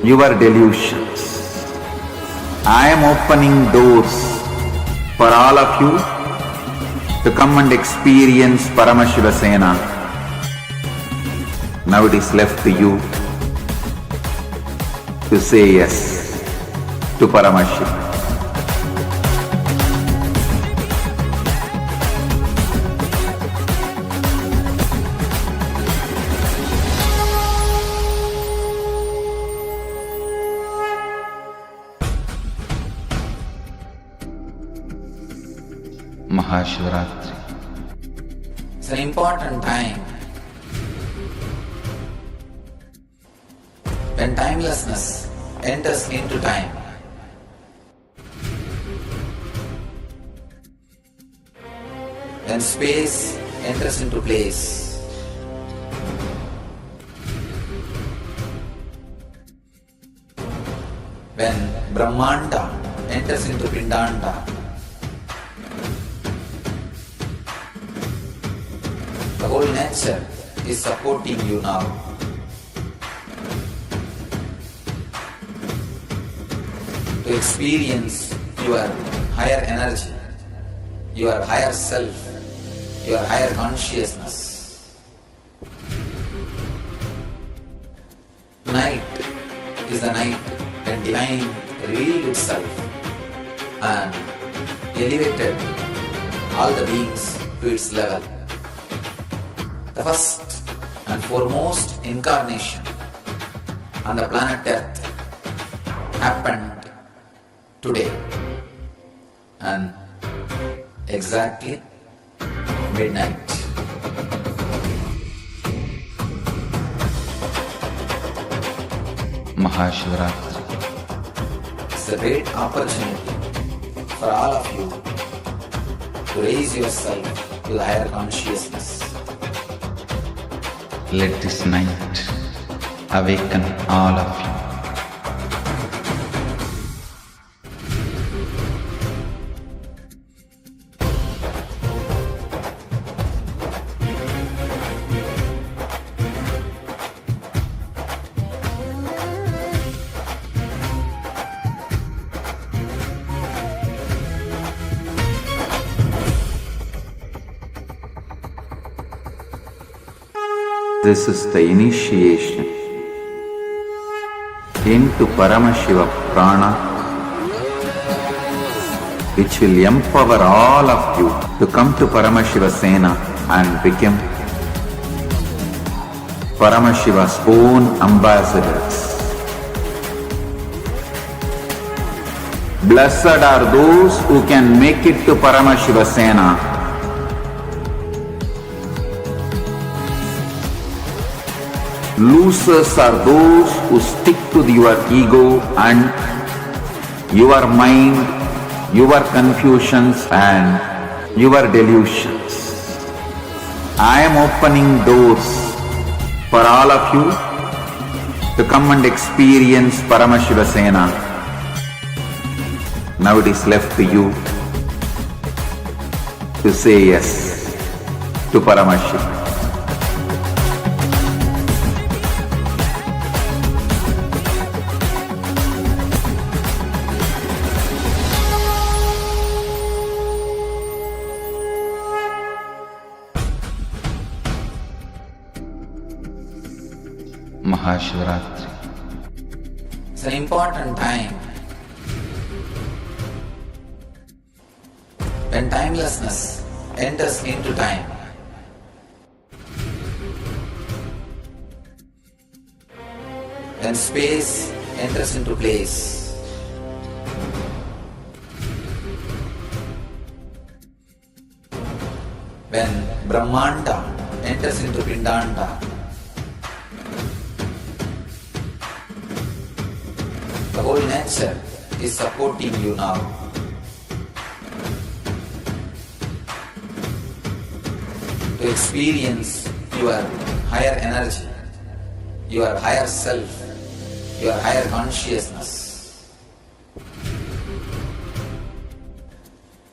your delusions. I am opening doors for all of you to come and experience Paramashiva Sena. Now it is left to you to say yes to Paramashiva. Maha Paramashivaratri. It's an important time when timelessness enters into time. When space enters into place. When Brahmanda enters into Pindanda. The whole nature is supporting you now. To experience your higher energy, your higher self, your higher consciousness. Tonight is the night when Divine revealed itself and elevated all the beings to its level. The first and foremost incarnation on the planet Earth happened today and exactly midnight. Maha Paramashivaratri. It's a great opportunity for all of you to raise yourself to the higher consciousness. Let this night awaken all of you. This is the initiation into Paramashiva Prana, which will empower all of you to come to Paramashiva Sena and become Paramashiva's own ambassadors. Blessed are those who can make it to Paramashiva Sena. Losers are those who stick to your ego and your mind, your confusions and your delusions. I am opening doors for all of you to come and experience Paramashiva Sena. Now it is left to you to say yes to Paramashiva. Maha Paramashivaratri. It's an important time when timelessness enters into time. When space enters into place. When Brahmanda enters into Pindanda, the whole nature is supporting you now. To experience your higher energy, your higher self, your higher consciousness.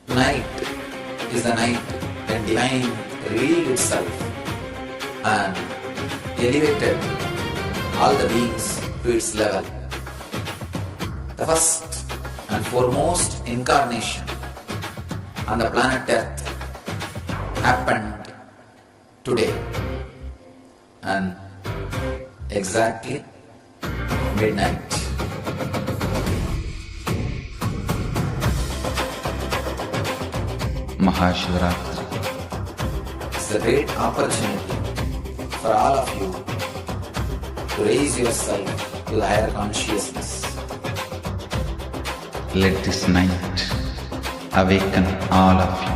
Tonight is the night when Divine revealed itself and elevated all the beings to its level. The first and foremost incarnation on the planet Earth happened today, and exactly midnight. Maha Shivaratri. It's a great opportunity for all of you to raise yourself to the higher consciousness. Let this night awaken all of you.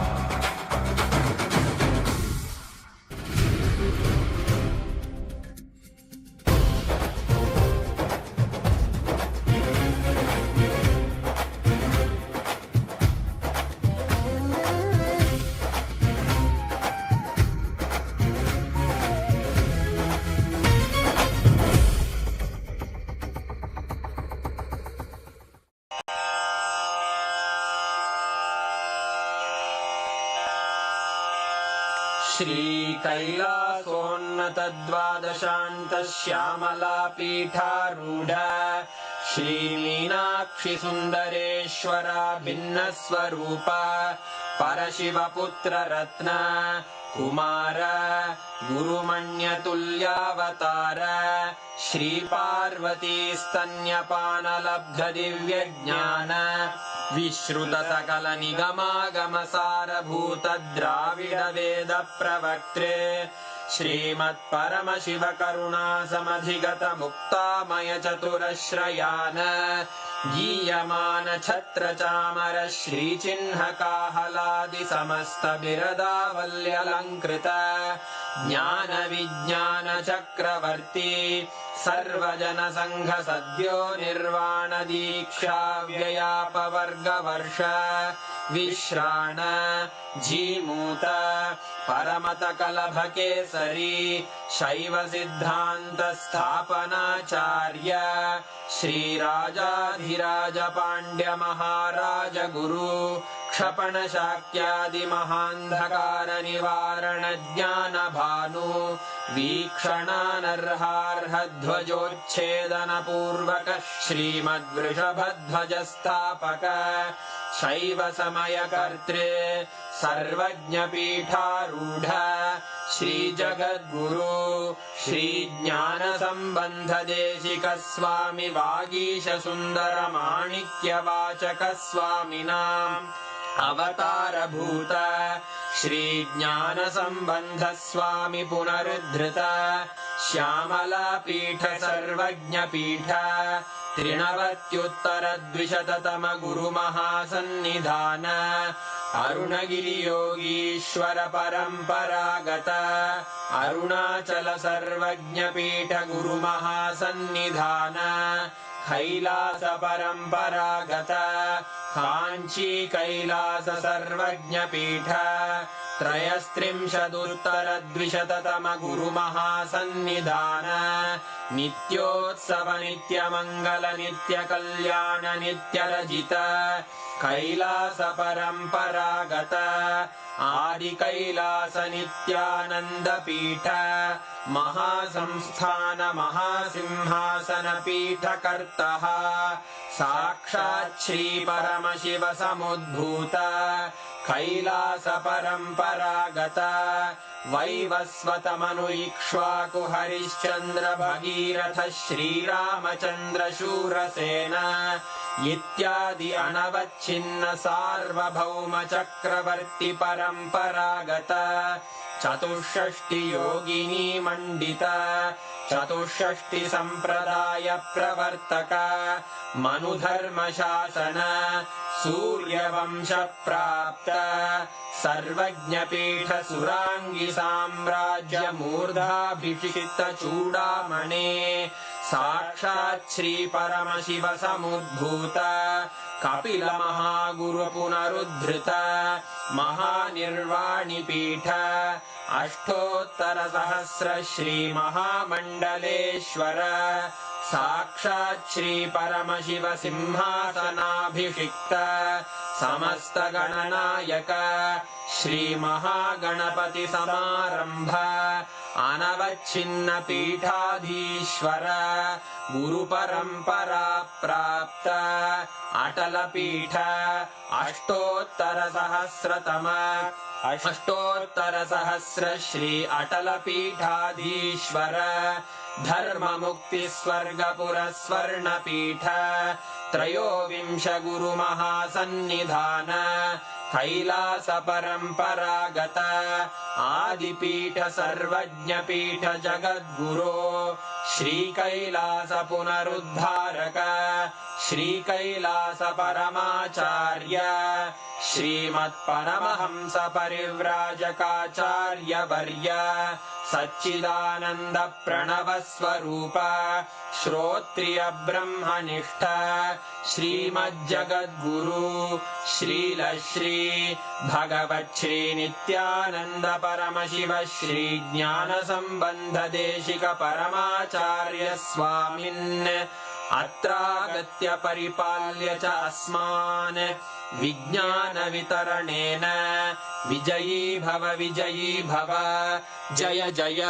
श्रीकैलासोन्नतद्वादशान्तश्यामलापीठारूढ श्रीमीनाक्षिसुन्दरेश्वरा भिन्नस्वरूप परशिवपुत्ररत्न Kumar गुरुमण्यतुल्यावतार श्रीपार्वतीस्तन्यपानलब्धदिव्यज्ञान विश्रुतसकलनिगमागमसारभूतद्राविडवेदप्रवक्त्रे श्रीमत्परमशिवकरुणासमधिगतमुक्तामयचतुरश्रयान् गीयमानछत्रचामर श्रीचिह्नकाहलादिसमस्तबिरदावल्यलङ्कृत ज्ञानविज्ञानचक्रवर्ती सर्वजनसङ्घसद्यो निर्वाणदीक्षाव्ययापवर्गवर्ष विश्राण Jimuta परमतकलभकेसरी शैवसिद्धान्तस्थापनाचार्य श्रीराजाधिराजपाण्ड्यमहाराजगुरु क्षपणशाक्यादिमहान्धकारनिवारणज्ञानभानु वीक्षणानर्हार्हध्वजोच्छेदनपूर्वक श्रीमद्वृषभध्वजस्थापक शैवसमयकर्त्रे सर्वज्ञपीठारूढ श्रीजगद्गुरु श्रीज्ञानसम्बन्धदेशिकस्वामि वागीशसुन्दरमाणिक्यवाचकस्वामिनाम् अवतारभूत श्रीज्ञानसम्बन्धस्वामि पुनरुद्धृत श्यामलापीठ सर्वज्ञपीठ त्रिनवत्युत्तरद्विशततम गुरुमहासन्निधान अरुणगिरियोगीश्वर परम्परागत अरुणाचल सर्वज्ञपीठ गुरुमहासन्निधान कैलास परम्परागत काञ्ची कैलास सर्वज्ञपीठ त्रयस्त्रिंशदुत्तरद्विशततम गुरुमहासन्निधान नित्योत्सव नित्यमङ्गल नित्यकल्याण नित्यरजित कैलास परम्परागत आदिकैलास नित्यानन्दपीठ महासंस्थान महासिंहासन पीठकर्तः साक्षात् श्री परमशिव समुद्भूत कैलास परम्परागत वैवस्वतमनु इक्ष्वाकु हरिश्चन्द्र भगीरथ श्रीरामचन्द्र शूरसेन इत्यादि अनवच्छिन्न सार्वभौम चक्रवर्ति परम्परागत चतुष्षष्टि योगिनी मंडित चतुष्षष्टि संप्रदाय प्रवर्तक मनुधर्म शासन सूर्यवंश प्राप्त सर्वज्ञपीठ सुरांगी साम्राज्य मूर्धाभिषिक्त चूडामणे साक्षात् श्री परमशिव समुद्भूत कपिल महागुरु पुनरुद्धृत महानिर्वाणि पीठ अष्टोत्तर सहस्र श्री महामंडलेश्वर साक्षात् श्री परमशिव सिंहासनाभिषिक्त समस्त गणनायक श्री महागणपति समारंभ अनवच्छिन्न पीठाधीश्वर गुरु परंपरा प्राप्त अटल पीठ अष्टोत्तर सहस्र श्री अटल पीठाधीश्वर धर्म मुक्ति स्वर्गपुर स्वर्ण पीठ त्रयोविंश गुरु महासन्निधान कैलास परंपरागत आदिपीठ सर्वज्ञ पीठ जगद्गुरो श्री कैलास पुनरुद्धारक श्री कैलास परमाचार्य श्रीमत्परमहंस परिव्राजकाचार्य वर्य सच्चिदानंद प्रणव स्वरूप श्रोत्रिय ब्रह्मनिष्ठ श्रीमज्जगद्गुरु श्रील श्री भगवत् श्री नित्यानंद परमशिव श्री ज्ञान संबंध देशिक परमाचार्य स्वामिन् अत्रागत्य परिपाल्य च अस्मान् विज्ञान वितरणेन विजयी भव जय जय।